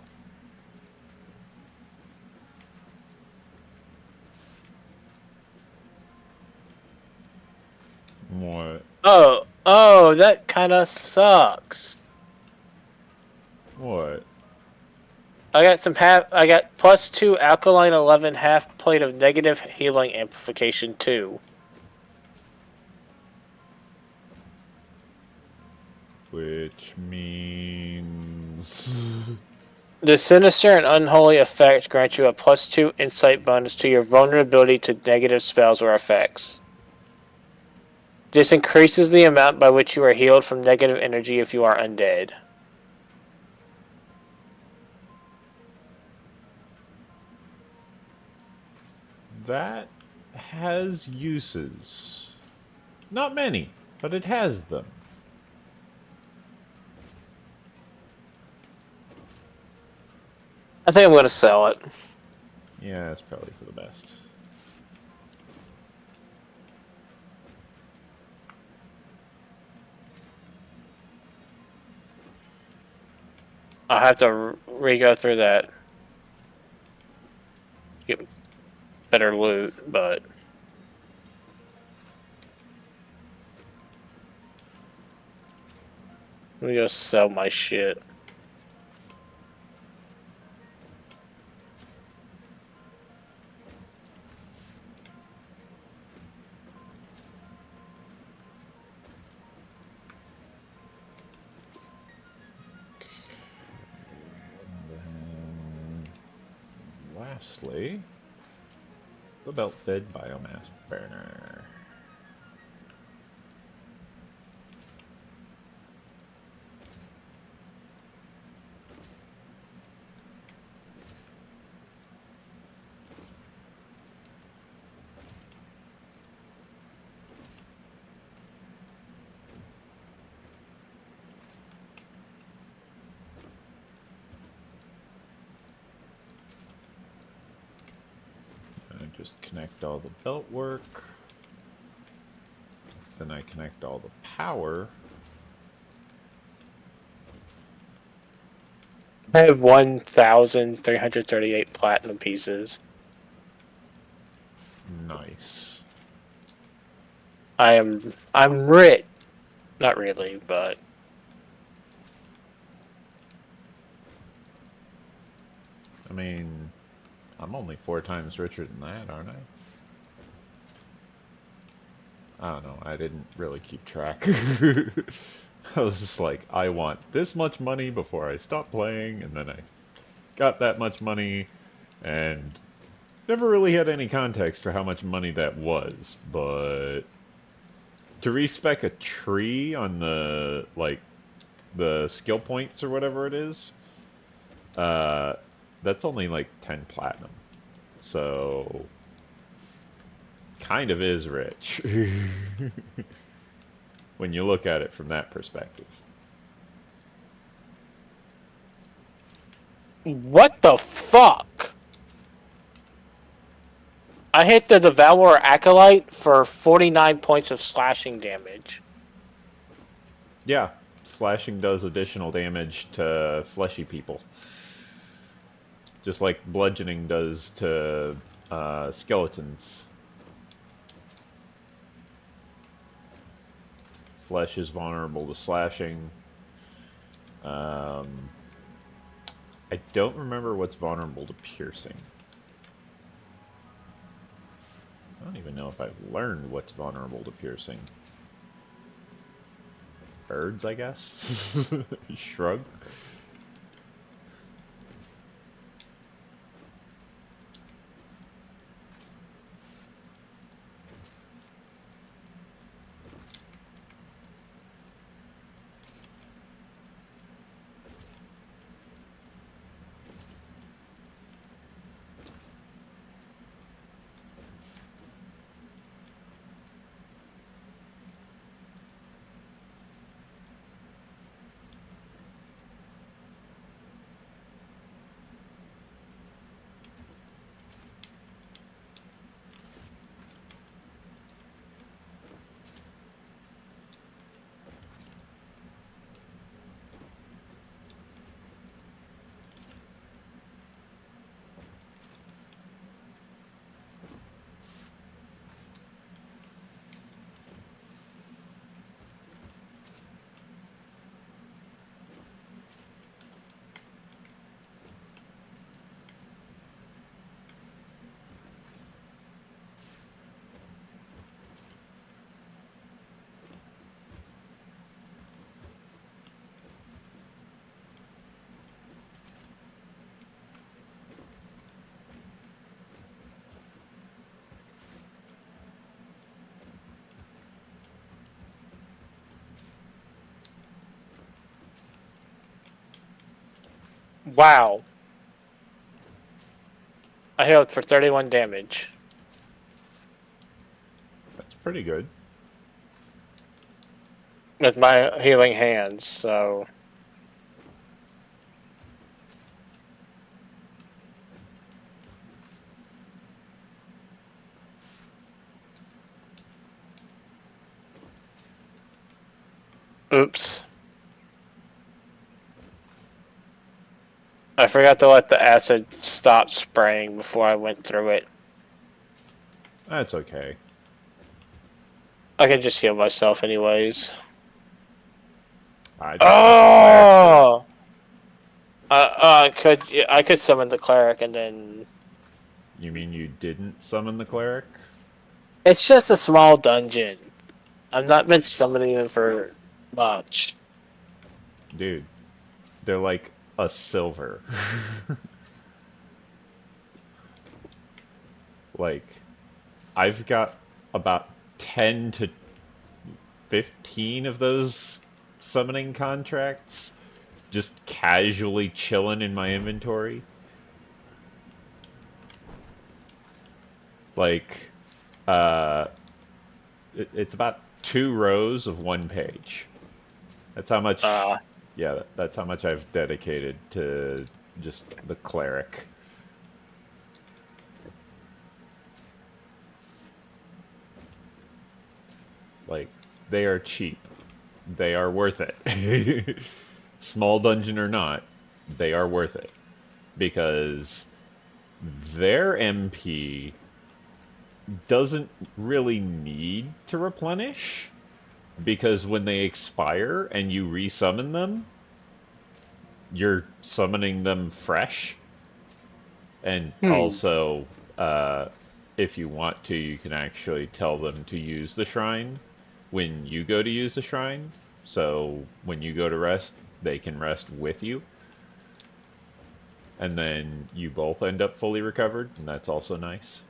What? Oh, that kind of sucks. What? I got +2 alkaline 11 half plate of negative healing amplification 2. Which means... The sinister and unholy effect grants you a +2 insight bonus to your vulnerability to negative spells or effects. This increases the amount by which you are healed from negative energy if you are undead. That has uses. Not many, but it has them. I think I'm going to sell it. Yeah, it's probably for the best. I'll have to re-go through that. Get better loot, but... Let me go sell my shit. Lastly, the belt-fed biomass burner. Just connect all the belt work. Then I connect all the power. I have 1,338 platinum pieces. Nice. I'm rich. Not really, but... I mean, I'm only 4 times richer than that, aren't I? I don't know, I didn't really keep track. I was just like, I want this much money before I stop playing, and then I got that much money, and never really had any context for how much money that was, but to respec a tree on the, like, the skill points or whatever it is, that's only like 10 platinum. So, kind of is rich. when you look at it from that perspective. What the fuck? I hit the Devourer Acolyte for 49 points of slashing damage. Yeah, slashing does additional damage to fleshy people. Just like bludgeoning does to skeletons. Flesh is vulnerable to slashing. I don't remember what's vulnerable to piercing. I don't even know if I've learned what's vulnerable to piercing. Birds, I guess? Shrug. Wow. I healed for 31 damage. That's pretty good. With my healing hands, so... Oops. I forgot to let the acid stop spraying before I went through it. That's okay. I can just heal myself anyways. I Oh! I could summon the cleric and then... You mean you didn't summon the cleric? It's just a small dungeon. I've not been summoning them for much. Dude, they're like a silver. Like, I've got about 10 to 15 of those summoning contracts just casually chilling in my inventory. Like, it's about 2 rows of 1 page. That's how much, yeah, that's how much I've dedicated to just the cleric. Like, they are cheap. They are worth it. Small dungeon or not, they are worth it. Because their MP doesn't really need to replenish. Because when they expire and you resummon them, you're summoning them fresh. And also, if you want to, you can actually tell them to use the shrine when you go to use the shrine. So when you go to rest, they can rest with you. And then you both end up fully recovered, and that's also nice.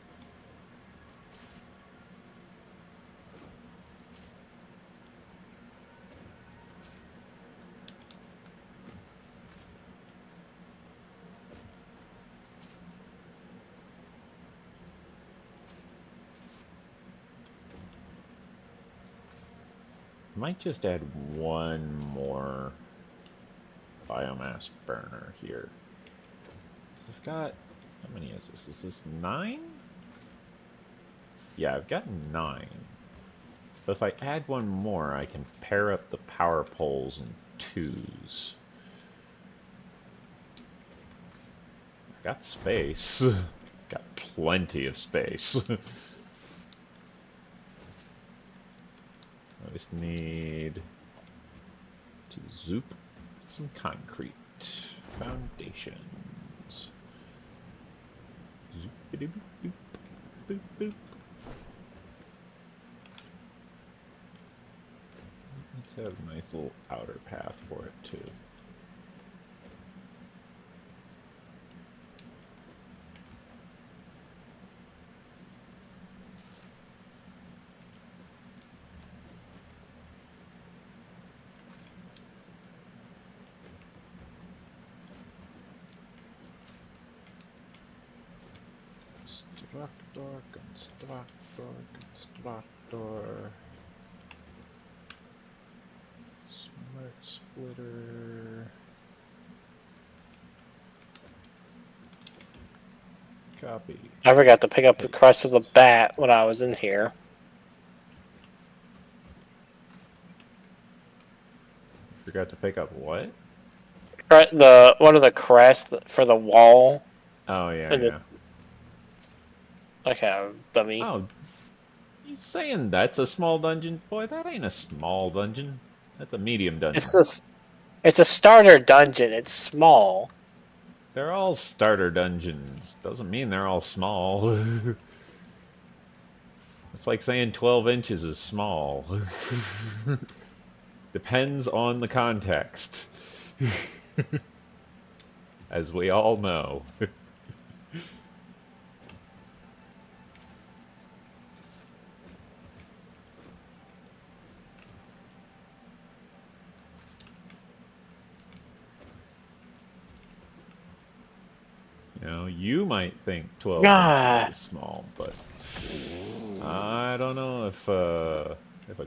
Might just add one more biomass burner here. So I've got, how many is this? Is this 9? Yeah, I've got 9. But if I add one more, I can pair up the power poles in 2s. I've got space. Got plenty of space. I just need to zoop some concrete foundations. Zoop-a-doop, boop, boop, boop. Let's have a nice little outer path for it too. Constructor. Smart splitter. Copy. I forgot to pick up the crest of the bat when I was in here. Forgot to pick up what? One of the crests for the wall. Oh yeah, And yeah. Okay, dummy. Oh, you saying that's a small dungeon? Boy, that ain't a small dungeon. That's a medium dungeon. It's a starter dungeon. It's small. They're all starter dungeons. Doesn't mean they're all small. It's like saying 12 inches is small. Depends on the context. As we all know. You know, you might think 12 inches is small, but I don't know if a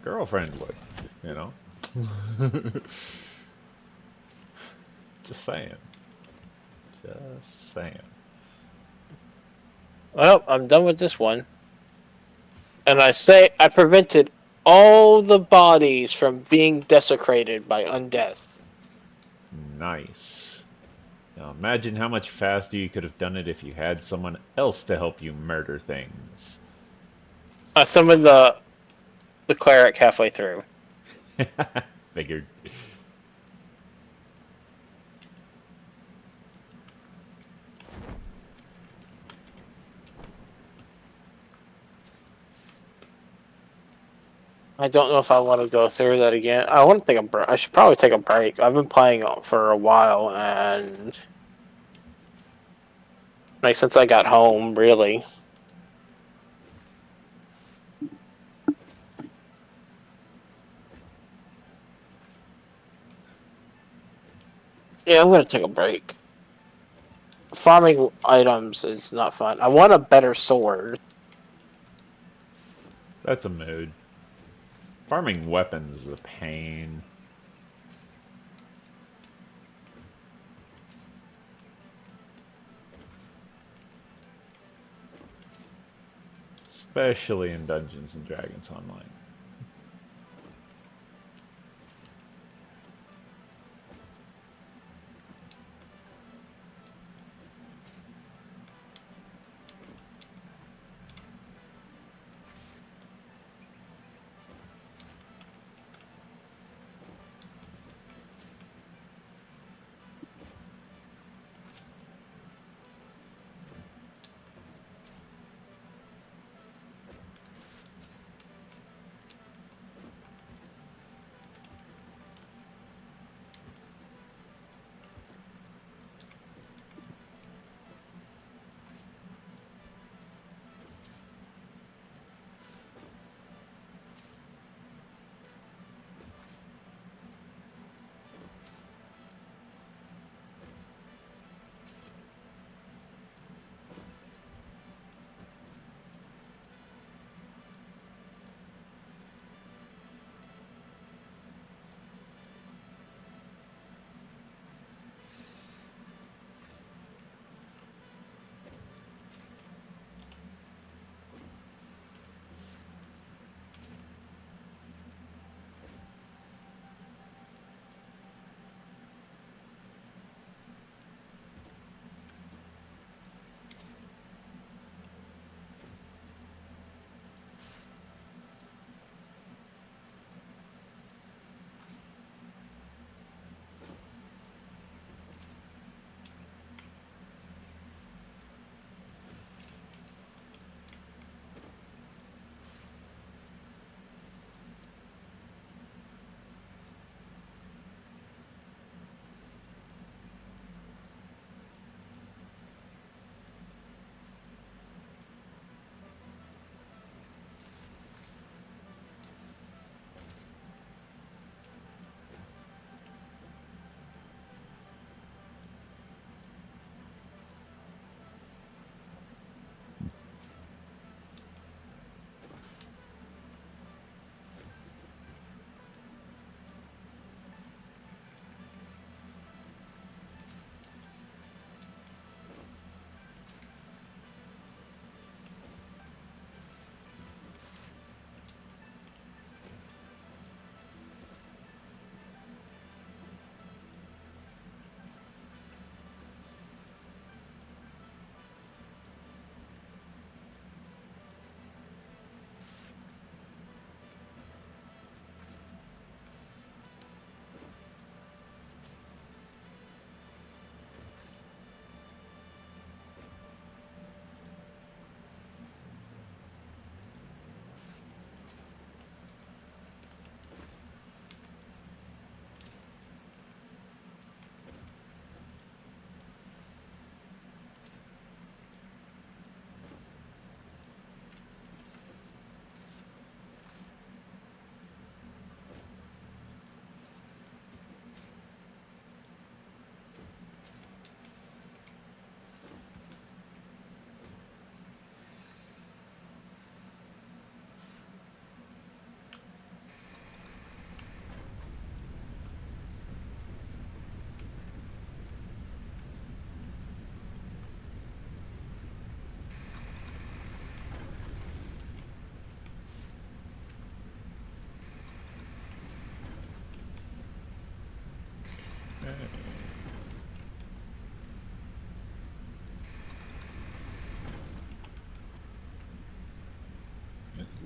girlfriend would, you know? Just saying. Just saying. Well, I'm done with this one. And I say I prevented all the bodies from being desecrated by undeath. Nice. Now imagine how much faster you could have done it if you had someone else to help you murder things. I summoned the cleric halfway through. Figured. I don't know if I want to go through that again. I want to take a break. I should probably take a break. I've been playing for a while, and like since I got home, really. Yeah, I'm gonna take a break. Farming items is not fun. I want a better sword. That's a mood. Farming weapons is a pain. Especially in Dungeons and Dragons Online.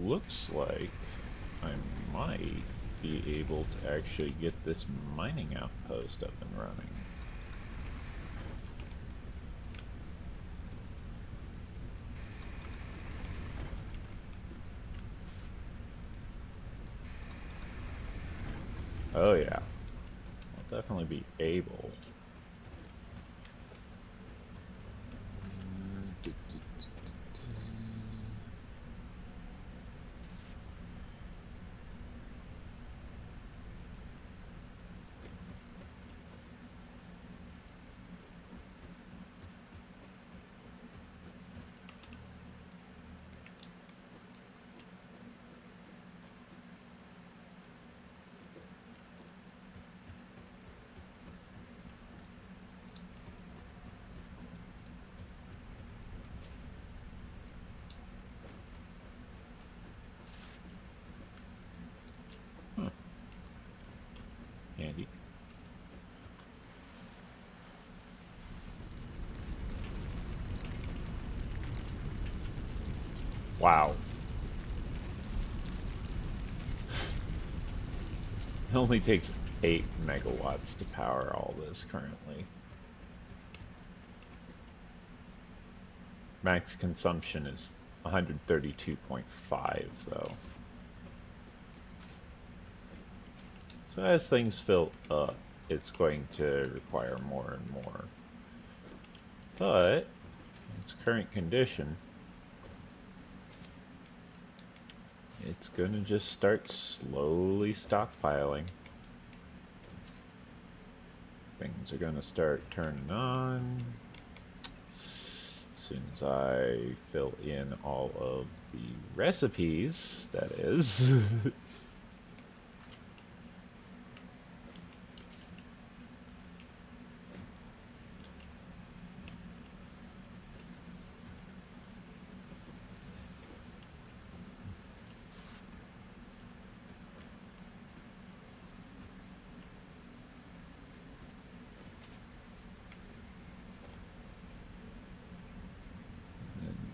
looks like I might be able to actually get this mining outpost up and running. Oh yeah, I'll definitely be able. Handy. Wow. It only takes 8 megawatts to power all this currently. Max consumption is 132.5 though. So as things fill up, it's going to require more and more. But, in its current condition, it's going to just start slowly stockpiling. Things are going to start turning on. As soon as I fill in all of the recipes, that is.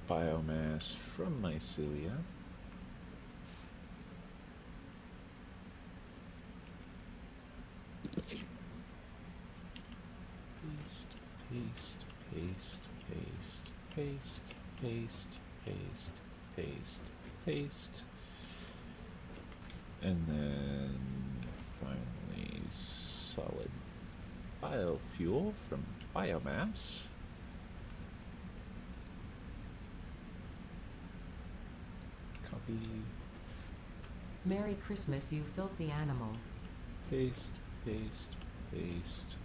Biomass from mycelia. Paste, paste, paste, paste, paste, paste, paste, paste, paste. And then finally solid biofuel from biomass. Copy. Merry Christmas, you filthy animal. Paste, paste, paste,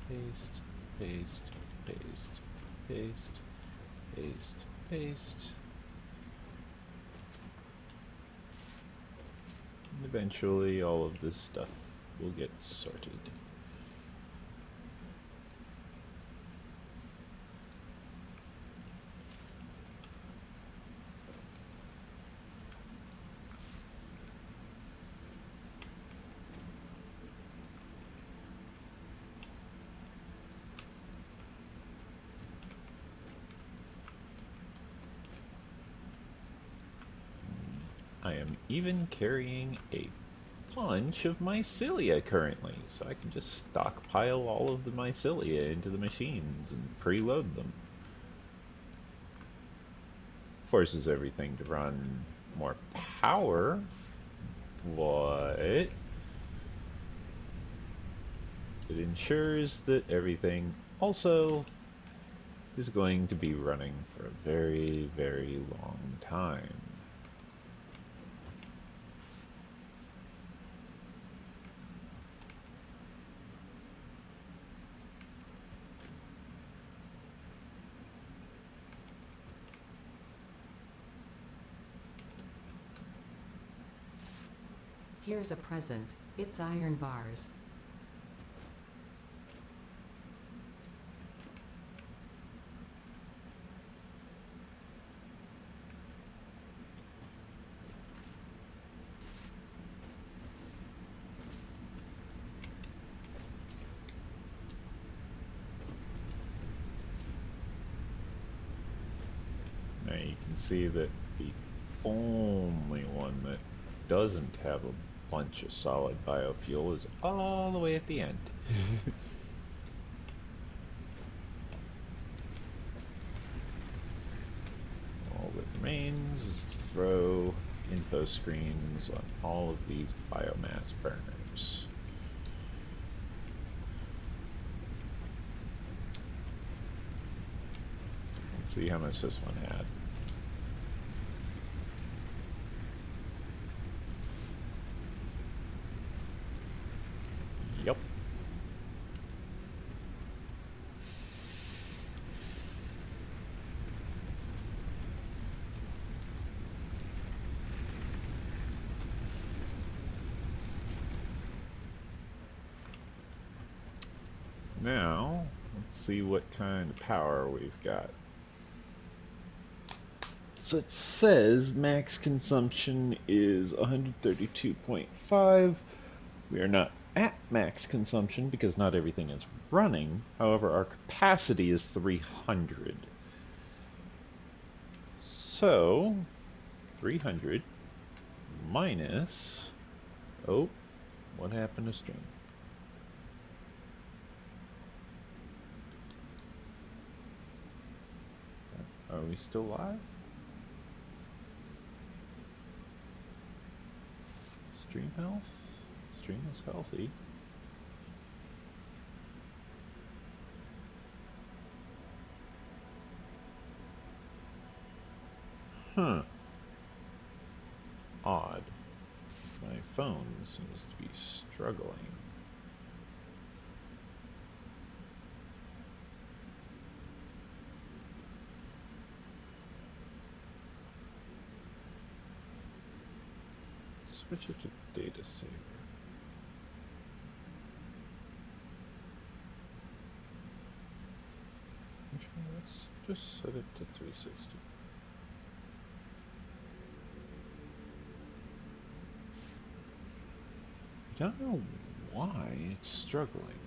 paste, paste, paste, paste, paste, paste. And eventually all of this stuff will get sorted. I am even carrying a bunch of mycelia currently, so I can just stockpile all of the mycelia into the machines and preload them. Forces everything to run more power, but it ensures that everything also is going to be running for a very, very long time. Here's a present. It's iron bars. Now you can see that the only one that doesn't have a bunch of solid biofuel is all the way at the end. All that remains is to throw info screens on all of these biomass burners. Let's see how much this one had. Yep. Now, let's see what kind of power we've got. So it says max consumption is 132.5. We are not at max consumption because not everything is running. However, our capacity is 300. So, 300 minus... Oh, what happened to stream? Are we still live? Stream health? Stream is healthy. Huh. Odd. My phone seems to be struggling. Switch it to data saver. Actually, let's just set it to 360. I don't know why it's struggling.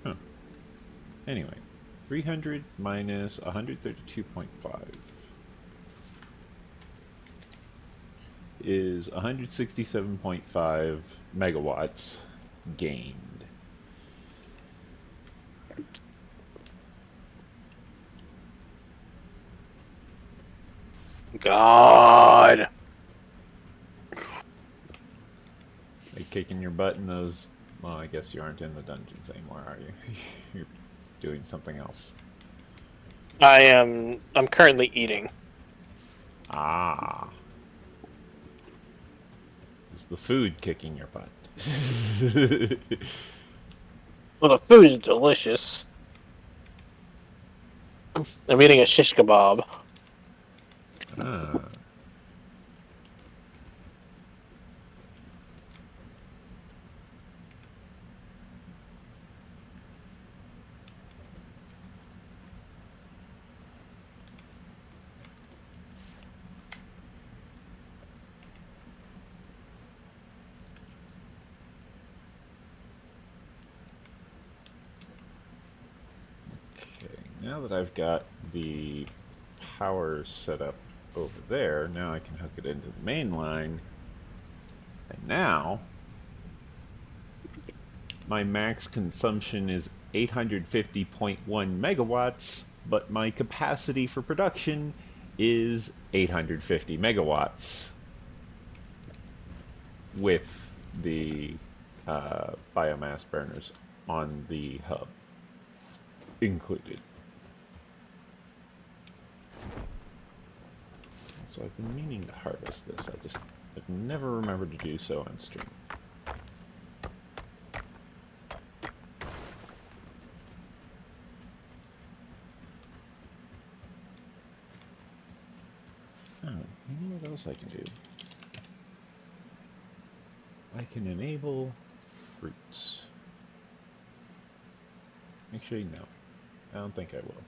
Huh. Anyway, 300 minus 132.5 is 167.5 megawatts gained. God. Are you kicking your butt in those? Well, I guess you aren't in the dungeons anymore, are you? You're doing something else. I'm currently eating. Ah. Is the food kicking your butt? Well, the food is delicious. I'm eating a shish kebab. Ah. Now that I've got the power set up over there, now I can hook it into the main line. And now, my max consumption is 850.1 megawatts, but my capacity for production is 850 megawatts with the biomass burners on the hub included. So I've been meaning to harvest this, I've never remembered to do so on stream. Oh, you know what else I can do? I can enable fruits. Actually, no. I don't think I will.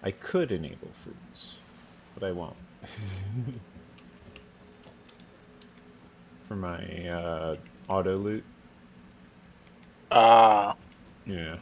I could enable fruits, but I won't. For my auto loot. Ah. Yeah.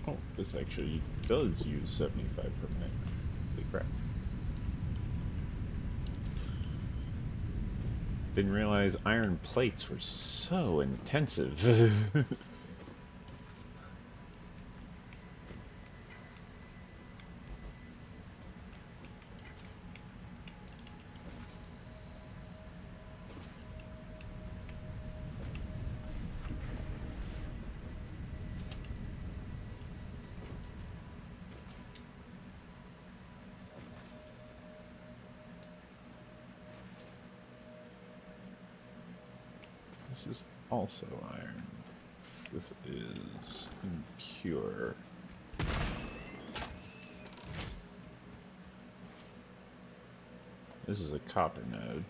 Oh, this actually does use 75 permanent. Holy crap. Didn't realize iron plates were so intensive. This is also iron. This is impure. This is a copper node.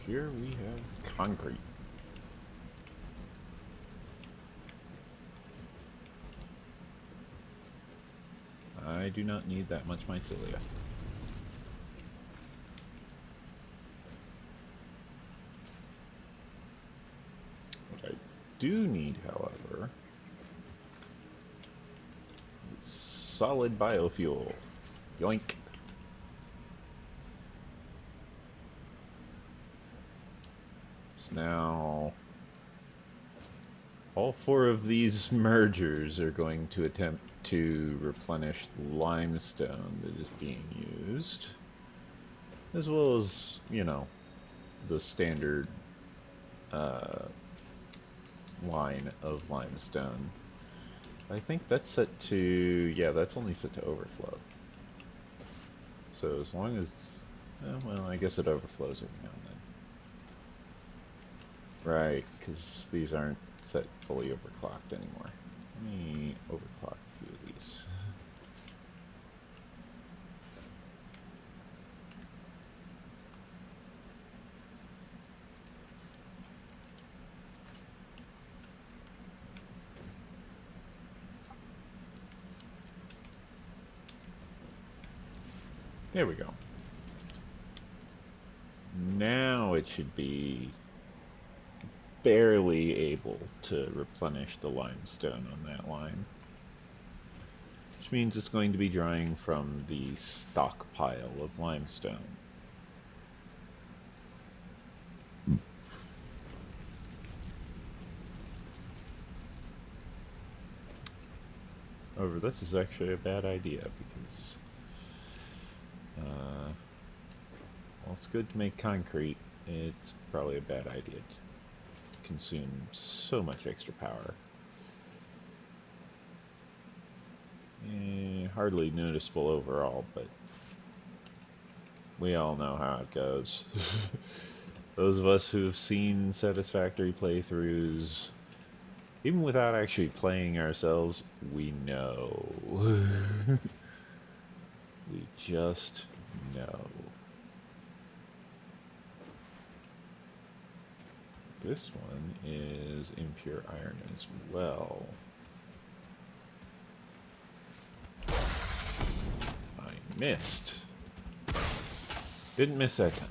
Here we have concrete. I do not need that much mycelia. What I do need, however, is solid biofuel. Yoink. So now all 4 of these mergers are going to attempt to replenish the limestone that is being used, as well as, you know, the standard line of limestone. I think that's set to, yeah, that's only set to overflow. So as long as, well, I guess it overflows every now and then. Right, because these aren't set fully overclocked anymore. Let me overclock a few of these. There we go. Now it should be barely able to replenish the limestone on that line. Which means it's going to be drawing from the stockpile of limestone. However, this is actually a bad idea because Well, it's good to make concrete. It's probably a bad idea to consume so much extra power. Hardly noticeable overall, but we all know how it goes. Those of us who have seen Satisfactory playthroughs, even without actually playing ourselves, we know. We just know. This one is impure iron as well. I missed. Didn't miss that time.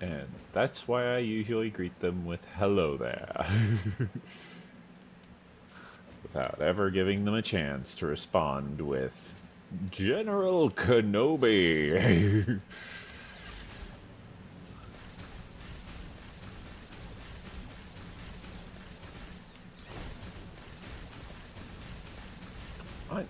And that's why I usually greet them with hello there. Without ever giving them a chance to respond with General Kenobi. What?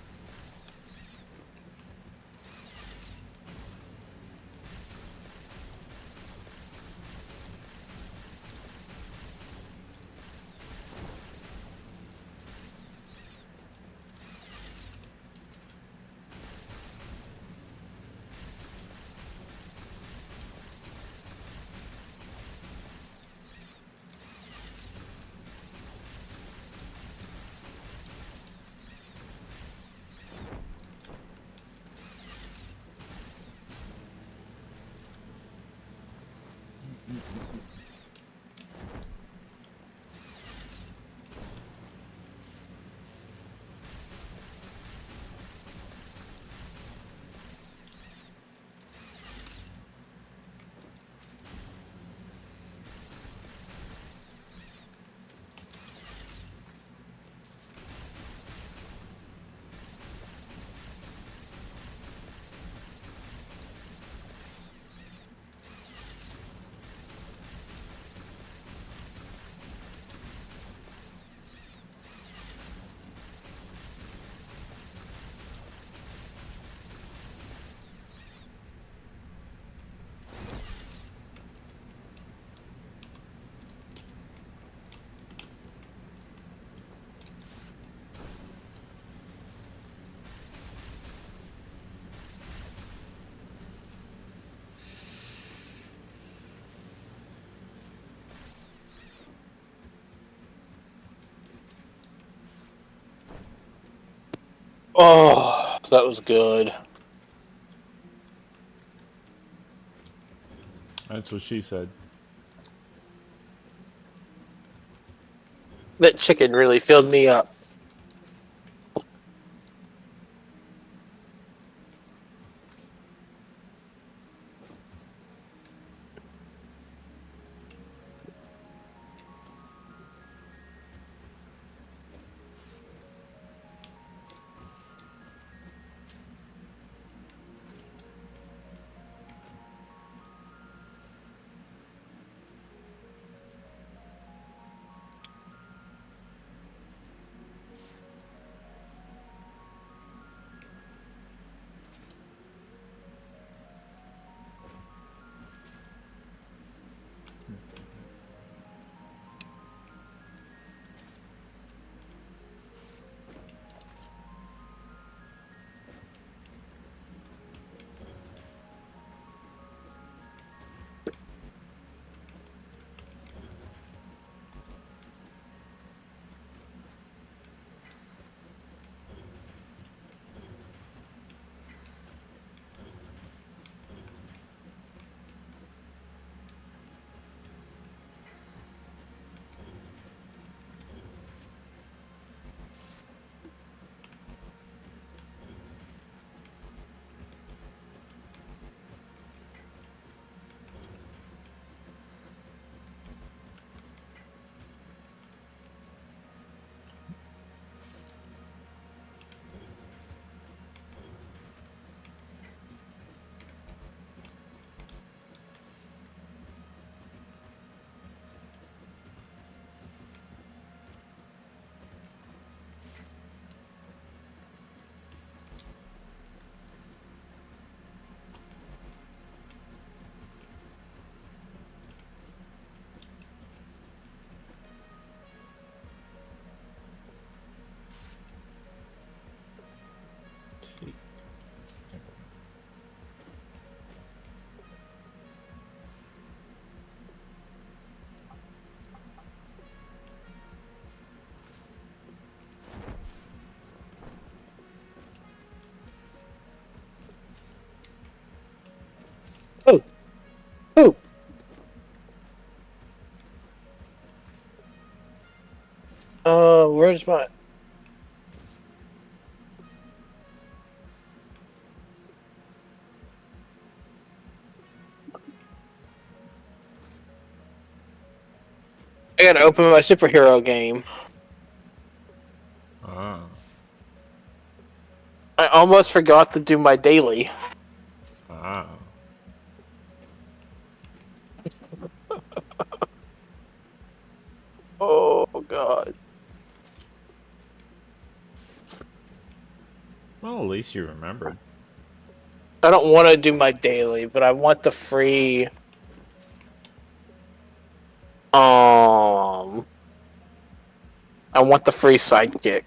Oh, that was good. That's what she said. That chicken really filled me up. Where's my... I gotta open my superhero game. Ah. I almost forgot to do my daily. Ah. Oh, God. Well, at least you remembered. I don't want to do my daily, but I want the free... I want the free sidekick.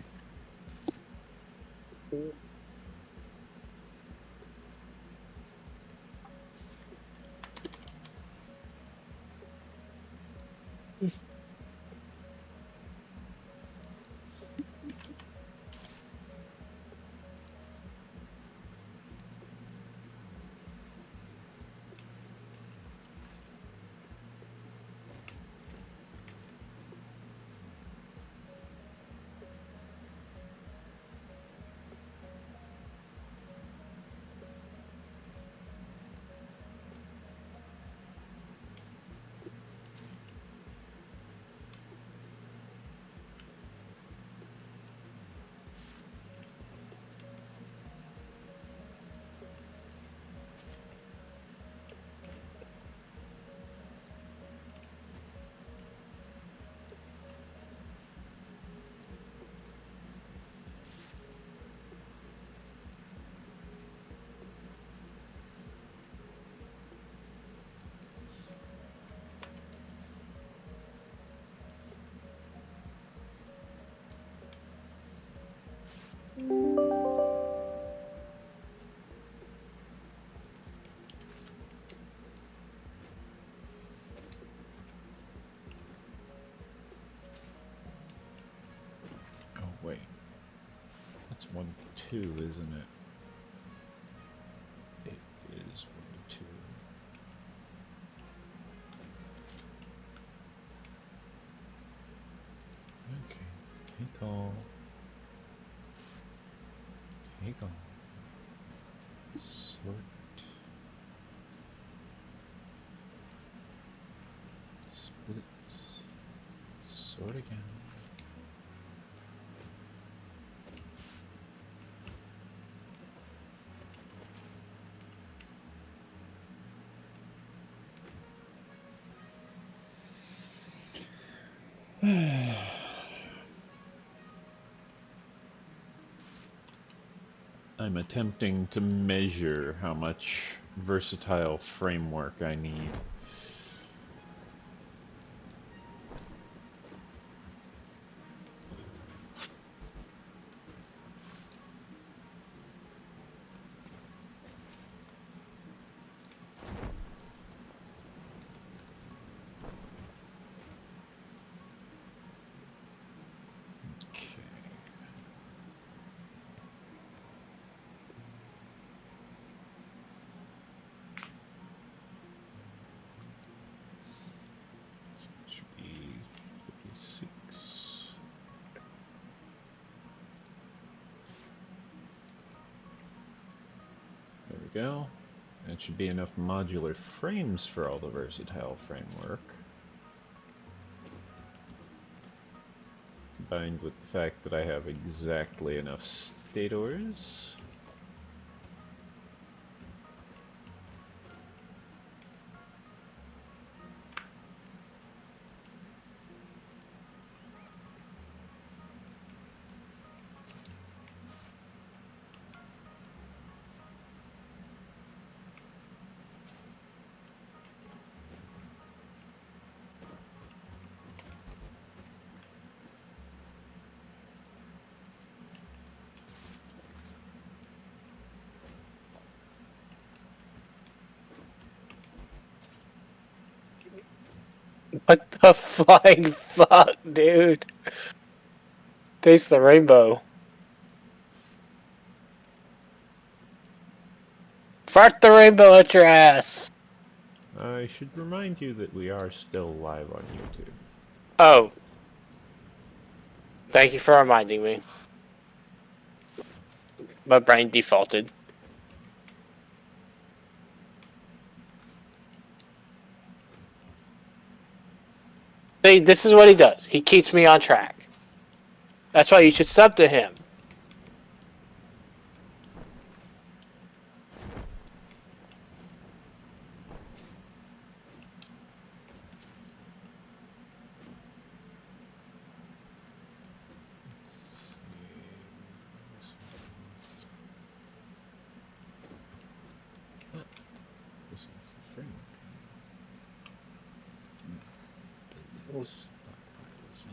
Oh, wait. That's 1-2, isn't it? It is 1-2. Okay. Take all. Take all. Sort. Split. Sort again. I'm attempting to measure how much versatile framework I need. Should be 56. There we go. That should be enough modular frames for all the versatile framework. Combined with the fact that I have exactly enough stators. What the flying fuck, dude? Taste the rainbow. Fart the rainbow at your ass. I should remind you that we are still live on YouTube. Oh. Thank you for reminding me. My brain defaulted. See, this is what he does. He keeps me on track. That's why you should sub to him. This one's the framework. Let's stockpile this up.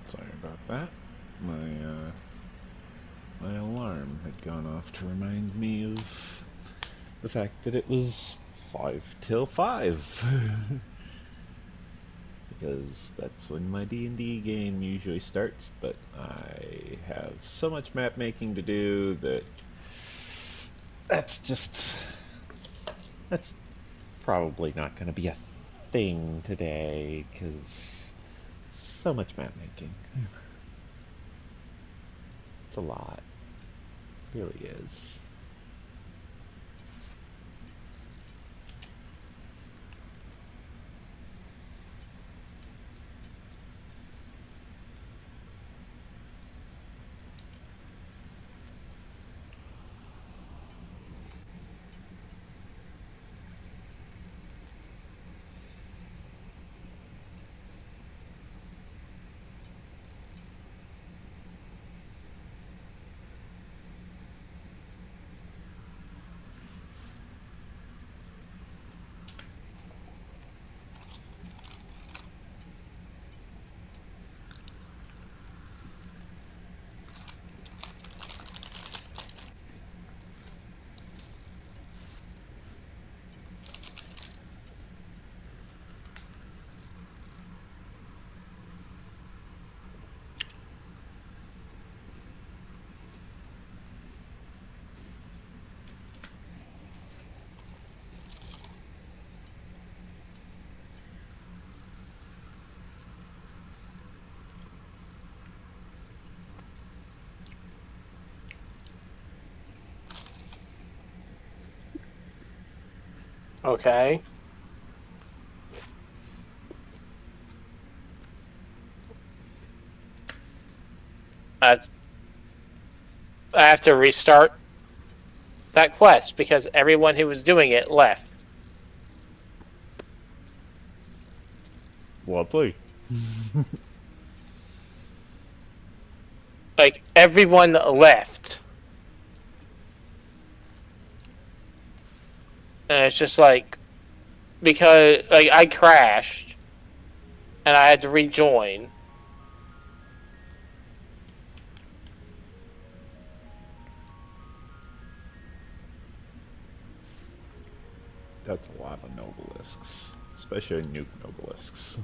Sorry about that. My alarm had gone off to remind me of the fact that it was 5 till 5. Because that's when my D&D game usually starts, but I have so much map making to do that that's probably not going to be a thing today, because so much map making. It's a lot. It really is. Okay. That's I have to restart that quest because everyone who was doing it left. Lovely. Like everyone left. And it's just like because like I crashed and I had to rejoin. That's a lot of nobelisks, especially nuke nobelisks.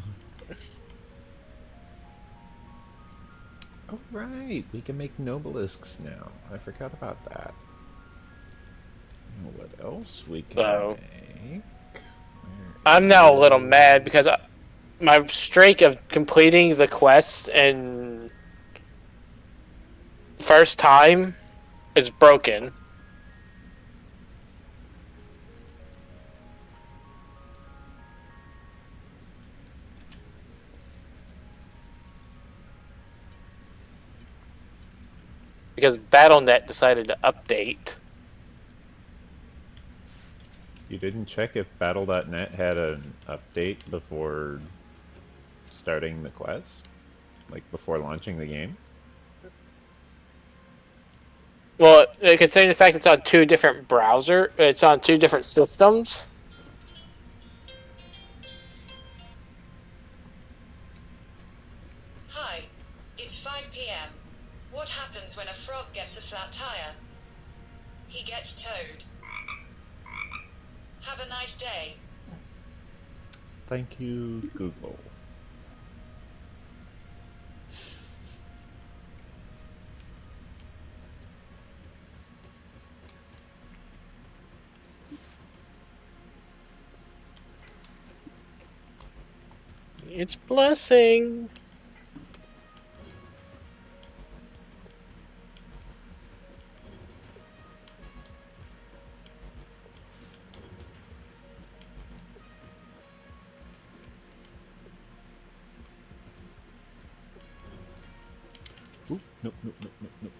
Oh right, we can make nobelisks now. I forgot about that. What else we can So make? I'm now a little mad because my streak of completing the quest and first time is broken. Because BattleNet decided to update. You didn't check if Battle.net had an update before starting the quest? Like before launching the game? Well, considering the fact it's on two different it's on two different systems. Hi, it's 5 p.m. What happens when a frog gets a flat tire? He gets towed. Have a nice day. Thank you, Google. It's blessing. Ooh, nope, nope, nope, nope, nope.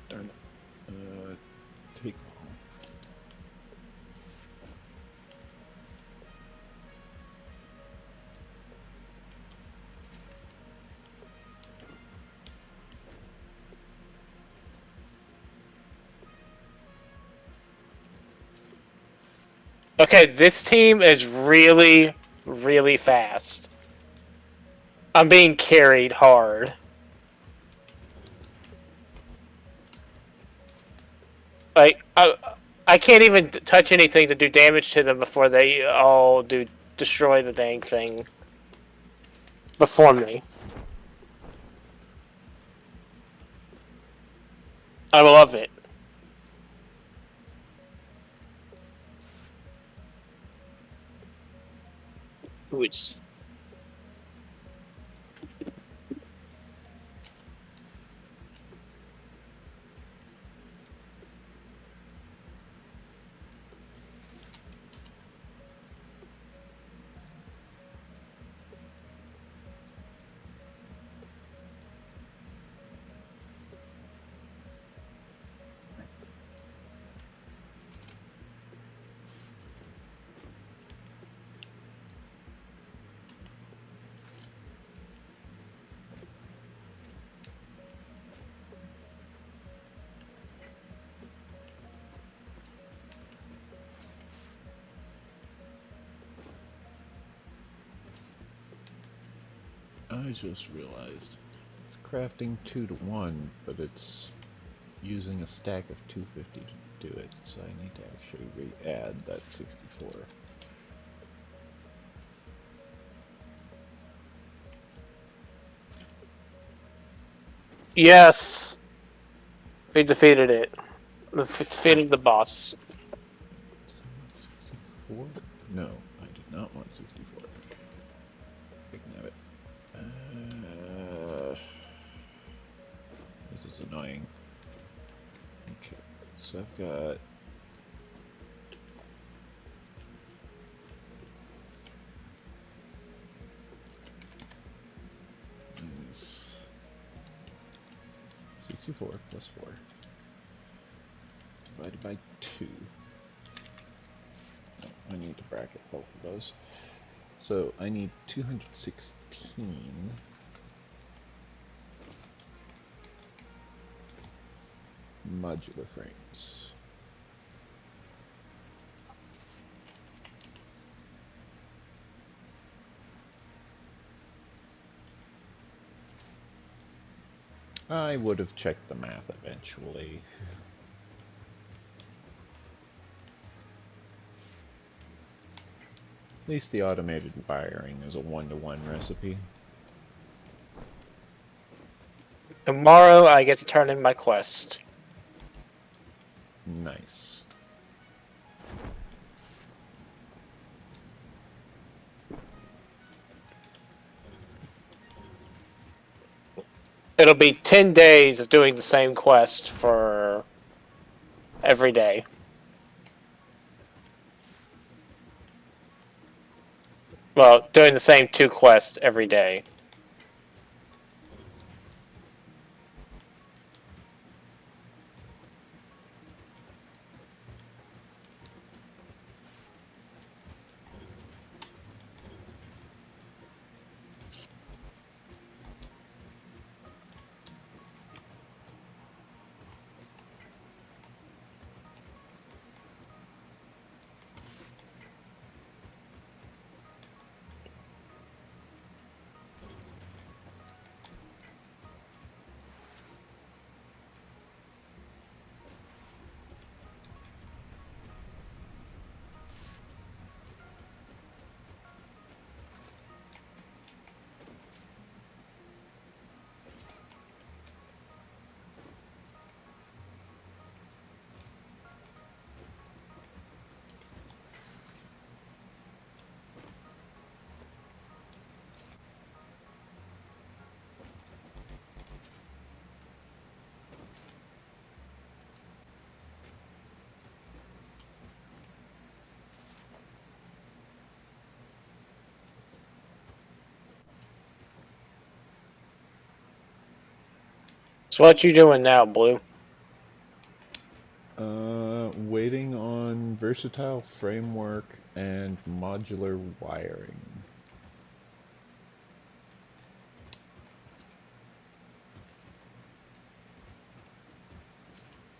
Darn it. Take all. Okay, this team is really, really fast. I'm being carried hard. Like, I can't even touch anything to do damage to them before they all destroy the dang thing before me. I love it. Which I just realized it's crafting 2 to 1, but it's using a stack of 250 to do it, so I need to actually re-add that 64. yes, we defeated it. We defeated the boss. 64? No, I did not want 64. I can have it. This is annoying. Okay, so I've got 64 plus 4 divided by 2. No, I need to bracket both of those. So I need 216 modular frames. I would have checked the math eventually. At least the automated wiring is a 1-to-1 recipe. Tomorrow I get to turn in my quest. Nice. It'll be 10 days of doing the same quest for every day. Well, doing the same 2 quests every day. So what you doing now, Blue? Waiting on versatile framework and modular wiring.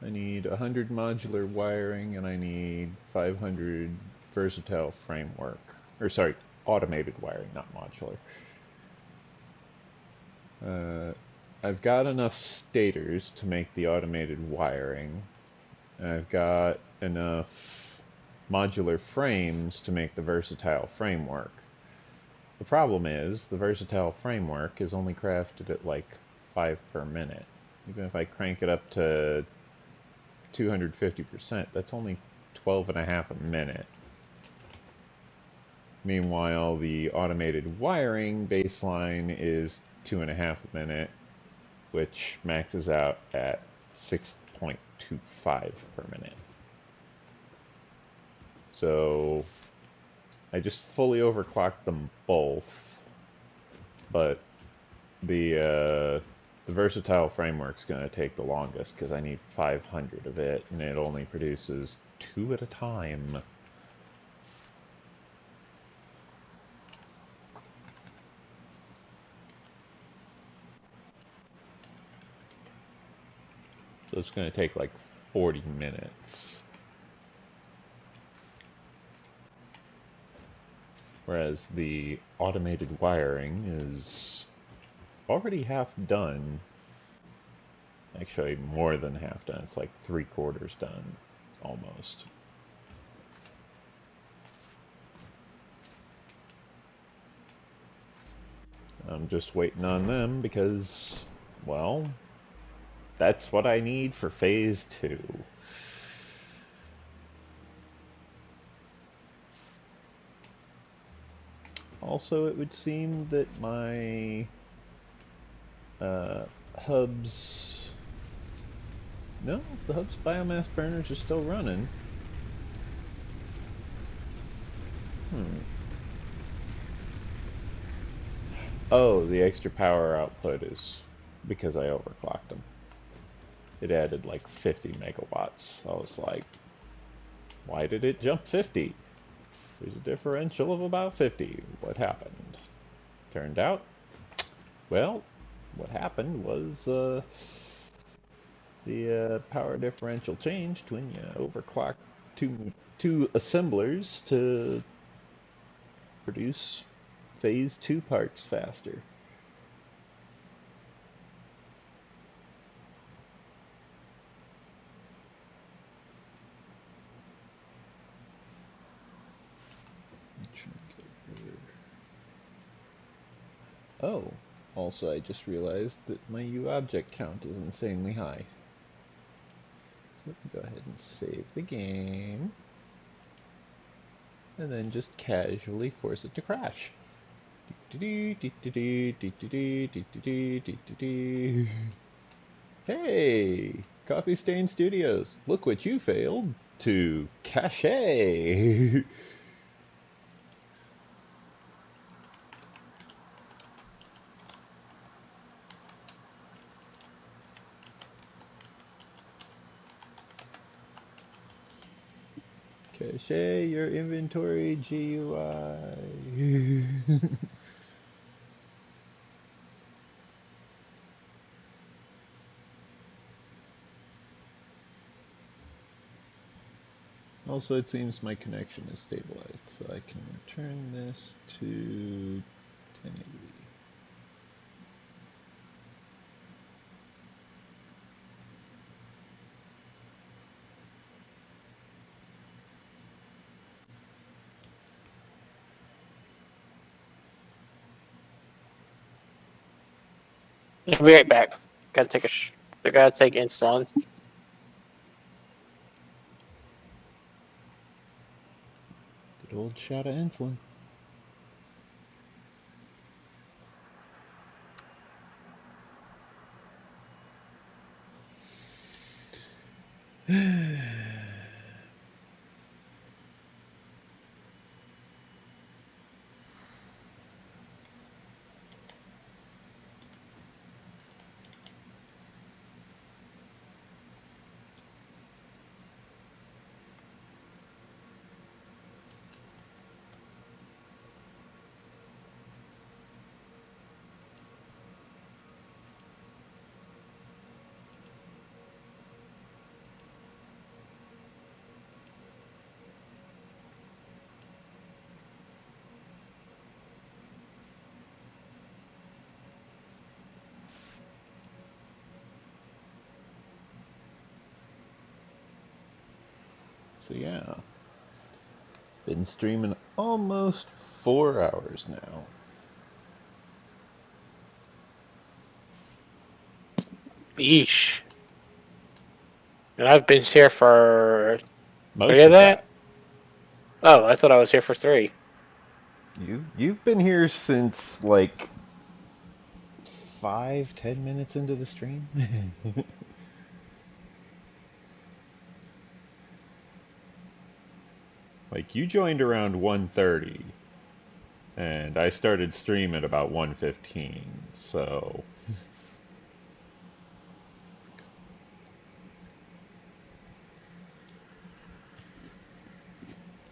I need 100 modular wiring and I need 500 versatile framework. Or sorry, automated wiring, not modular. I've got enough stators to make the automated wiring. I've got enough modular frames to make the versatile framework. The problem is, the versatile framework is only crafted at like 5 per minute. Even if I crank it up to 250%, that's only 12.5 a minute. Meanwhile, the automated wiring baseline is 2.5 a minute, which maxes out at 6.25 per minute. So I just fully overclocked them both, but the versatile framework's going to take the longest because I need 500 of it, and it only produces 2 at a time. So it's going to take like 40 minutes. Whereas the automated wiring is already half done. Actually, more than half done. It's like 3/4 done, almost. I'm just waiting on them because, well, that's what I need for phase 2. Also, it would seem that my hubs... No, the hub's biomass burners are still running. Oh, the extra power output is because I overclocked them. it added like 50 megawatts. I was like, why did it jump 50? There's a differential of about 50. What happened? Turned out, well, what happened was the power differential changed when you overclocked two assemblers to produce phase 2 parts faster. Oh, also I just realized that my UObject count is insanely high. So let me go ahead and save the game. And then just casually force it to crash. Hey! Coffee Stain Studios, look what you failed to cache! Cache your inventory GUI. Also, it seems my connection is stabilized, so I can return this to 1080. I'll be right back. Gotta take I gotta take insulin. Good old shot of insulin. So yeah, been streaming almost 4 hours now. Yeesh. And I've been here for 3 Most of of that. that? Oh, I thought I was here for 3. You've been here since like 5-10 minutes into the stream. Like you joined around 1:30, and I started stream at about 1:15. So,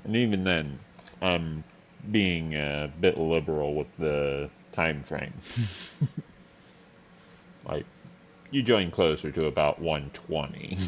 and even then, I'm being a bit liberal with the time frame. Like you joined closer to about 1:20.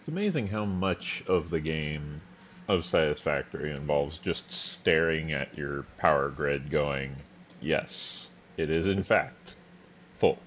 It's amazing how much of the game of Satisfactory involves just staring at your power grid going, yes, it is in fact full.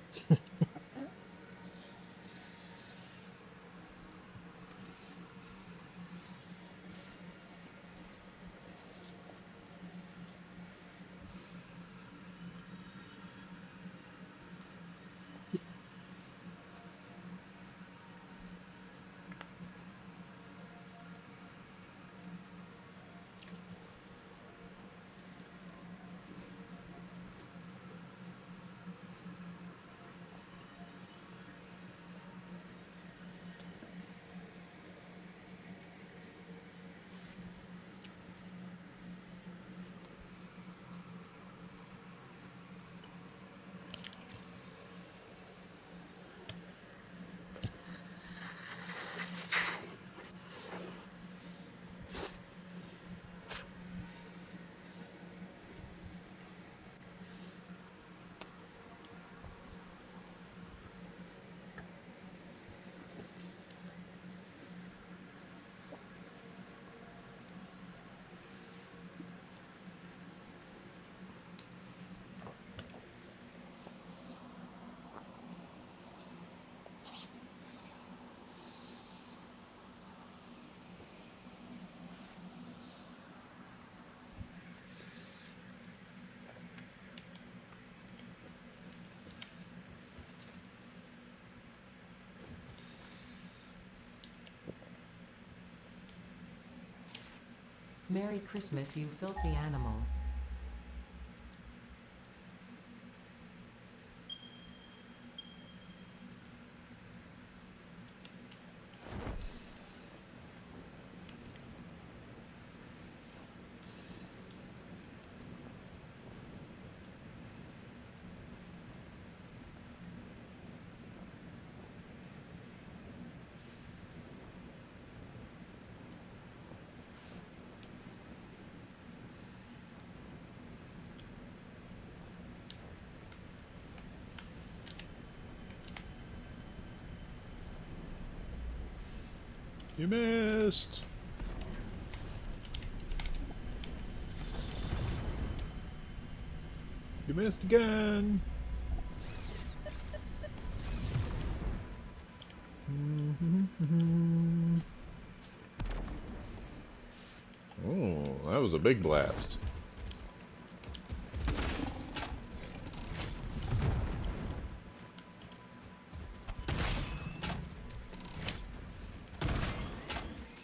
Merry Christmas, you filthy animal. You missed! You missed again! Oh, that was a big blast.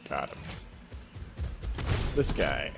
Got him. This guy.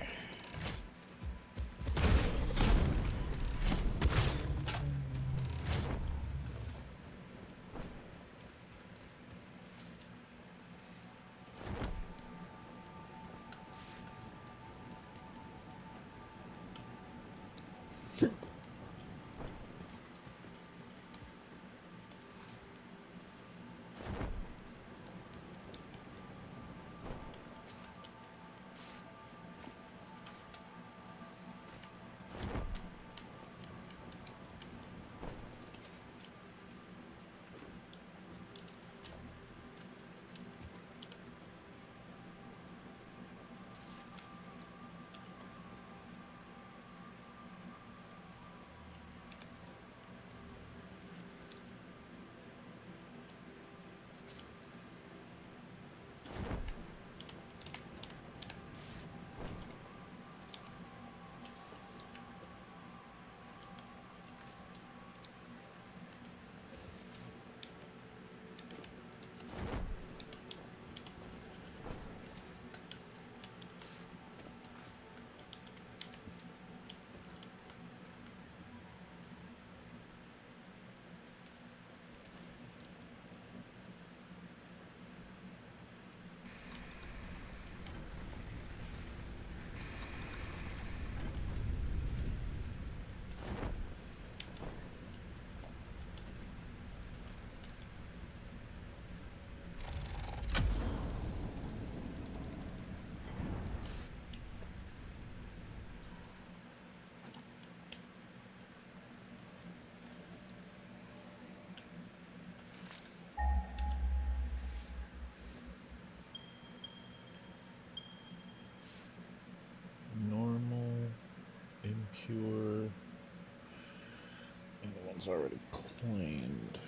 is already claimed.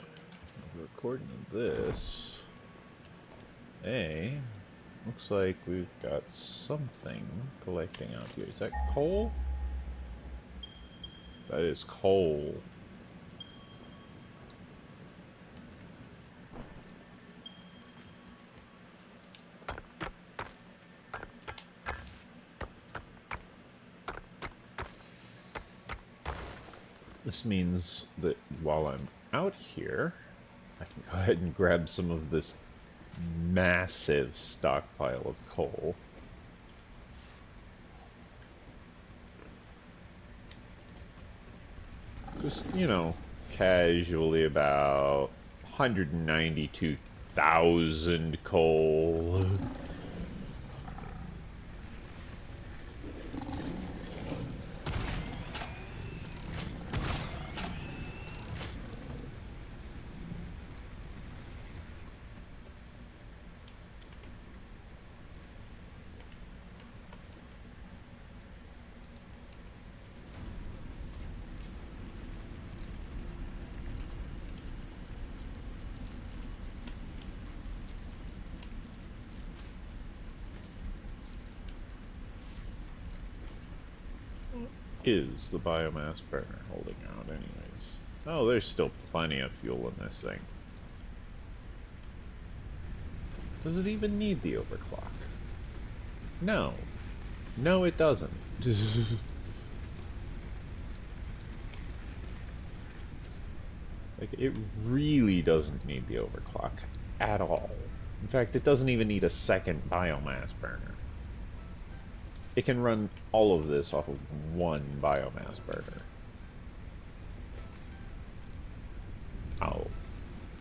According to this, looks like we've got something collecting out here. Is that coal? That is coal. This means that while I'm out here, I can go ahead and grab some of this massive stockpile of coal. Just, you know, casually about 192,000 coal. Is the biomass burner holding out anyways? Oh, there's still plenty of fuel in this thing. Does it even need the overclock? No. No, it doesn't. Like, it really doesn't need the overclock at all. In fact, it doesn't even need a second biomass burner. It can run all of this off of one biomass burner. I'll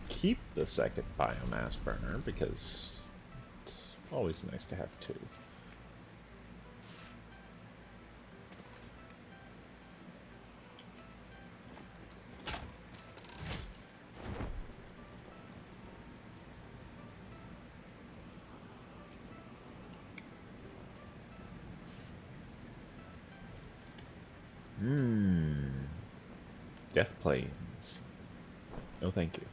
keep the second biomass burner because it's always nice to have two. Death planes. No, thank you.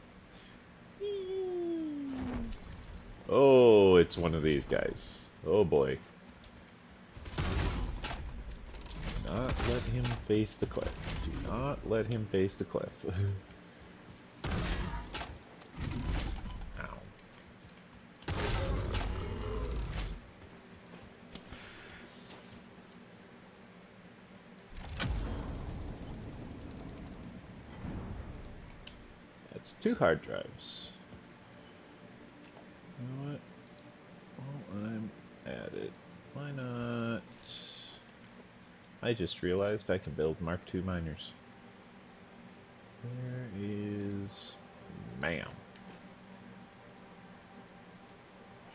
Oh, it's one of these guys. Oh boy. Do not let him face the cliff. Do not let him face the cliff. Ow. That's 2 hard drives. You know what? While I'm at it, why not? I just realized I can build Mark II miners. There is... Bam.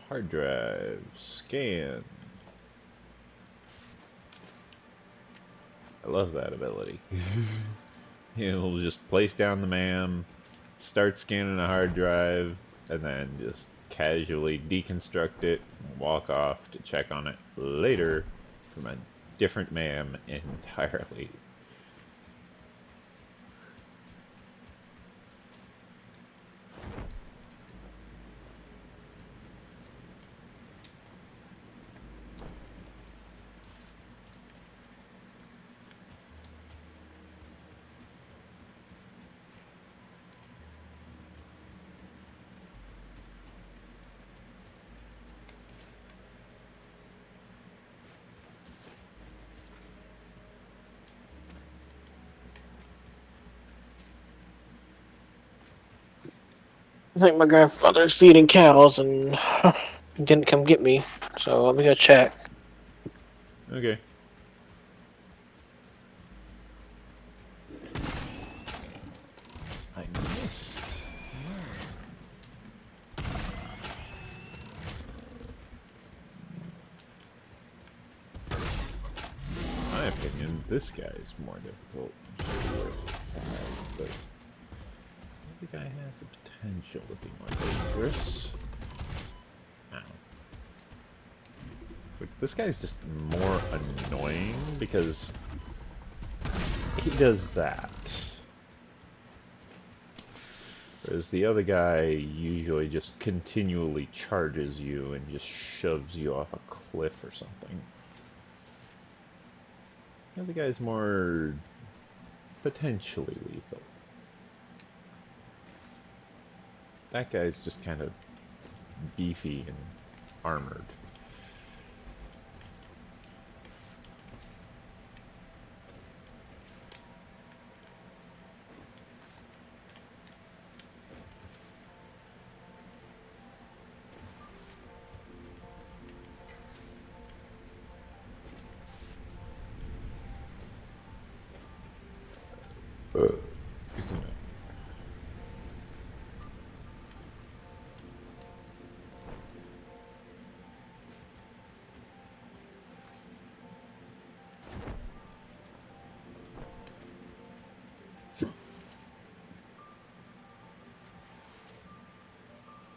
Hard drive. Scan. I love that ability. You'll just place down the MAM, start scanning a hard drive, and then just casually deconstruct it and walk off to check on it later from a different MAM entirely. I think my grandfather's feeding cows and he didn't come get me, so let me go check. Okay. I missed. In my opinion, this guy is more difficult. But the guy has the potential to be more dangerous. Ow. But this guy's just more annoying because he does that. Whereas the other guy usually just continually charges you and just shoves you off a cliff or something. The other guy's more potentially lethal. That guy's just kind of beefy and armored.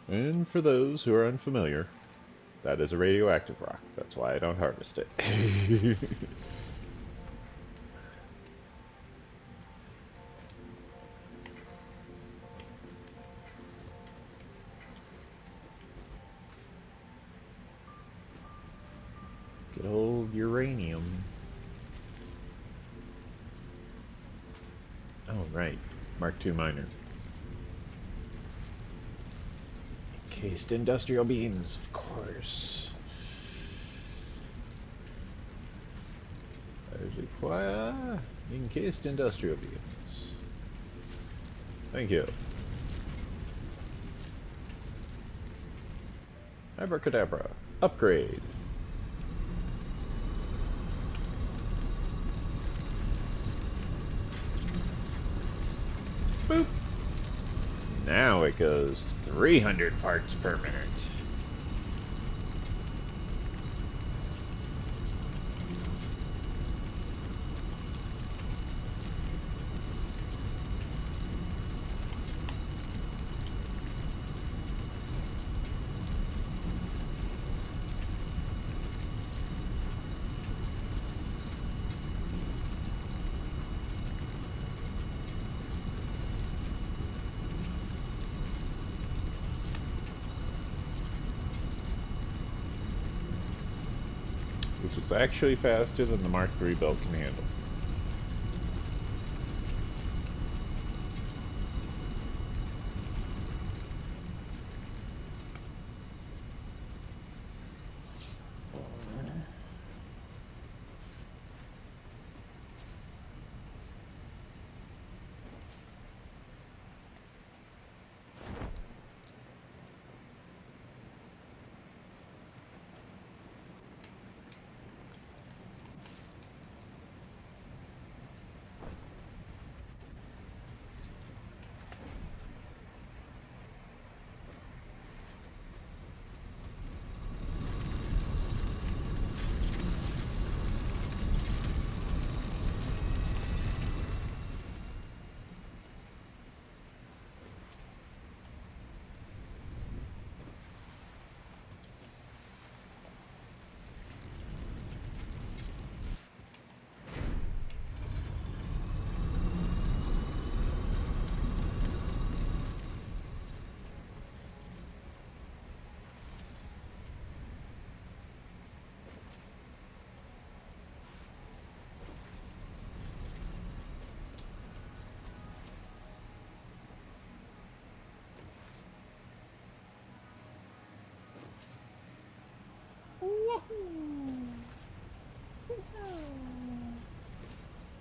And for those who are unfamiliar, that is a radioactive rock. That's why I don't harvest it. Good old uranium. Oh, right. Mark II miner. Encased industrial beams, of course. I require encased industrial beams. Thank you. Abracadabra. Upgrade. Boop. Now it goes 300 parts per minute. Which is actually faster than the Mark III belt can handle.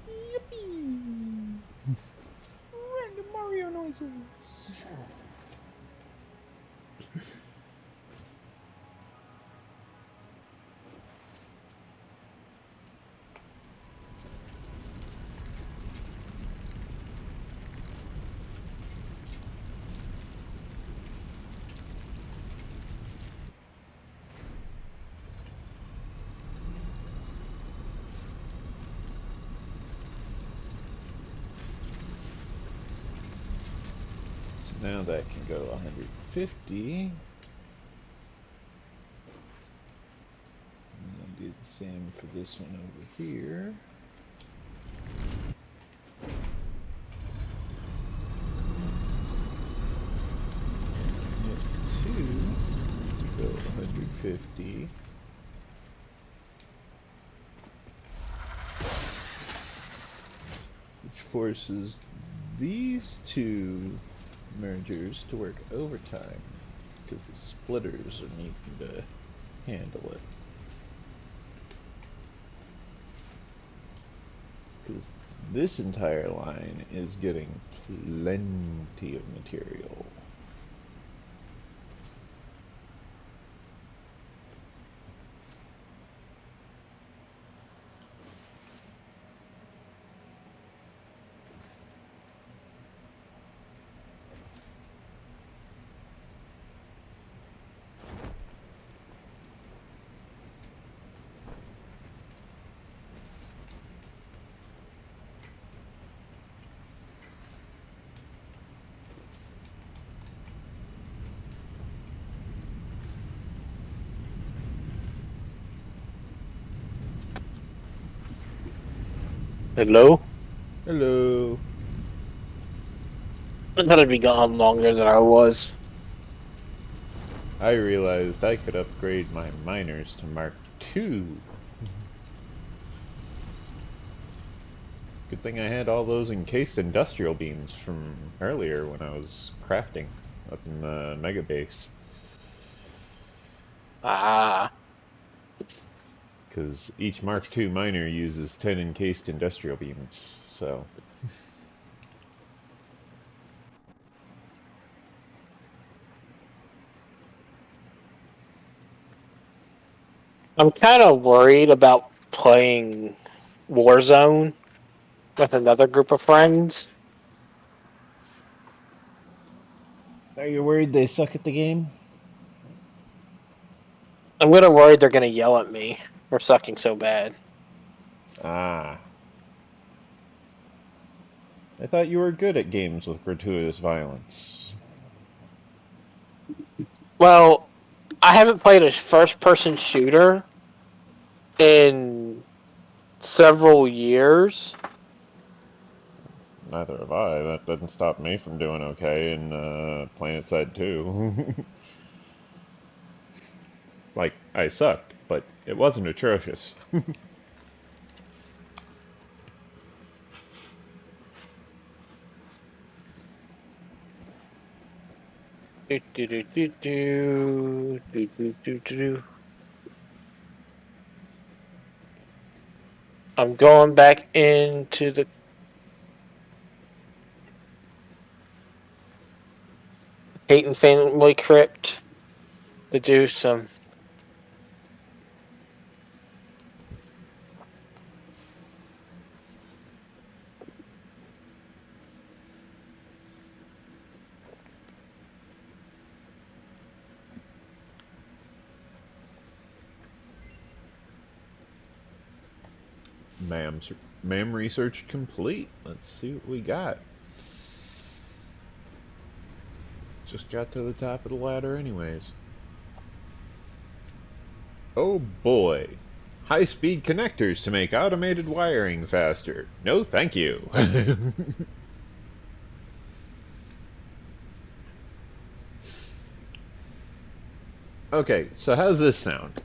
Yippee! Random Mario noises. Now that can go 150. And then do the same for this one over here. 250. Which forces these two mergers to work overtime because the splitters are needing to handle it. Because this entire line is getting plenty of material. Hello? Hello. I thought I'd be gone longer than I was. I realized I could upgrade my miners to Mark II. Good thing I had all those encased industrial beams from earlier when I was crafting up in the mega base. Ah. Because each Mark II miner uses 10 encased industrial beams, so... I'm kind of worried about playing Warzone with another group of friends. Are you worried they suck at the game? I'm gonna worry they're gonna yell at me for sucking so bad. Ah. I thought you were good at games with gratuitous violence. Well, I haven't played a first-person shooter in several years. Neither have I. That doesn't stop me from doing okay in PlanetSide 2. Like, I sucked, but it wasn't atrocious. Do, do, do, do, do, do, do, do, do. I'm going back into the Peyton family crypt to do some MAM research complete. Let's see what we got. Just got to the top of the ladder anyways. Oh boy. High-speed connectors to make automated wiring faster. No thank you. Okay, so how's this sound?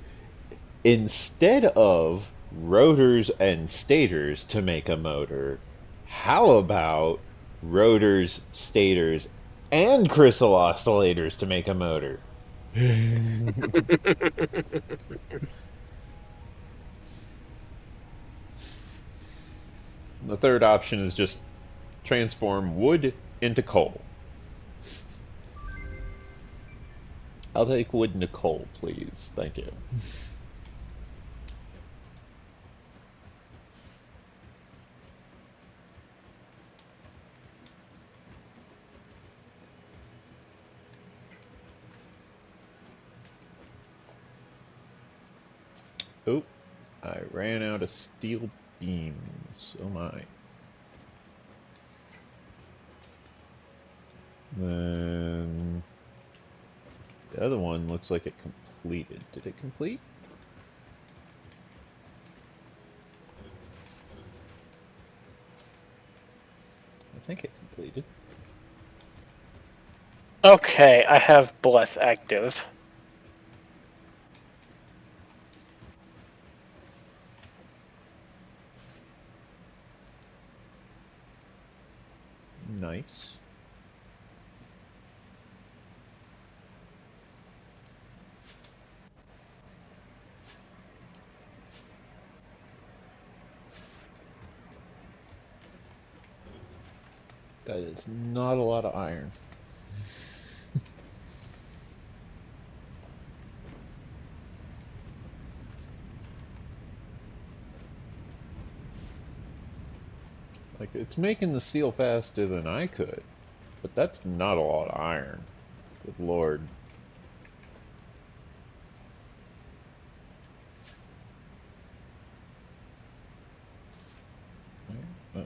Instead of rotors and stators to make a motor, how about rotors, stators, and crystal oscillators to make a motor? The third option is just transform wood into coal. I'll take wood into coal, please. Thank you. Oh, I ran out of steel beams. Oh my. Then the other one looks like it completed. Did it complete? I think it completed. Okay, I have Bless active. Nice. That is not a lot of iron. Like, it's making the steel faster than I could, but that's not a lot of iron. Good lord. Oh.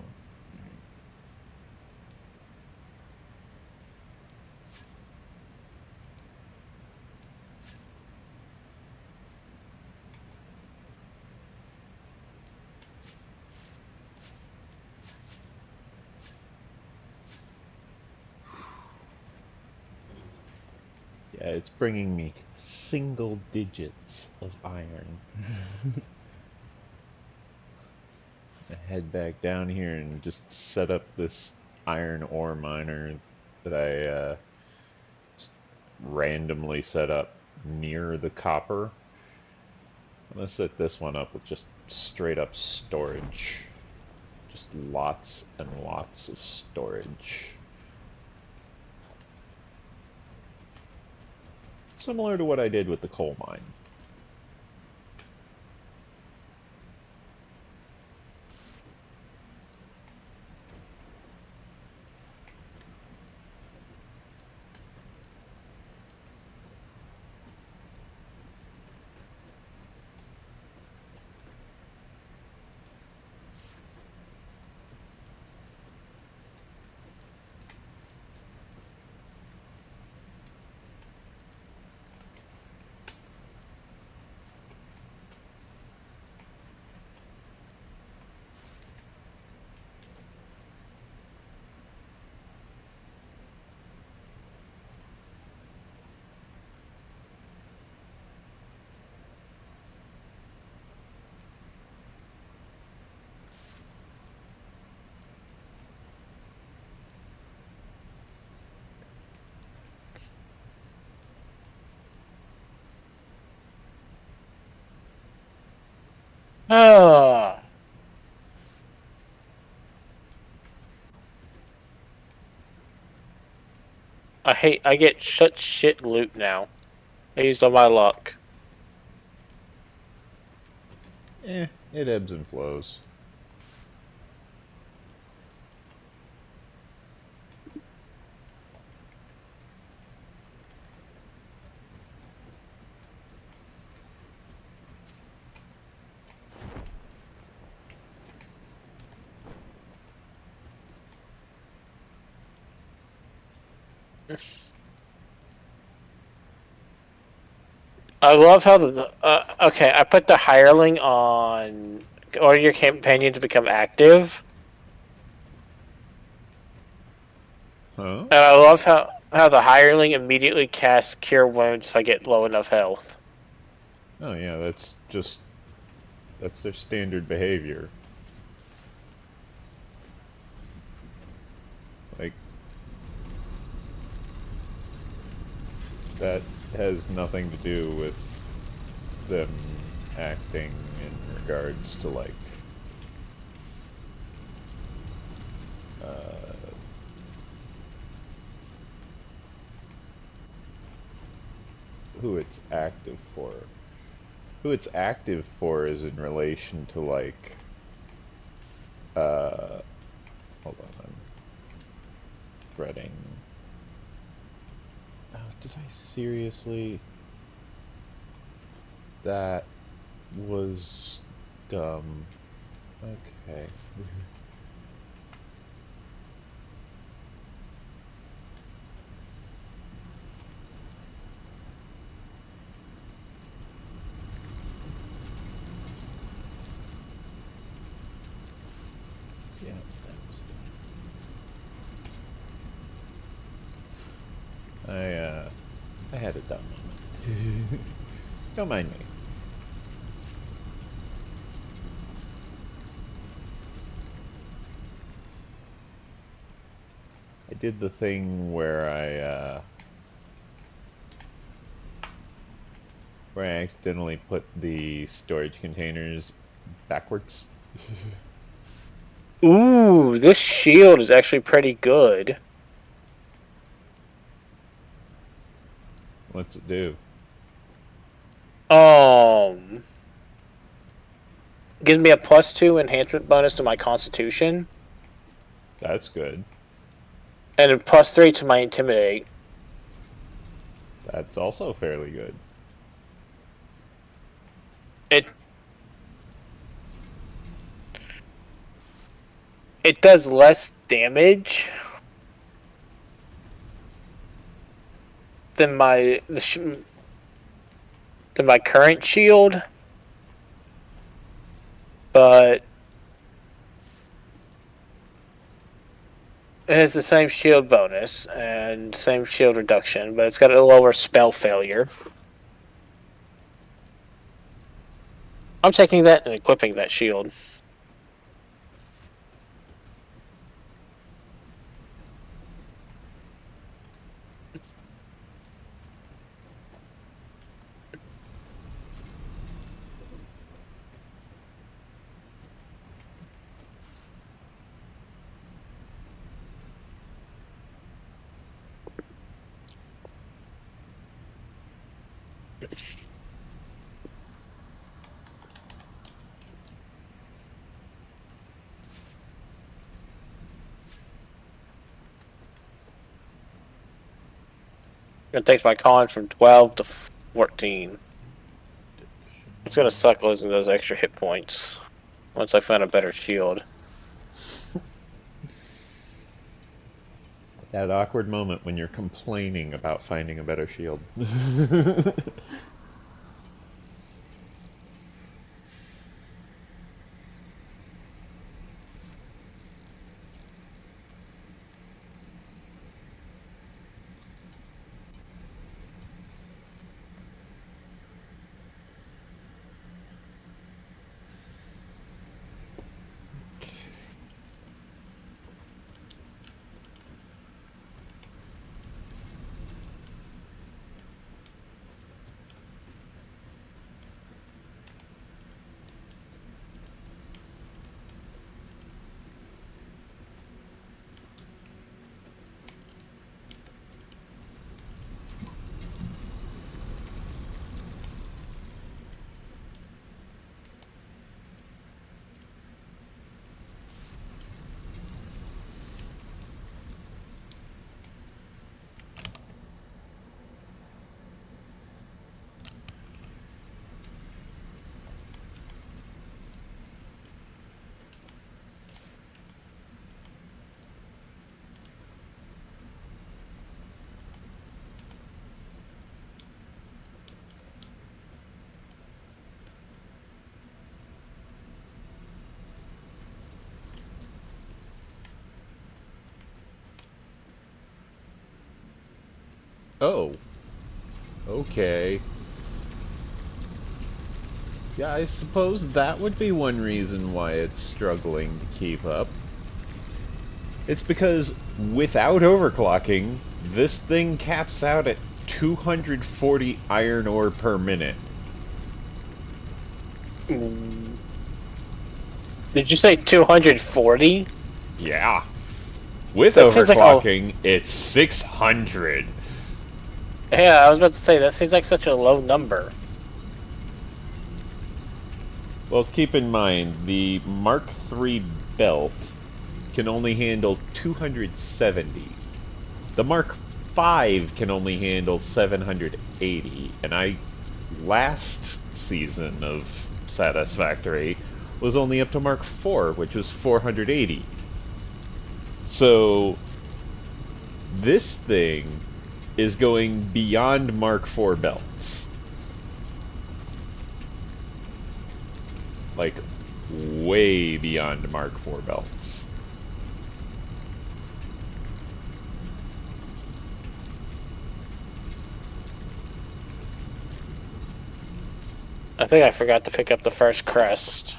Yeah, it's bringing me single digits of iron. I head back down here and just set up this iron ore miner that I just randomly set up near the copper. I'm gonna set this one up with just straight up storage. Just lots and lots of storage. Similar to what I did with the coal mine. Ah. I get such shit loot now. I used all my luck. It ebbs and flows. I love how the okay. I put the hireling on order your companion to become active, Huh? and I love how the hireling immediately casts Cure Wounds if I get low enough health. Oh yeah, that's their standard behavior. Like, that has nothing to do with them acting in regards to, like, who it's active for. Who it's active for is in relation to, like, hold on, I'm threading. Oh, did I seriously? That was dumb. Okay. Yeah, that was dumb. I had a dumb moment. Don't mind me. I did the thing where I accidentally put the storage containers backwards. Ooh, this shield is actually pretty good. What's it do? Gives me a +2 enhancement bonus to my Constitution, That's good. and a +3 to my Intimidate. That's also fairly good. It does less damage than my current shield, but it has the same shield bonus and same shield reduction, but it's got a lower spell failure. I'm taking that and equipping that shield. It takes my con from 12 to 14. It's gonna suck losing those extra hit points once I find a better shield. That awkward moment when you're complaining about finding a better shield. Oh. Okay. Yeah, I suppose that would be one reason why it's struggling to keep up. It's because without overclocking, this thing caps out at 240 iron ore per minute. Did you say 240? Yeah. With That seems like overclocking, it's 600. Yeah, I was about to say, that seems like such a low number. Well, keep in mind, the Mark III belt can only handle 270. The Mark V can only handle 780, and last season of Satisfactory was only up to Mark IV, which was 480. So this thing is going beyond Mark IV belts. Like, way beyond Mark IV belts. I think I forgot to pick up the first crest.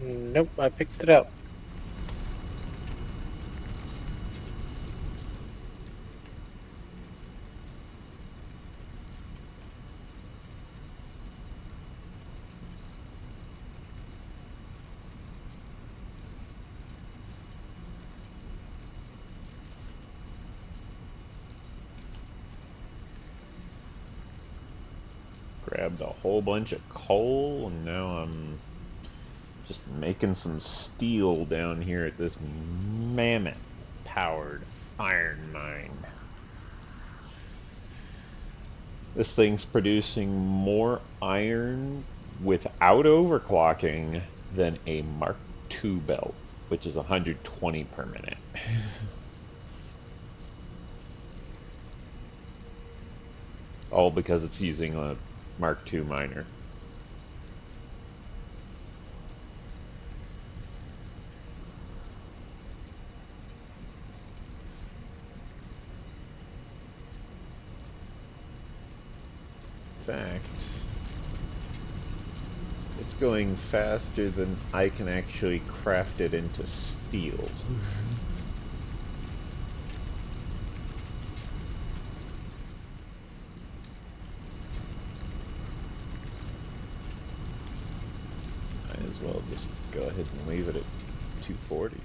Nope, I picked it up. Grabbed a whole bunch of coal, and now I'm just making some steel down here at this mammoth-powered iron mine. This thing's producing more iron without overclocking than a Mark II belt, which is 120 per minute. All because it's using a Mark II miner. In fact, it's going faster than I can actually craft it into steel. Might as well just go ahead and leave it at 240.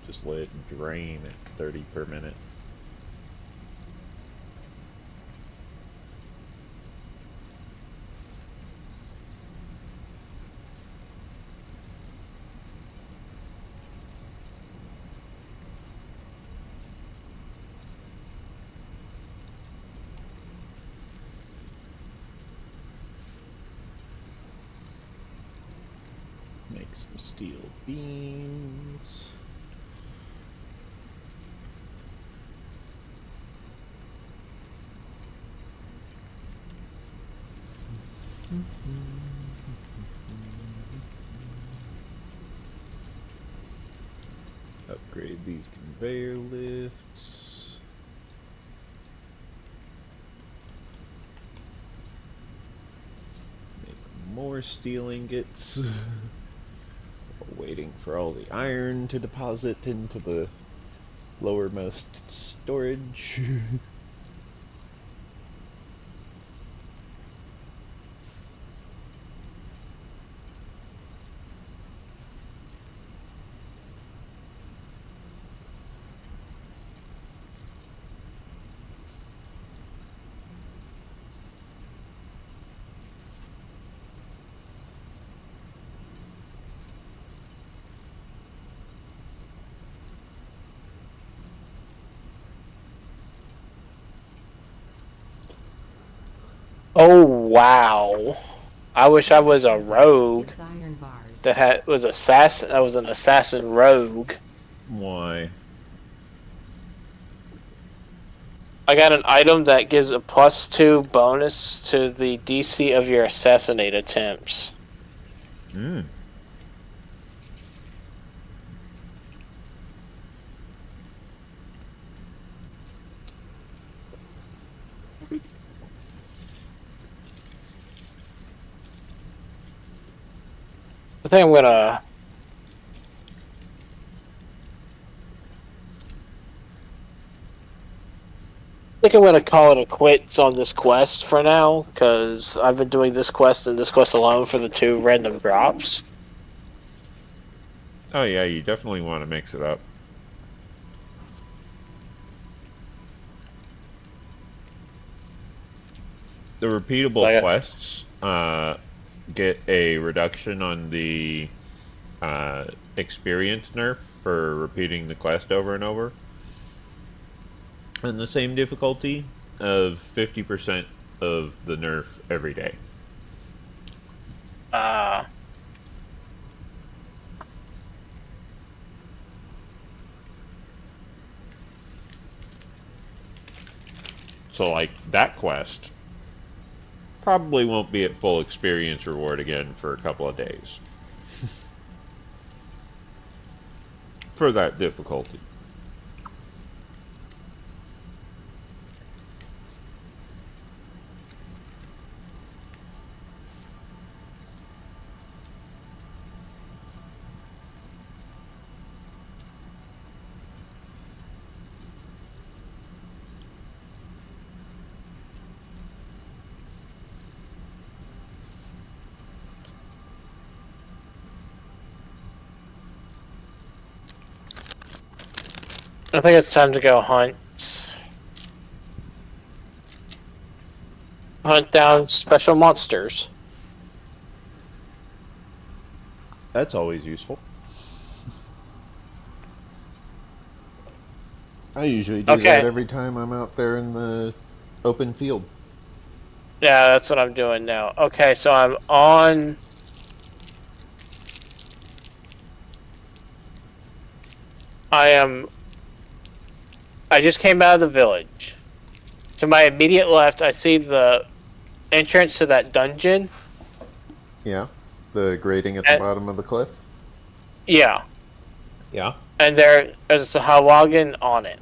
Just let it drain at 30 per minute. Make some steel beams. Upgrade these conveyor lifts. Make more steel ingots. Waiting for all the iron to deposit into the lowermost storage. Oh wow! I wish I was a rogue It's iron bars. that was assassin. I was an assassin rogue. Why? I got an item that gives a +2 bonus to the DC of your assassinate attempts. Hmm. I think I'm gonna. I think I'm gonna call it a quits on this quest for now, because I've been doing this quest and this quest alone for the 2 random drops. Oh yeah, you definitely want to mix it up. The repeatable quests get a reduction on the experience nerf for repeating the quest over and over. And the same difficulty of 50% of the nerf every day. So like that quest probably won't be at full experience reward again for a couple of days. For that difficulty. I think it's time to go hunt. Hunt down special monsters. That's always useful. I usually do Okay. that every time I'm out there in the open field. Yeah, that's what I'm doing now. Okay, so I'm on... I just came out of the village. To my immediate left, I see the entrance to that dungeon. Yeah, the grating at the bottom of the cliff. Yeah. Yeah. And there's a Hawagan on it.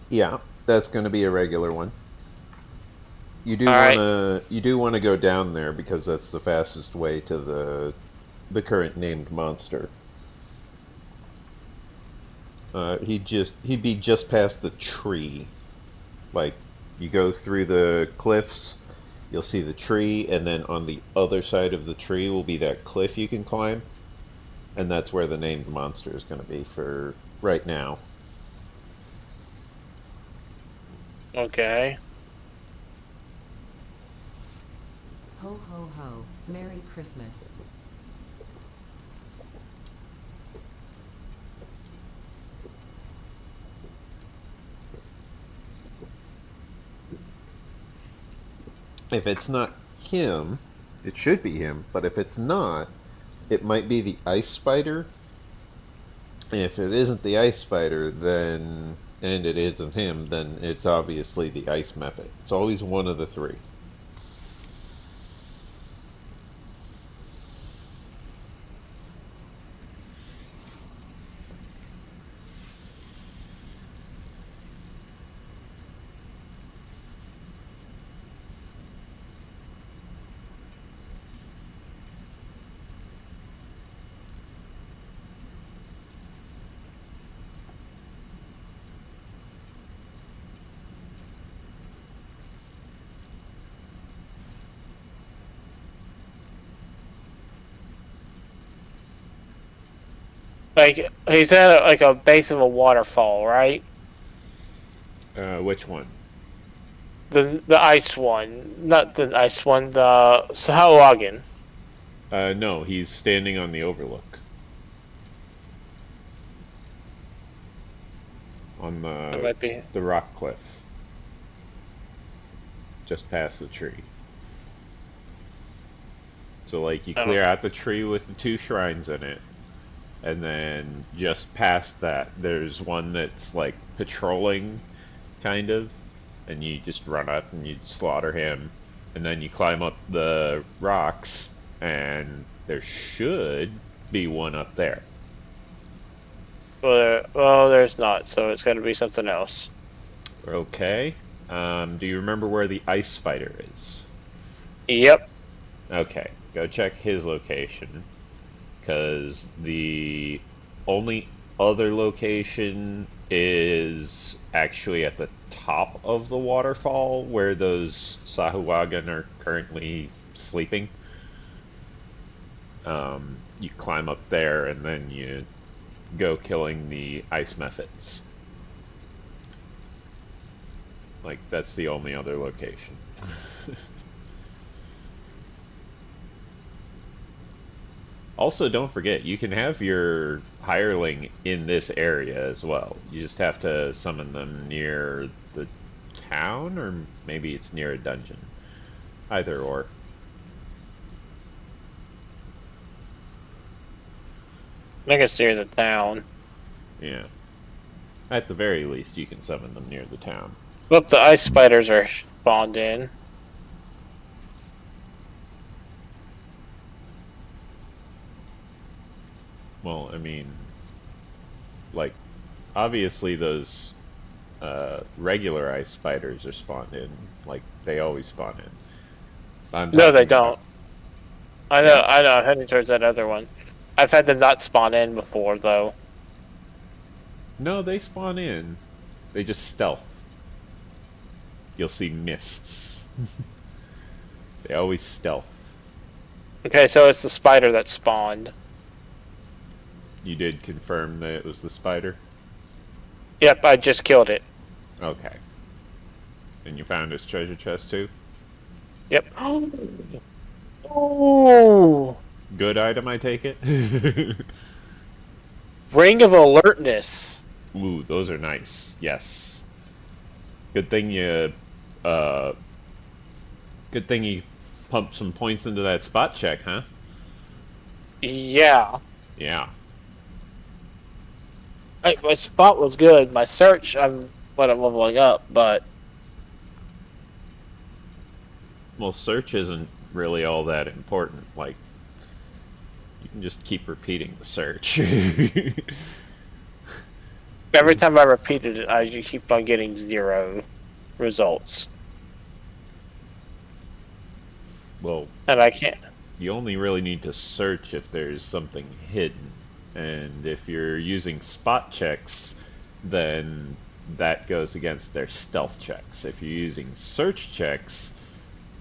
Yeah, that's going to be a regular one. You do want to go down there because that's the fastest way to the current named monster. He'd be just past the tree. Like, you go through the cliffs, you'll see the tree, and then on the other side of the tree will be that cliff you can climb. And that's where the named monster is going to be for right now. Okay. Ho ho ho. Merry Christmas. If it's not him, it should be him, but if it's not, it might be the ice spider. And if it isn't the ice spider, then, and it isn't him, then it's obviously the ice mephit. It's always one of the three. Like, he's at like a base of a waterfall, right? Which one? The ice one. Not the ice one, the Sahawagan. No, he's standing on the overlook. On That might be. the rock cliff. Just past the tree. So, like, you clear out the tree with the 2 shrines in it. And then just past that, there's one that's, like, patrolling, kind of. And you just run up and you slaughter him. And then you climb up the rocks, and there should be one up there. Well, there's not, so it's going to be something else. Okay. Do you remember where the ice spider is? Yep. Okay, go check his location. Because the only other location is actually at the top of the waterfall where those Sahuagin are currently sleeping. You climb up there and then you go killing the ice mephits. Like, that's the only other location. Also, don't forget, you can have your hireling in this area as well. You just have to summon them near the town, or maybe it's near a dungeon. Either or. I think it's near the town. Yeah. At the very least, you can summon them near the town. Look, the ice spiders are spawned in. Well, I mean, like, obviously those regular ice spiders are spawned in. Like, they always spawn in. No, they don't. I know, I'm heading towards that other one. I've had them not spawn in before, though. No, they spawn in. They just stealth. You'll see mists. They always stealth. Okay, so it's the spider that spawned. You did confirm that it was the spider? Yep, I just killed it. Okay. And you found his treasure chest too? Yep. Oh! Good item, I take it? Ring of Alertness. Ooh, those are nice. Yes. Good thing you, uh, good thing you pumped some points into that spot check, huh? Yeah. Yeah. My spot was good. My search, I'm leveling up, but Well, search isn't really all that important. Like, you can just keep repeating the search. every time I repeated it, I keep on getting 0 results. Well, And I can't. you only really need to search if there's something hidden. And if you're using spot checks, then that goes against their stealth checks. If you're using search checks,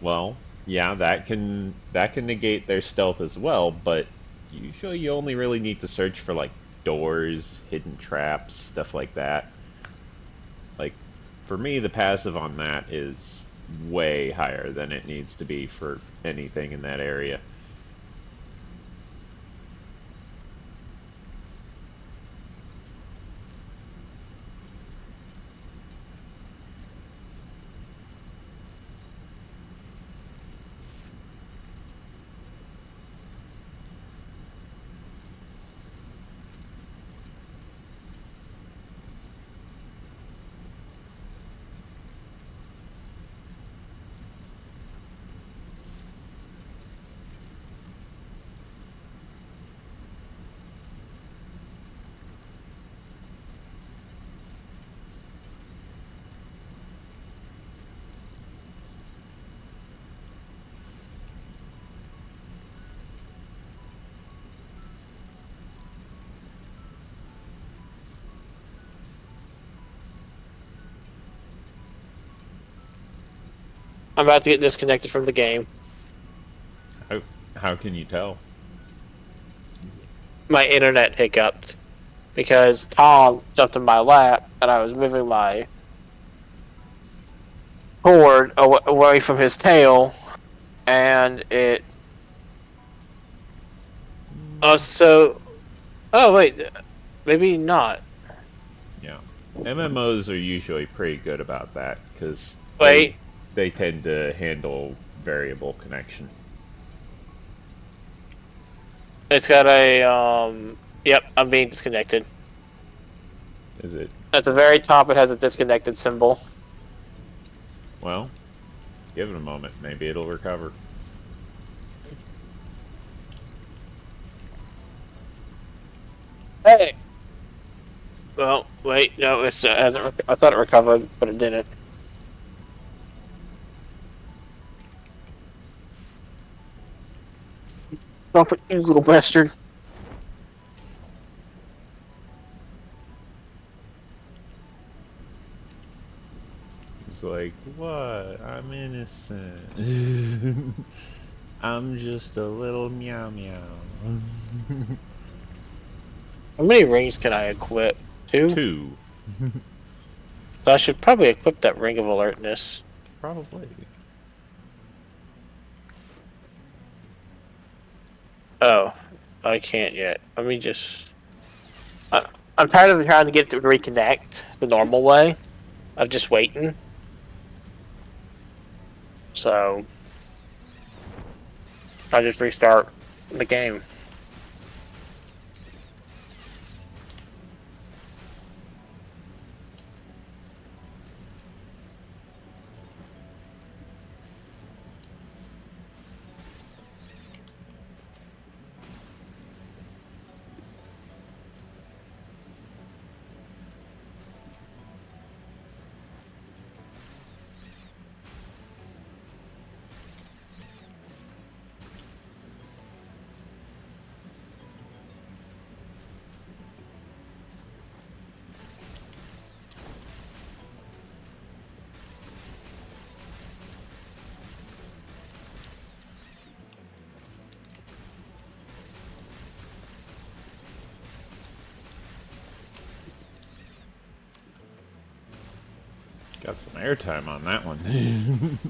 well, yeah, that can negate their stealth as well, but usually you only really need to search for like doors, hidden traps, stuff like that. Like for me, the passive on that is way higher than it needs to be for anything in that area. I'm about to get disconnected from the game. How can you tell? My internet hiccuped because Tom jumped in my lap and I was moving my cord away from his tail, and it. Oh, so. Oh wait, maybe not. Yeah. MMOs are usually pretty good about that because Wait, they tend to handle variable connection. it's got a Yep, I'm being disconnected. Is it? At the very top, it has a disconnected symbol. Well, give it a moment. Maybe it'll recover. Hey. Well, wait, no, it hasn't. I thought it recovered, but it didn't. Stop it, you little bastard! It's like, what? I'm innocent. I'm just a little meow meow. How many rings can I equip? 2? Two. So I should probably equip that ring of alertness. Probably. Oh, I can't yet. Let me just. I'm tired of trying to get it to reconnect the normal way. Of just waiting. So. I just restart the game. Got some airtime on that one.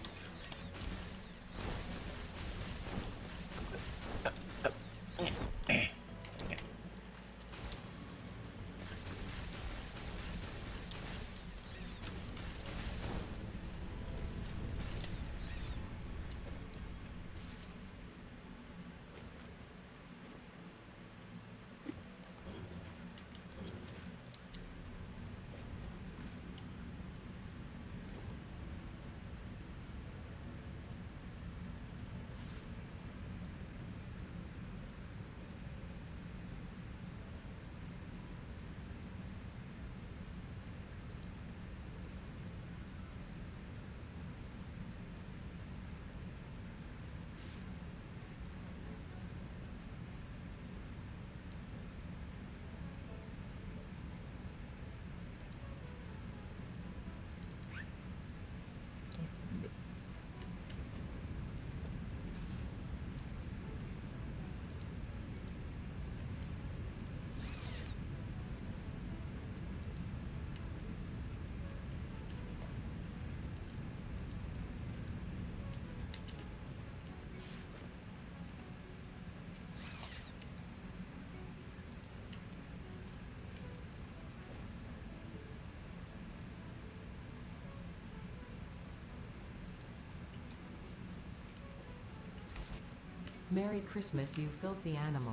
Merry Christmas, you filthy animal.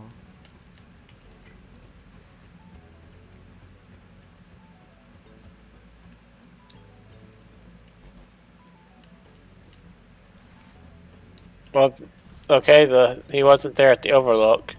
Well, okay, he wasn't there at the Overlook.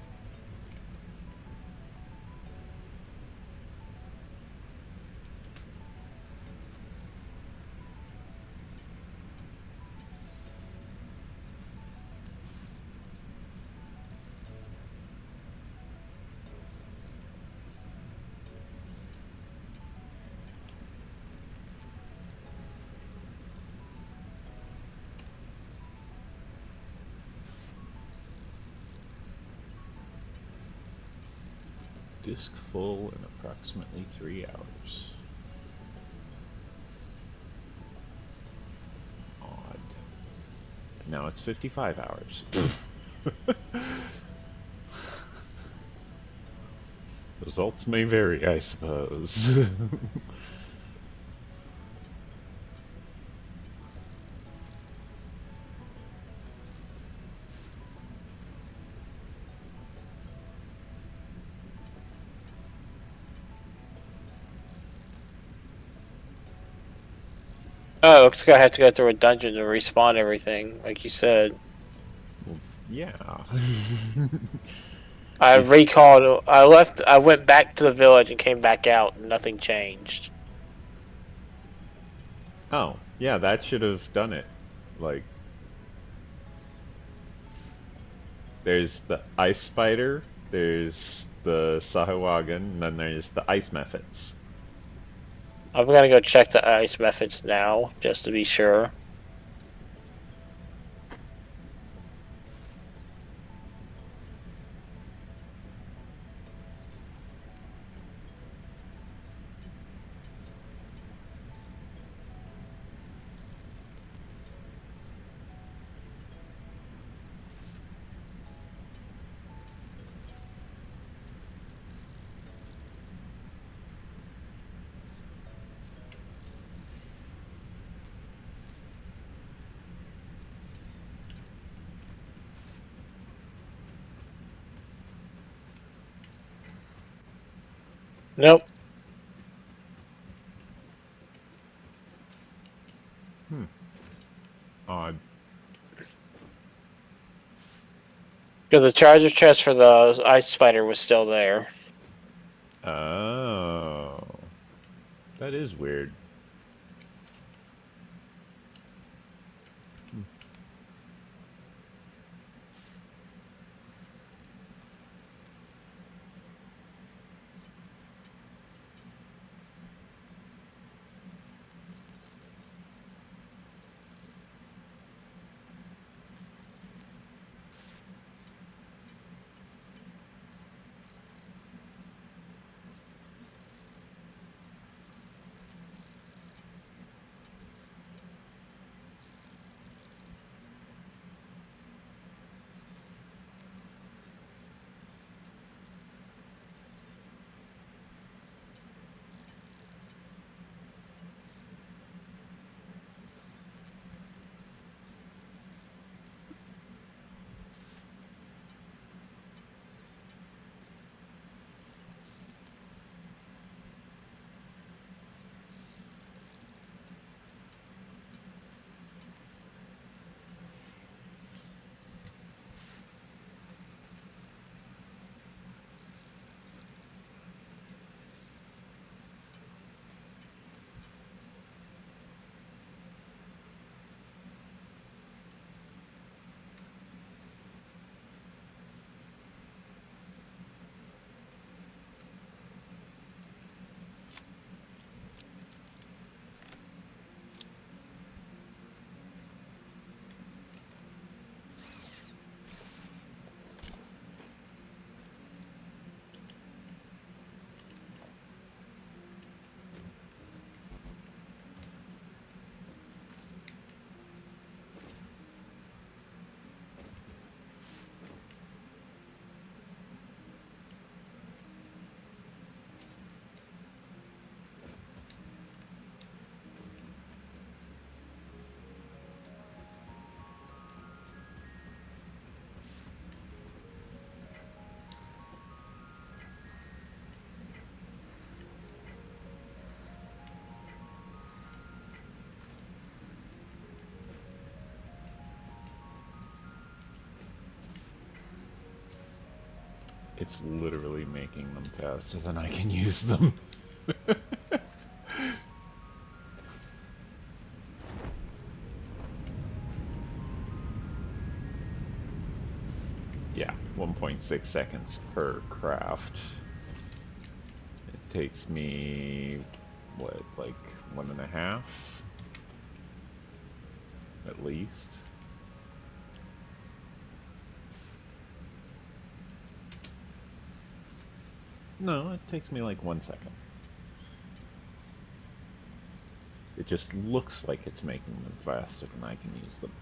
Disk full in approximately 3 hours. Odd. Now it's 55 hours. Results may vary, I suppose. Oh, this guy had to go through a dungeon to respawn everything, like you said. Well, yeah. I recalled. I went back to the village and came back out, and nothing changed. Oh, yeah, that should have done it. Like, there's the ice spider, there's the Sahuagin, and then there's the ice methods. I'm gonna go check the ice methods now, just to be sure. Nope. Odd. Because the charger chest for the ice spider was still there. Oh. That is weird. It's literally making them faster than I can use them. Yeah, 1.6 seconds per craft. It takes me, what, like 1.5? At least. No, it takes me like 1 second. It just looks like it's making them faster than I can use them.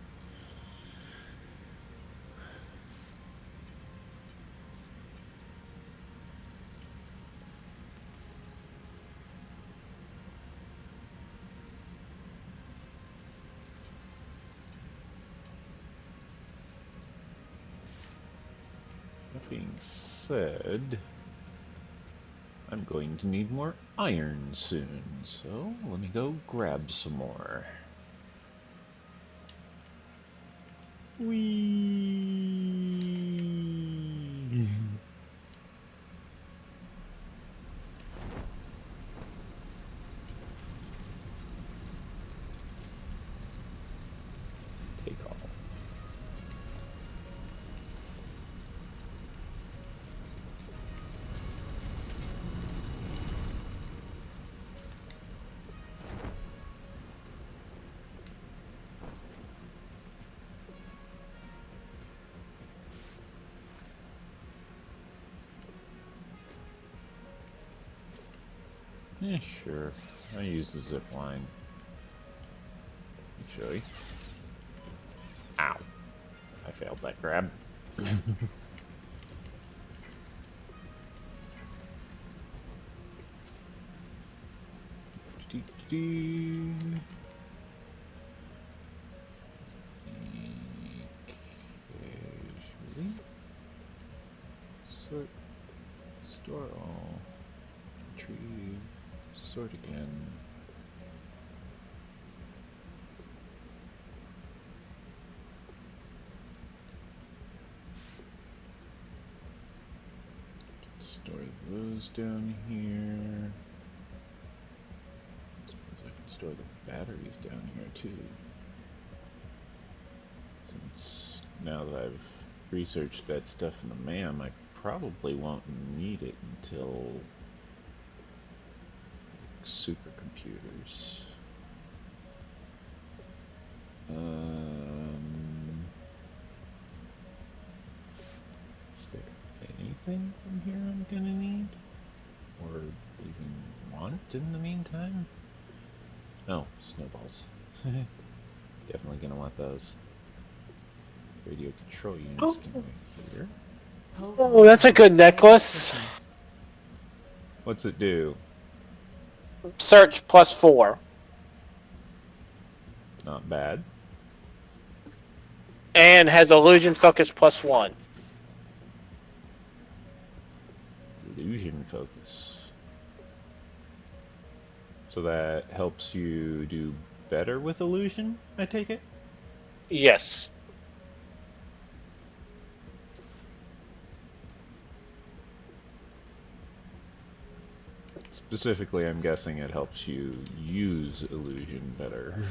That being said, I'm going to need more iron soon, so let me go grab some more. Whee! Take all. Yeah, sure. I use the zip line. Actually. Ow. I failed that grab. Casually. Sort. Store all. Retrieve. Sort again. Store those down here. Suppose I can store the batteries down here too. Since now that I've researched that stuff in the MAM, I probably won't need it until supercomputers. Is there anything from here I'm gonna need? Or even want in the meantime? Oh, snowballs. Definitely gonna want those. Radio control units can wait here. Oh, that's a good necklace. What's it do? Search +4. Not bad. And has illusion focus +1. Illusion focus. So that helps you do better with illusion, I take it? Yes. Specifically, I'm guessing it helps you use illusion better.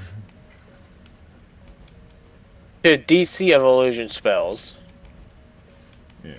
The DC of illusion spells. Yeah.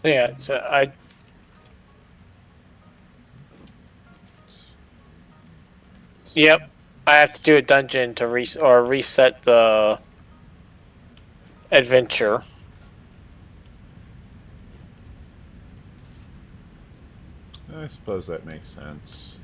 Yeah, so I Yep. I have to do a dungeon to reset the adventure. I suppose that makes sense.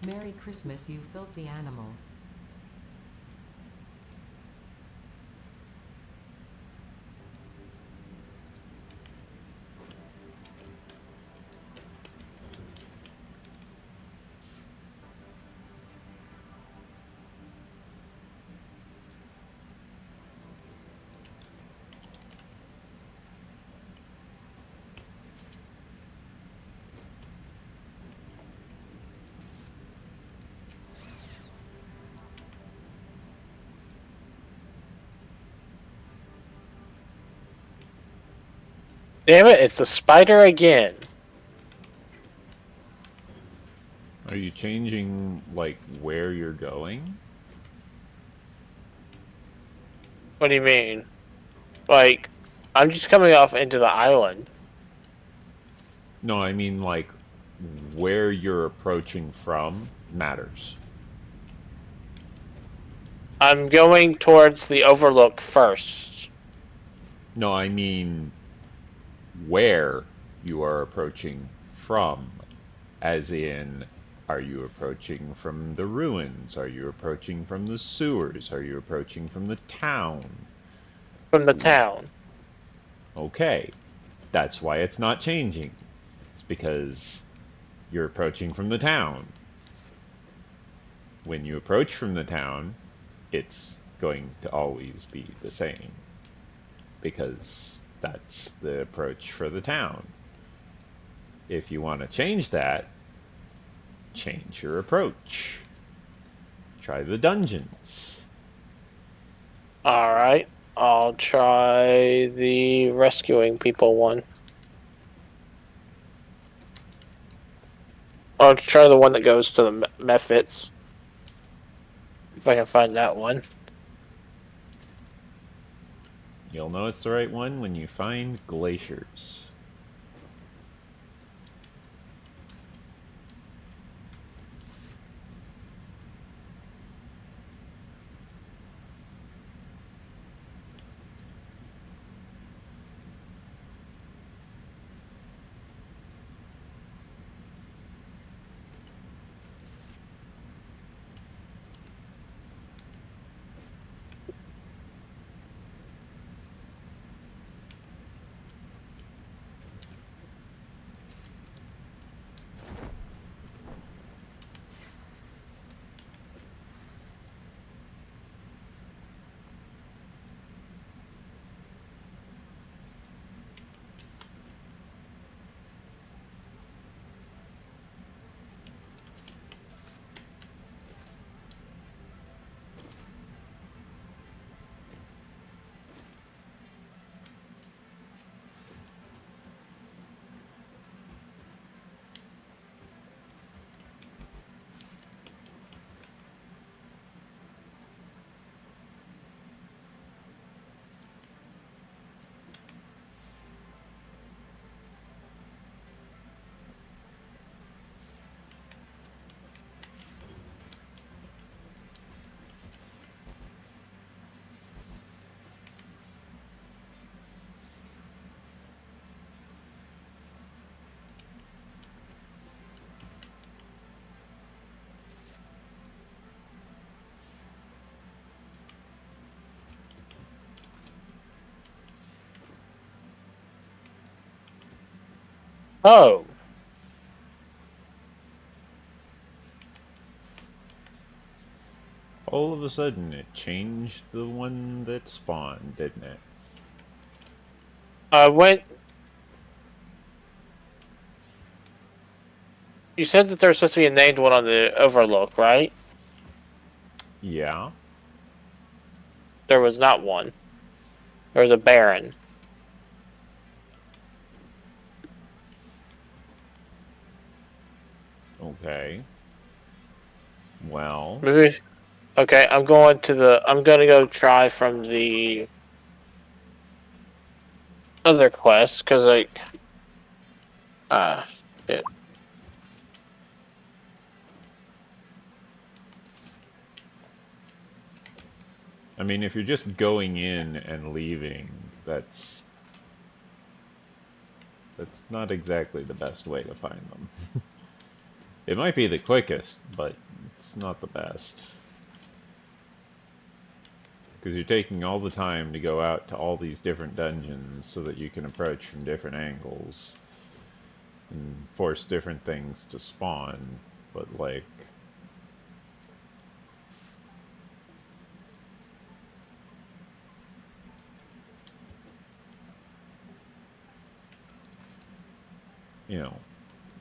Merry Christmas, you filthy animal. Damn it, it's the spider again. Are you changing, like, where you're going? What do you mean? Like, I'm just coming off into the island. No, I mean, like, where you're approaching from matters. I'm going towards the overlook first. No, I mean, where you are approaching from. As in, are you approaching from the ruins? Are you approaching from the sewers? Are you approaching from the town? From the town. Okay, that's why it's not changing. It's because you're approaching from the town. When you approach from the town, it's going to always be the same, because that's the approach for the town. If you want to change that, change your approach. Try the dungeons. Alright. I'll try the rescuing people one. I'll try the one that goes to the Mephits. If I can find that one. You'll know it's the right one when you find glaciers. Oh. All of a sudden, it changed the one that spawned, didn't it? I went... You said that there's supposed to be a named one on the Overlook, right? Yeah. There was not one. There was a Baron. Okay. Well, Maybe... Okay, I'm going to go try from the other quest, because, like... shit. I mean, if you're just going in and leaving, that's not exactly the best way to find them. It might be the quickest, but it's not the best. Because you're taking all the time to go out to all these different dungeons so that you can approach from different angles and force different things to spawn, but like... You know,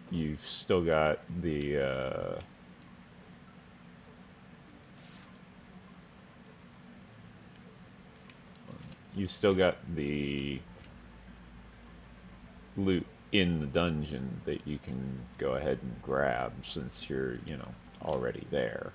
you've still got the, you've still got the loot in the dungeon that you can go ahead and grab since you're, you know, already there.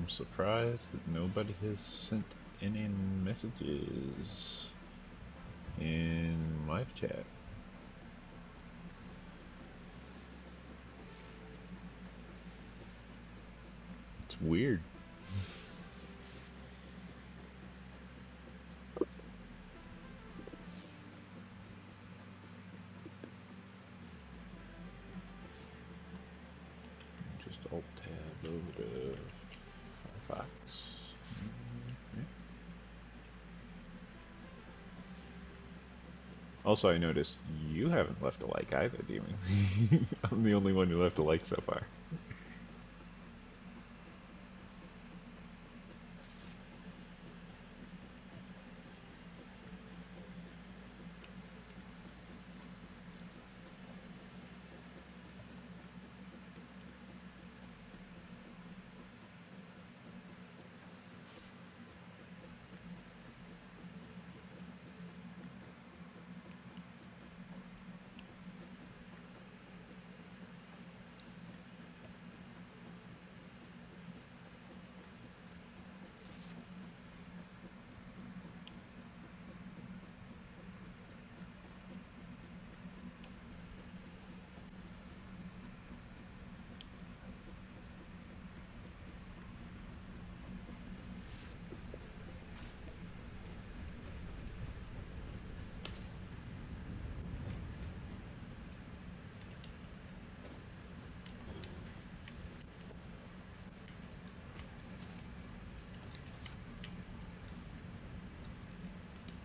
I'm surprised that nobody has sent any messages in live chat. It's weird. Just alt tab over to Firefox. Okay. Also, I noticed you haven't left a like either, Demon. I'm the only one who left a like so far.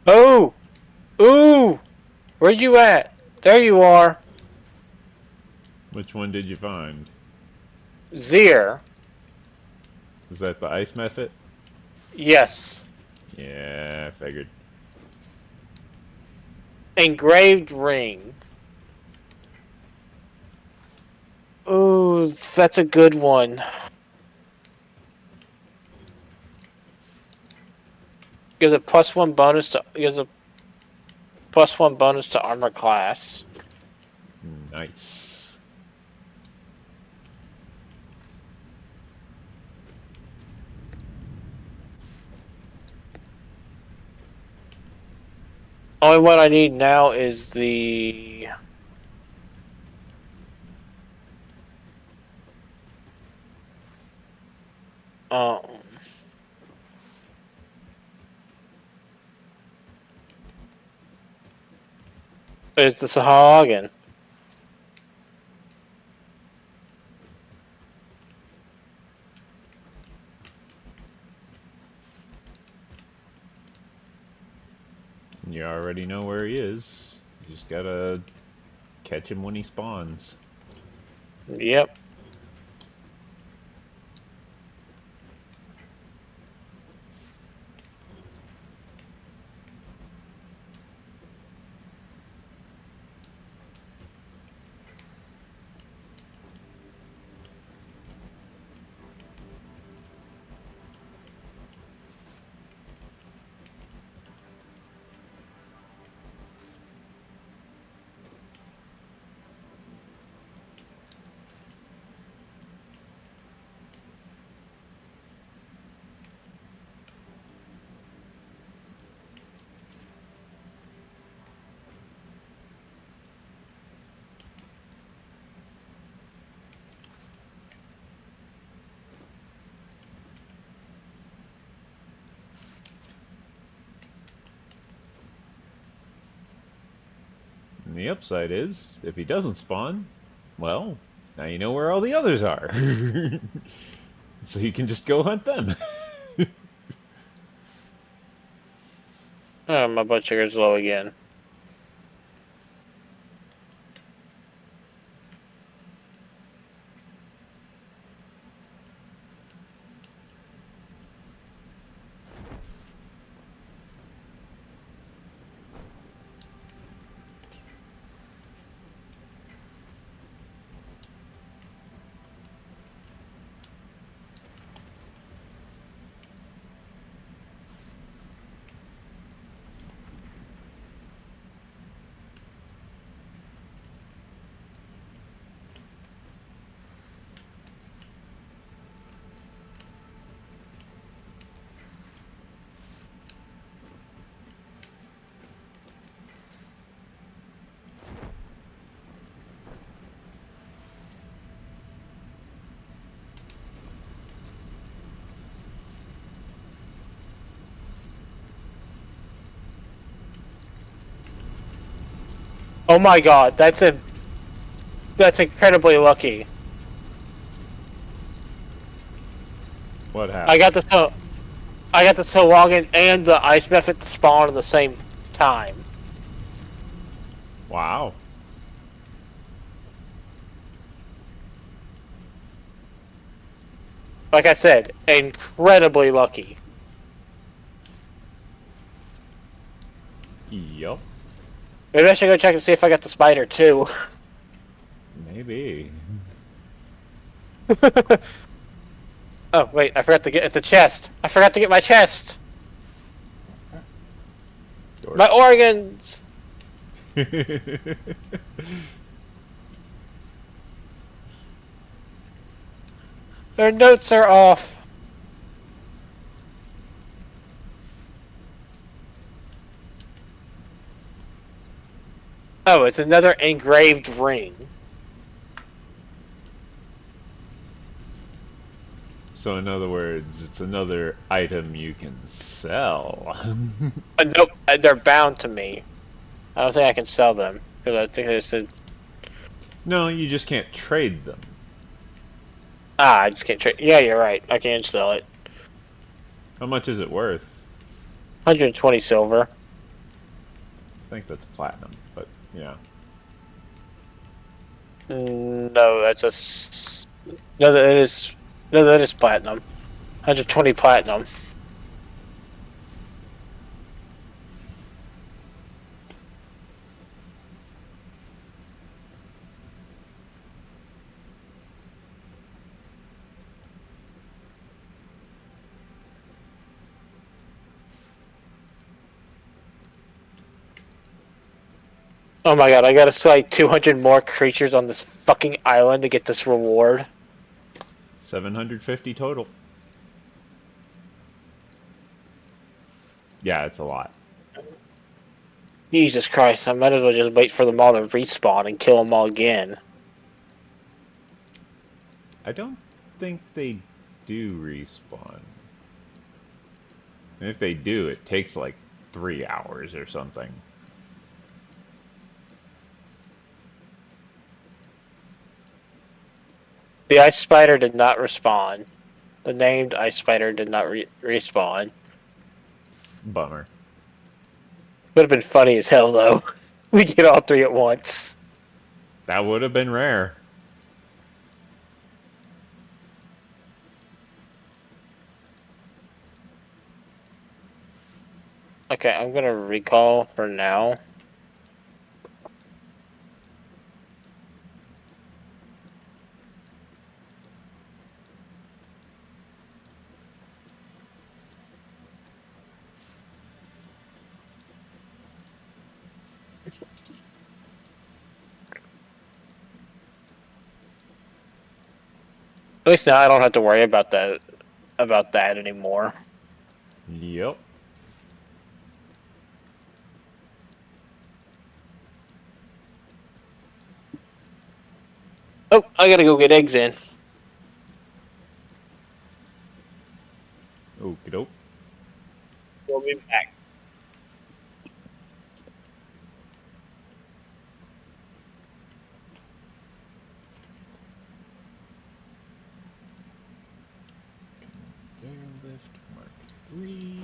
Oh! Ooh! Where you at? There you are. Which one did you find? Zier. Is that the ice method? Yes. Yeah, I figured. Engraved ring. Ooh, that's a good one. Gives a +1 bonus to armor class. Nice. Only one I need now is the... Um... It's the Sahagin. You already know where he is. You just gotta catch him when he spawns. Yep. And the upside is, if he doesn't spawn, well, now you know where all the others are. So you can just go hunt them. Oh, my blood sugar's low again. Oh my god, that's incredibly lucky. What happened? I got the Toboggan and the ice method to spawn at the same time. Wow. Like I said, incredibly lucky. Yup. Maybe I should go check and see if I got the spider too. Maybe. Oh wait, I forgot to get at the chest. I forgot to get my chest. Dork. My organs. Their notes are off. Oh, it's another engraved ring. So in other words, it's another item you can sell. Nope, they're bound to me. I don't think I can sell them because I think they said. No, you just can't trade them. Ah, I just can't trade. Yeah, you're right. I can't sell it. How much is it worth? 120 silver. I think that's platinum, but yeah. No, that's no. That is that is platinum. 120 platinum. Oh my god, I gotta slay 200 more creatures on this fucking island to get this reward. 750 total. Yeah, it's a lot. Jesus Christ, I might as well just wait for them all to respawn and kill them all again. I don't think they do respawn. And if they do, it takes like 3 hours or something. The ice spider did not respawn. The named ice spider did not respawn. Bummer. Would have been funny as hell, though. We get all three at once. That would have been rare. Okay, I'm gonna recall for now. At least now I don't have to worry about that anymore. Yep. Oh, I gotta go get eggs in. Okie doke. We'll be back. Airlift Mark 3.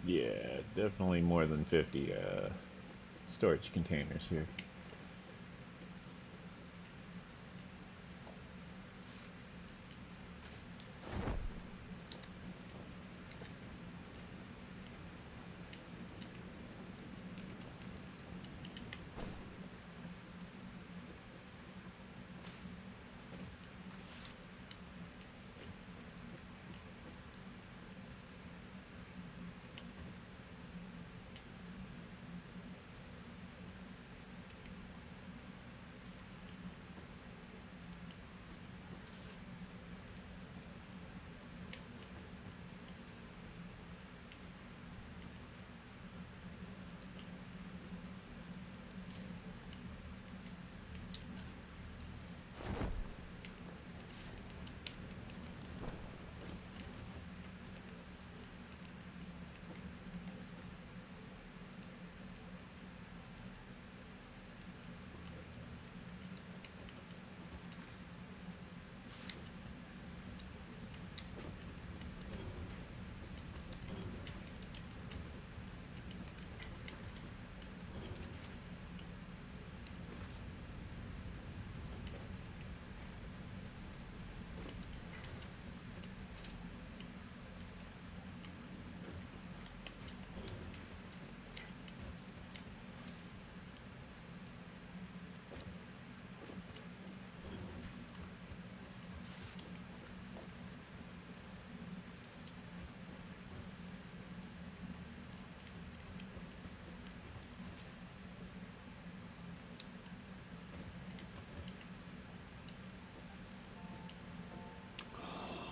Yeah, definitely more than 50 storage containers here.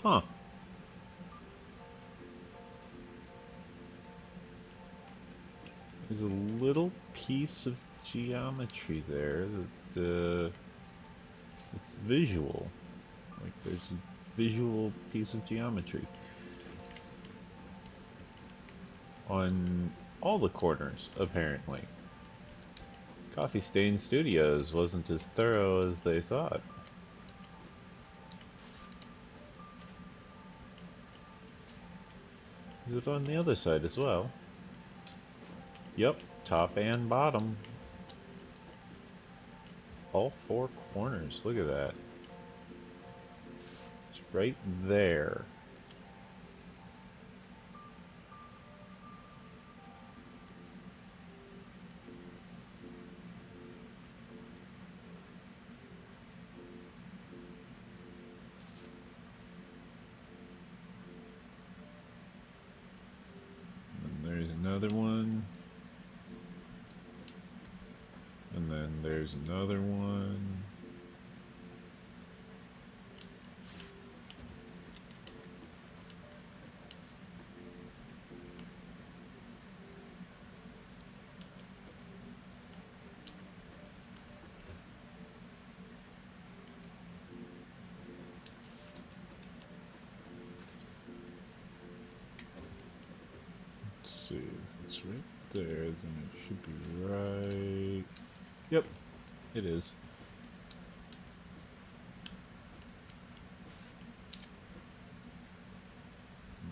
Huh. There's a little piece of geometry there that it's visual. Like there's a visual piece of geometry on all the corners, apparently. Coffee Stain Studios wasn't as thorough as they thought. Is it on the other side as well? Yep, top and bottom. All four corners, look at that. It's right there. And there's another one. And then there's another one. Let's see, if it's right there, then it should be right. Yep, it is.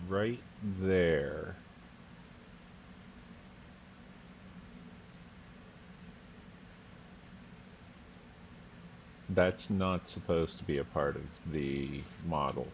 Right there. That's not supposed to be a part of the model.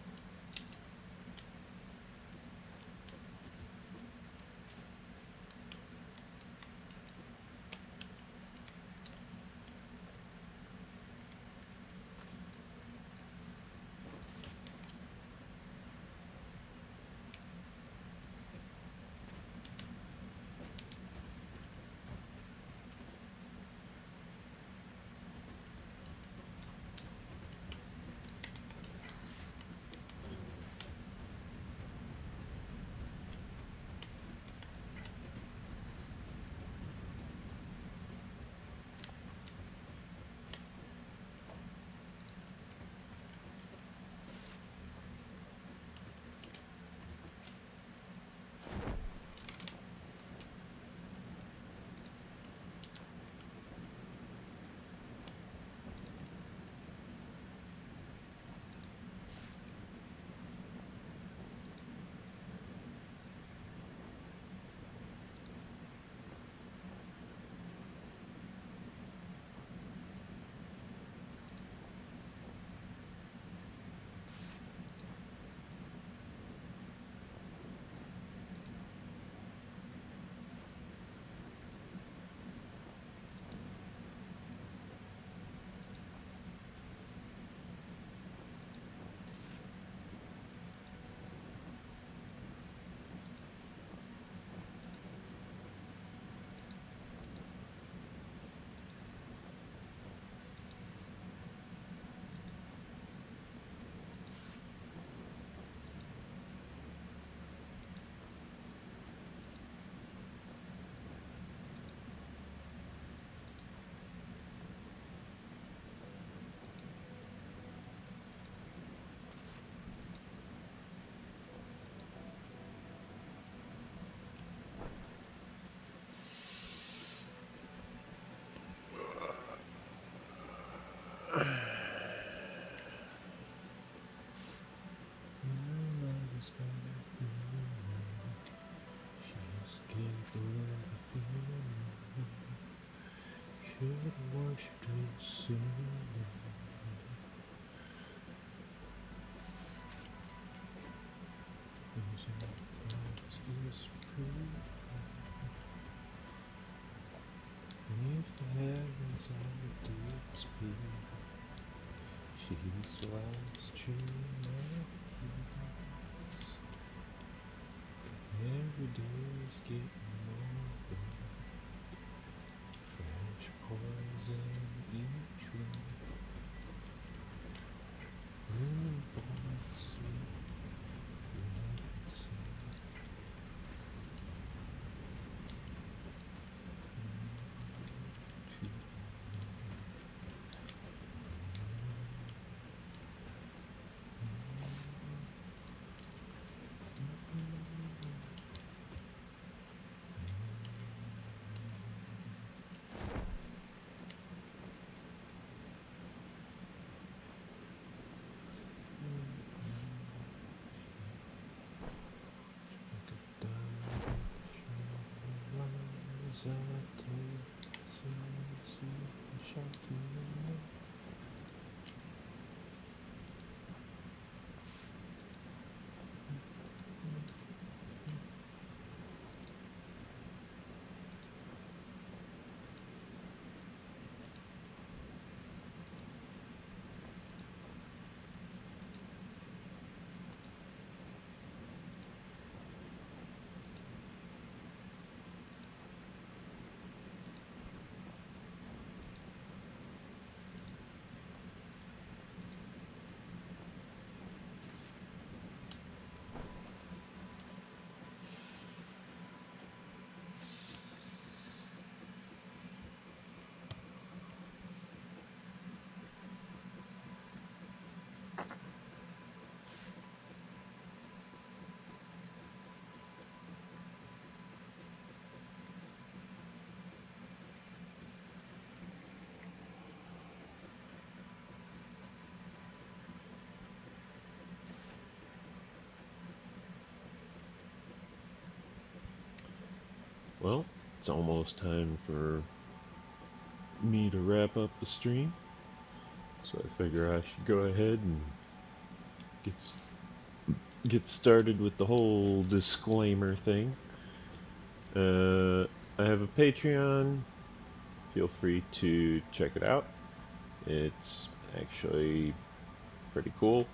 Should wash it soon. If the heavens ever did speak, she's the last true peace. Every day is getting more fresh poison each week. Born sweet, Well, it's almost time for me to wrap up the stream, so I figure I should go ahead and get started with the whole disclaimer thing. I have a Patreon. Feel free to check it out. It's actually pretty cool.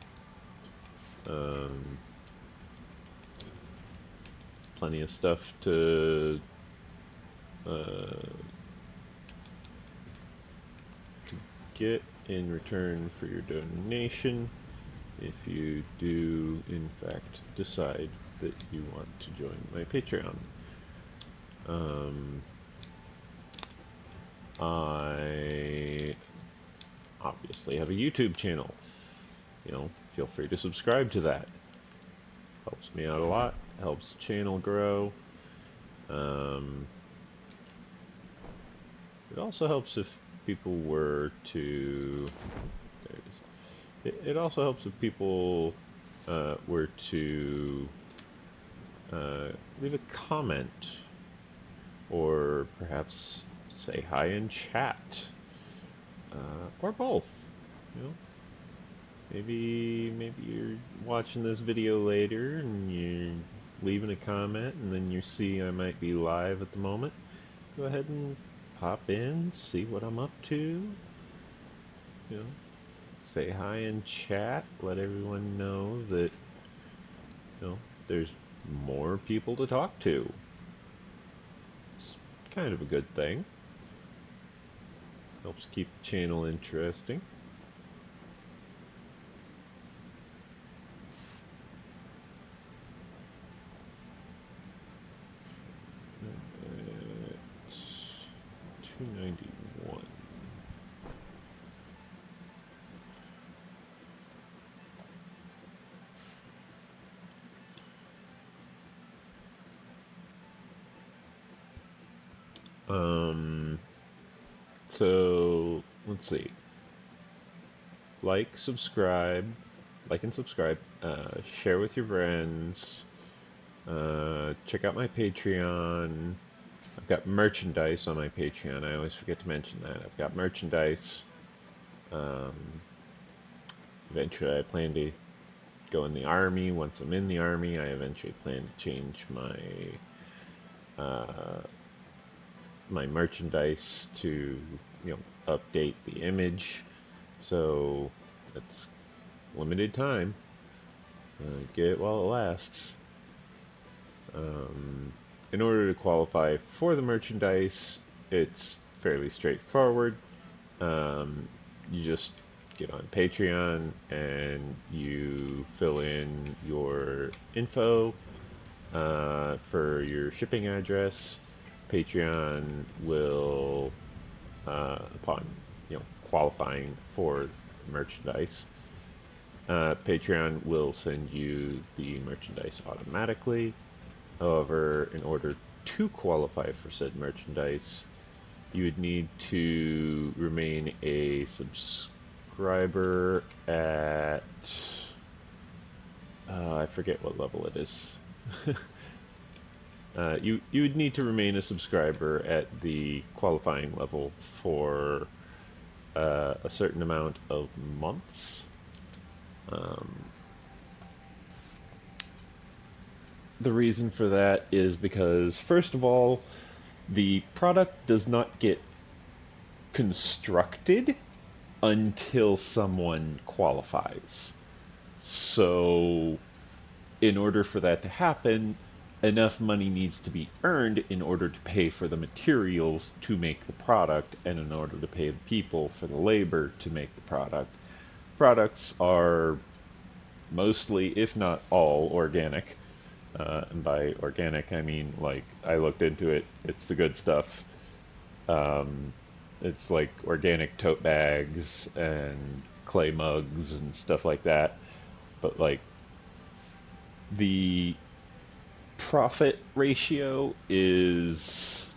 Plenty of stuff to get in return for your donation if you do in fact decide that you want to join my Patreon. I obviously have a YouTube channel. You know, feel free to subscribe to that. Helps me out a lot, helps the channel grow. It also helps if people were to, there it is. It also helps if people were to leave a comment or perhaps say hi in chat, or both, you know. Maybe you're watching this video later and you're leaving a comment and then you see I might be live at the moment. Go ahead and pop in, see what I'm up to. You know, say hi in chat, let everyone know that, you know, there's more people to talk to. It's kind of a good thing. Helps keep the channel interesting. So let's see. Like and subscribe, share with your friends, Check out my Patreon. I've got merchandise on my Patreon. I always forget to mention that. I've got merchandise. Um, eventually, I plan to go in the army. Once I'm in the army, I eventually plan to change my merchandise to, update the image. So it's limited time. Get it while it lasts. In order to qualify for the merchandise, it's fairly straightforward. You just get on Patreon and you fill in your info for your shipping address. Patreon will, upon qualifying for the merchandise, Patreon will send you the merchandise automatically. However, in order to qualify for said merchandise, you would need to remain a subscriber at, I forget what level it is. You would need to remain a subscriber at the qualifying level for a certain amount of months. The reason for that is because, first of all, the product does not get constructed until someone qualifies. So, in order for that to happen, enough money needs to be earned in order to pay for the materials to make the product, and in order to pay the people for the labor to make the product. Products are mostly, if not all, organic. And by organic, I mean, like, I looked into it, it's the good stuff. It's like organic tote bags and clay mugs and stuff like that. But, like, the profit ratio is,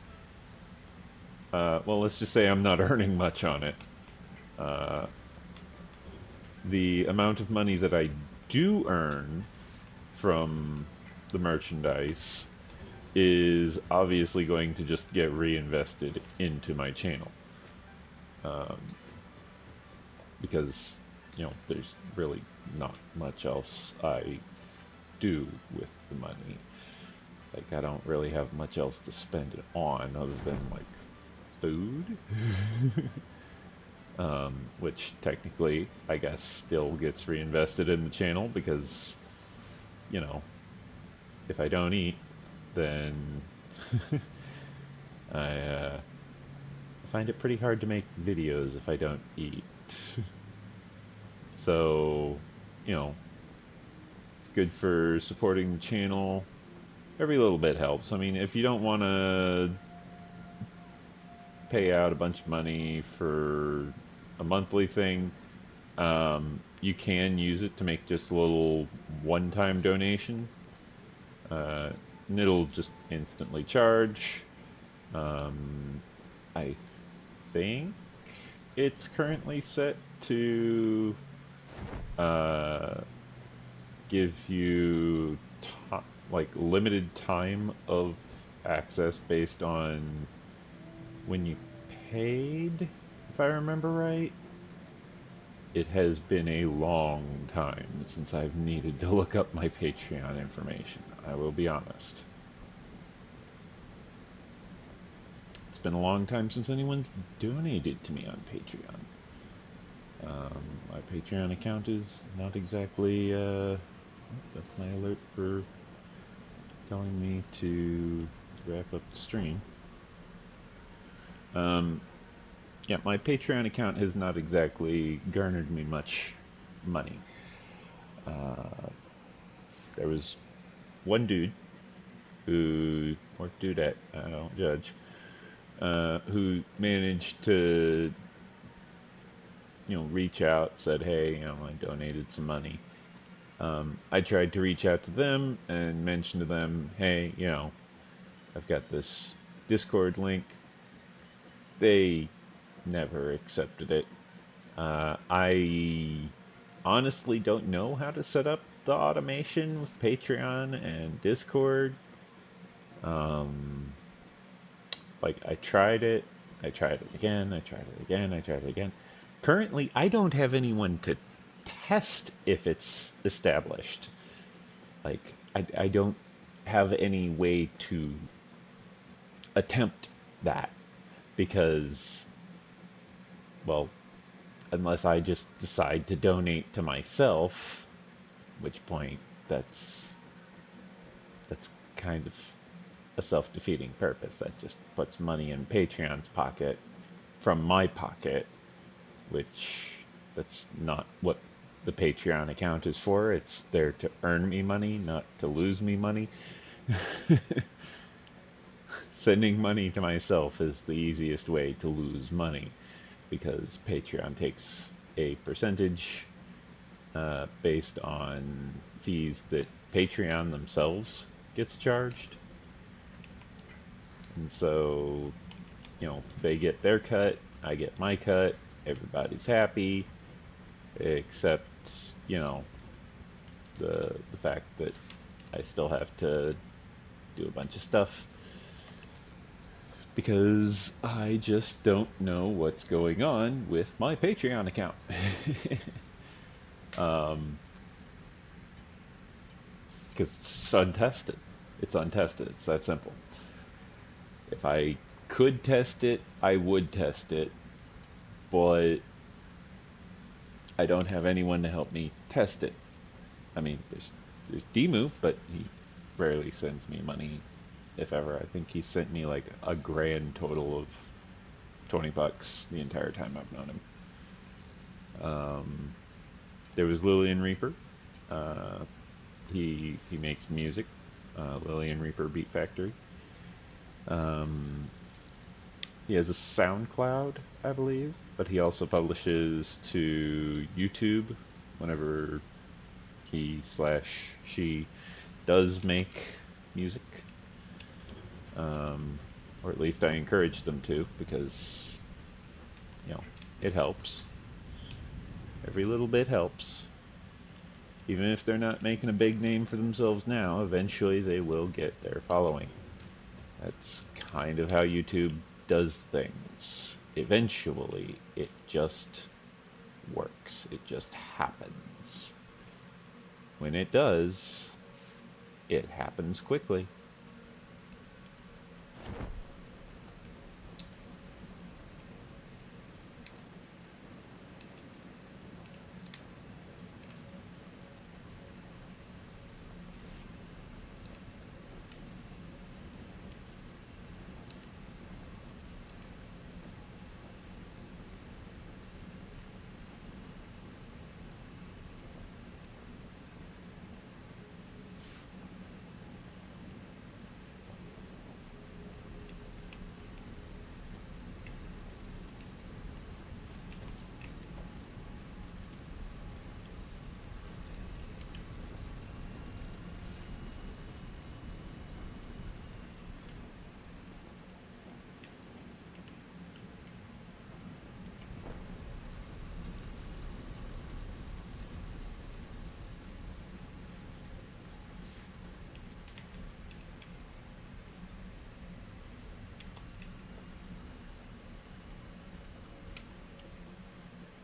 well, let's just say I'm not earning much on it. The amount of money that I do earn from the merchandise is obviously going to just get reinvested into my channel. Because, there's really not much else I do with the money. Like, I don't really have much else to spend it on other than, like, food. Which technically, I guess, still gets reinvested in the channel because, if I don't eat, then I find it pretty hard to make videos if I don't eat. So, it's good for supporting the channel. Every little bit helps. I mean, if you don't want to pay out a bunch of money for a monthly thing, you can use it to make just a little one-time donation. And it'll just instantly charge. I think it's currently set to give you like limited time of access based on when you paid, if I remember right. It has been a long time since I've needed to look up my Patreon information. I will be honest. It's been a long time since anyone's donated to me on Patreon. My Patreon account is not exactly, that's my alert for telling me to wrap up the stream. Yeah, my Patreon account has not exactly garnered me much money. There was one dude who, or dudette, I don't judge, who managed to, reach out, said, hey, I donated some money. I tried to reach out to them and mention to them, hey, I've got this Discord link. They never accepted it. I honestly don't know how to set up the automation with Patreon and Discord. Like I tried it again, I tried it again, I tried it again. Currently, I don't have anyone to test if it's established. Like, I don't have any way to attempt that because, well, unless I just decide to donate to myself, which point that's kind of a self-defeating purpose. That just puts money in Patreon's pocket from my pocket, which that's not what the Patreon account is for. It's there to earn me money, not to lose me money. Sending money to myself is the easiest way to lose money because Patreon takes a percentage based on fees that Patreon themselves gets charged. And so, you know, they get their cut, I get my cut, everybody's happy, except, you know, the fact that I still have to do a bunch of stuff because I just don't know what's going on with my Patreon account. Because it's untested. It's untested. It's that simple. If I could test it, I would test it, but I don't have anyone to help me test it. I mean, there's Demu, but he rarely sends me money, if ever. I think he sent me like a grand total of $20 the entire time I've known him. There was Lillian Reaper. He makes music. Lillian Reaper Beat Factory. He has a SoundCloud, I believe, but he also publishes to YouTube whenever he/she does make music. Or at least I encourage them to, because, you know, it helps. Every little bit helps. Even if they're not making a big name for themselves now, eventually they will get their following. That's kind of how YouTube does things. Eventually, it just works. It just happens. When it does, it happens quickly.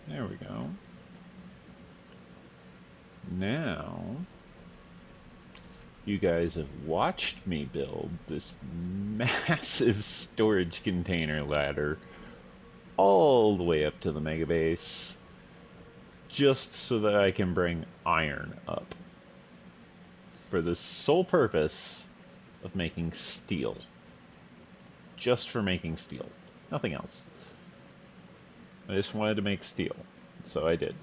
There we go. Now, you guys have watched me build this massive storage container ladder all the way up to the mega base, just so that I can bring iron up, for the sole purpose of making steel. Just for making steel. Nothing else. I just wanted to make steel, so I did.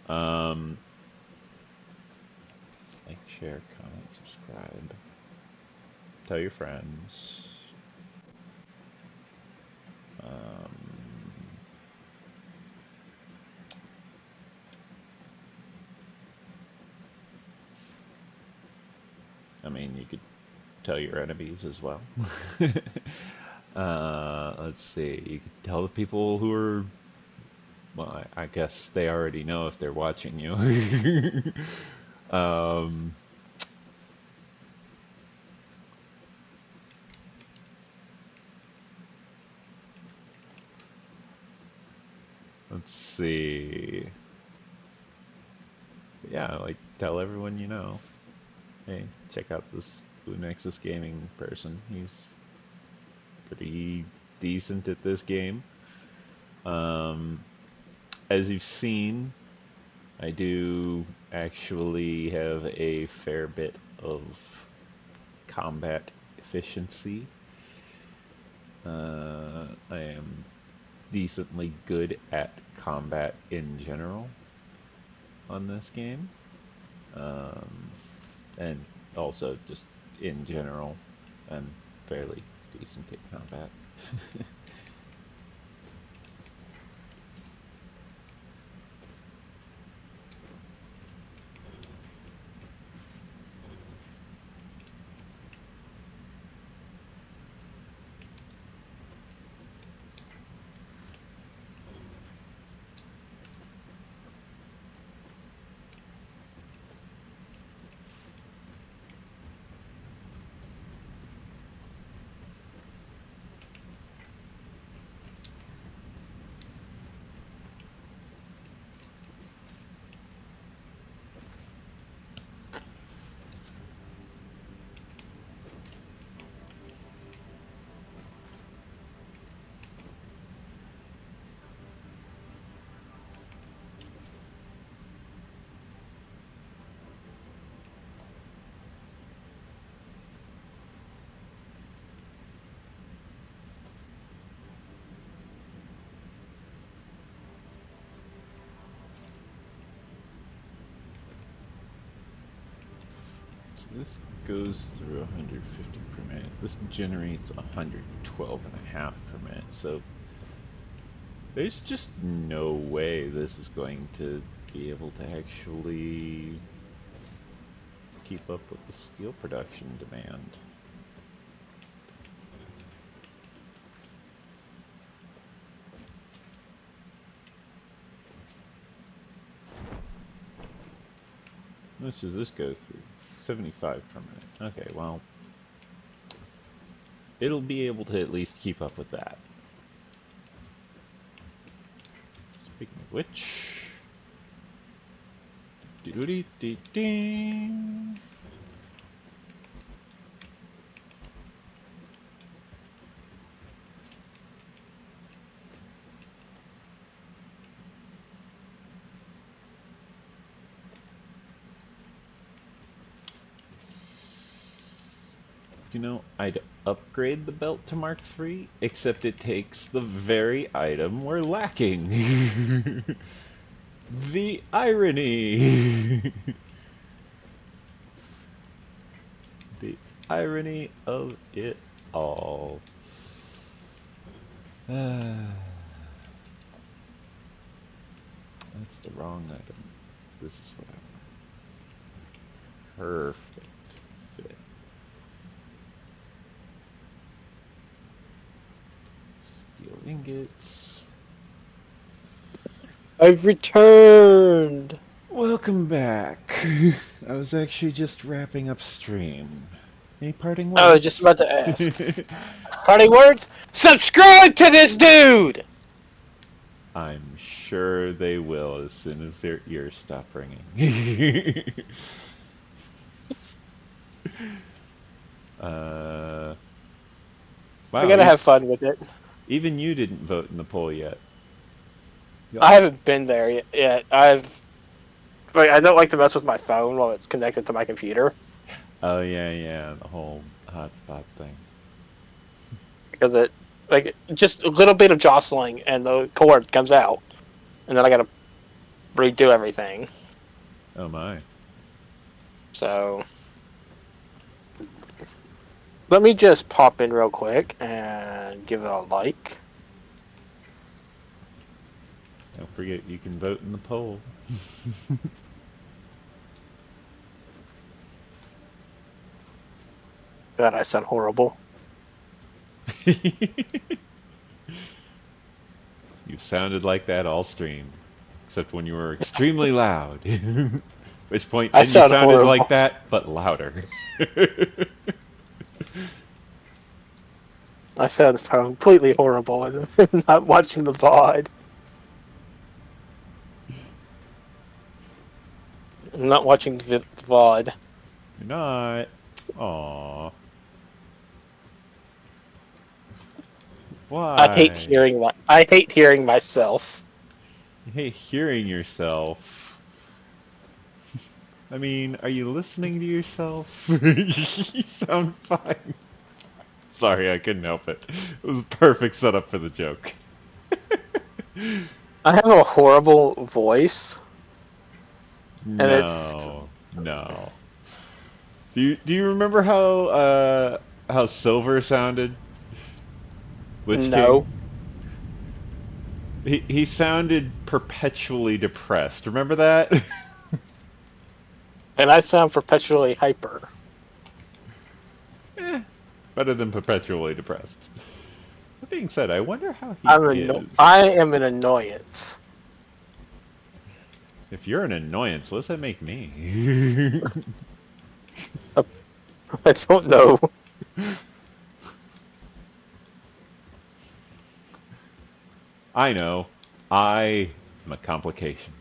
Like, share, comment, subscribe. Tell your friends. I mean, you could tell your enemies as well. Let's see. You could tell the people who are Well, I guess they already know if they're watching you. um, let's see. Yeah, like tell everyone you know. Hey, check out this Blue Nexus gaming person. He's pretty decent at this game. As you've seen, I do actually have a fair bit of combat efficiency. I am decently good at combat in general on this game. And also just in general, I'm fairly decent at combat. This goes through 150 per minute. This generates 112.5 per minute. So there's just no way this is going to be able to actually keep up with the steel production demand. How much does this go through? 75 per minute. Okay, well, it'll be able to at least keep up with that. Speaking of which, ding. You know, I'd upgrade the belt to Mark III, except it takes the very item we're lacking. The irony! The irony of it all. That's the wrong item. This is what I want. Perfect fit. Steel ingots. I've returned! Welcome back. I was actually just wrapping up stream. Any parting words? I was just about to ask. Parting words? Subscribe to this dude! I'm sure they will as soon as their ears stop ringing. Wow, I gotta have fun with it. even you didn't vote in the poll yet. I haven't been there yet. I don't like to mess with my phone while it's connected to my computer. Oh yeah, the whole hotspot thing. Because just a little bit of jostling and the cord comes out. And then I gotta redo everything. Oh my. So let me just pop in real quick and give it a like. Don't forget you can vote in the poll. God, I sound horrible. You sounded like that all stream, except when you were extremely loud. Which point, I then you sound sounded horrible. like that, but louder. I sound completely horrible and I'm not watching the VOD. I'm not watching the VOD. You're not. Aww. I hate Why? hearing myself. You hate hearing yourself. I mean, are you listening to yourself? You sound fine. Sorry, I couldn't help it. It was a perfect setup for the joke. I have a horrible voice. And it's No, no. Do you remember how Silver sounded? Lich no. King? He sounded perpetually depressed. Remember that? And I sound perpetually hyper. Better than perpetually depressed. That being said, I wonder how he is. I am an annoyance. If you're an annoyance, what does that make me? I don't know. I know. I am a complication.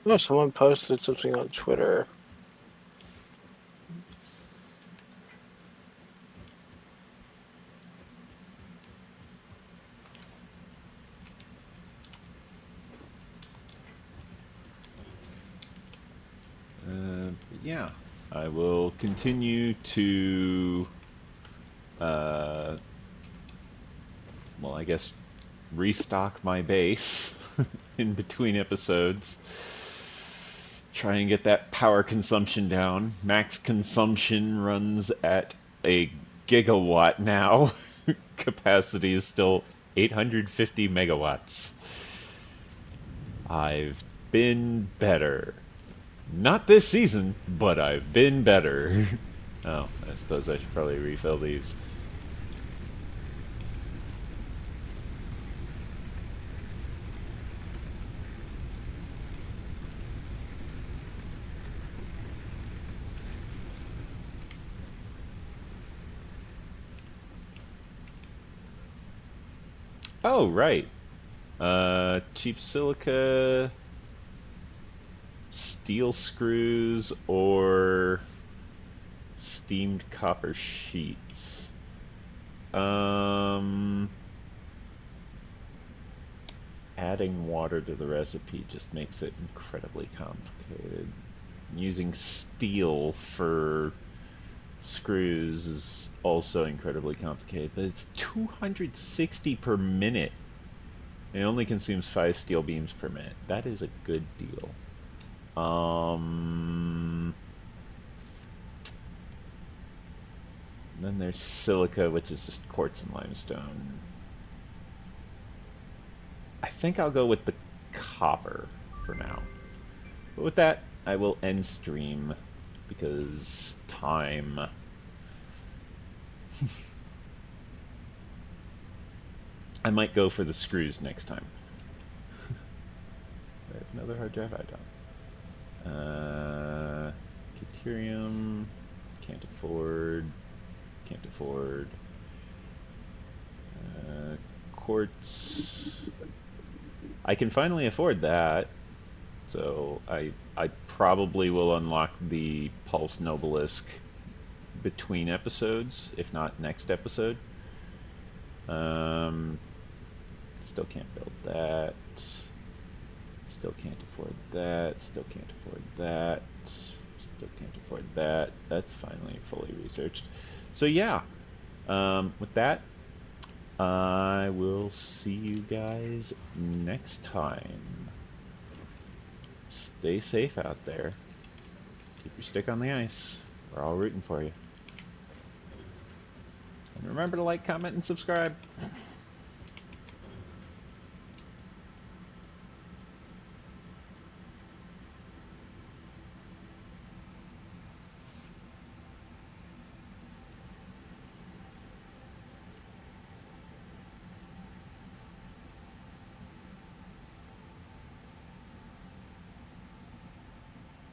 No, someone posted something on Twitter. Yeah, I will continue to, well, I guess, restock my base in between episodes. Try and get that power consumption down. Max consumption runs at a gigawatt now. Capacity is still 850 megawatts. I've been better. Not this season, but I've been better. Oh, I suppose I should probably refill these. Oh, right. Cheap silica, steel screws, or steamed copper sheets. Adding water to the recipe just makes it incredibly complicated. Using steel for screws is also incredibly complicated, but it's 260 per minute. It only consumes 5 steel beams per minute. That is a good deal. Then there's silica, which is just quartz and limestone. I think I'll go with the copper for now. But with that, I will end stream because time. I might go for the screws next time. I have another hard drive. I don't. Caterium. Can't afford. Can't afford. Quartz. I can finally afford that. So I probably will unlock the Pulse Nobelisk between episodes, if not next episode. Still can't build that. Still can't afford that. Still can't afford that. Still can't afford that. That's finally fully researched. So yeah, with that, I will see you guys next time. Stay safe out there. Keep your stick on the ice. We're all rooting for you. And remember to like, comment, and subscribe.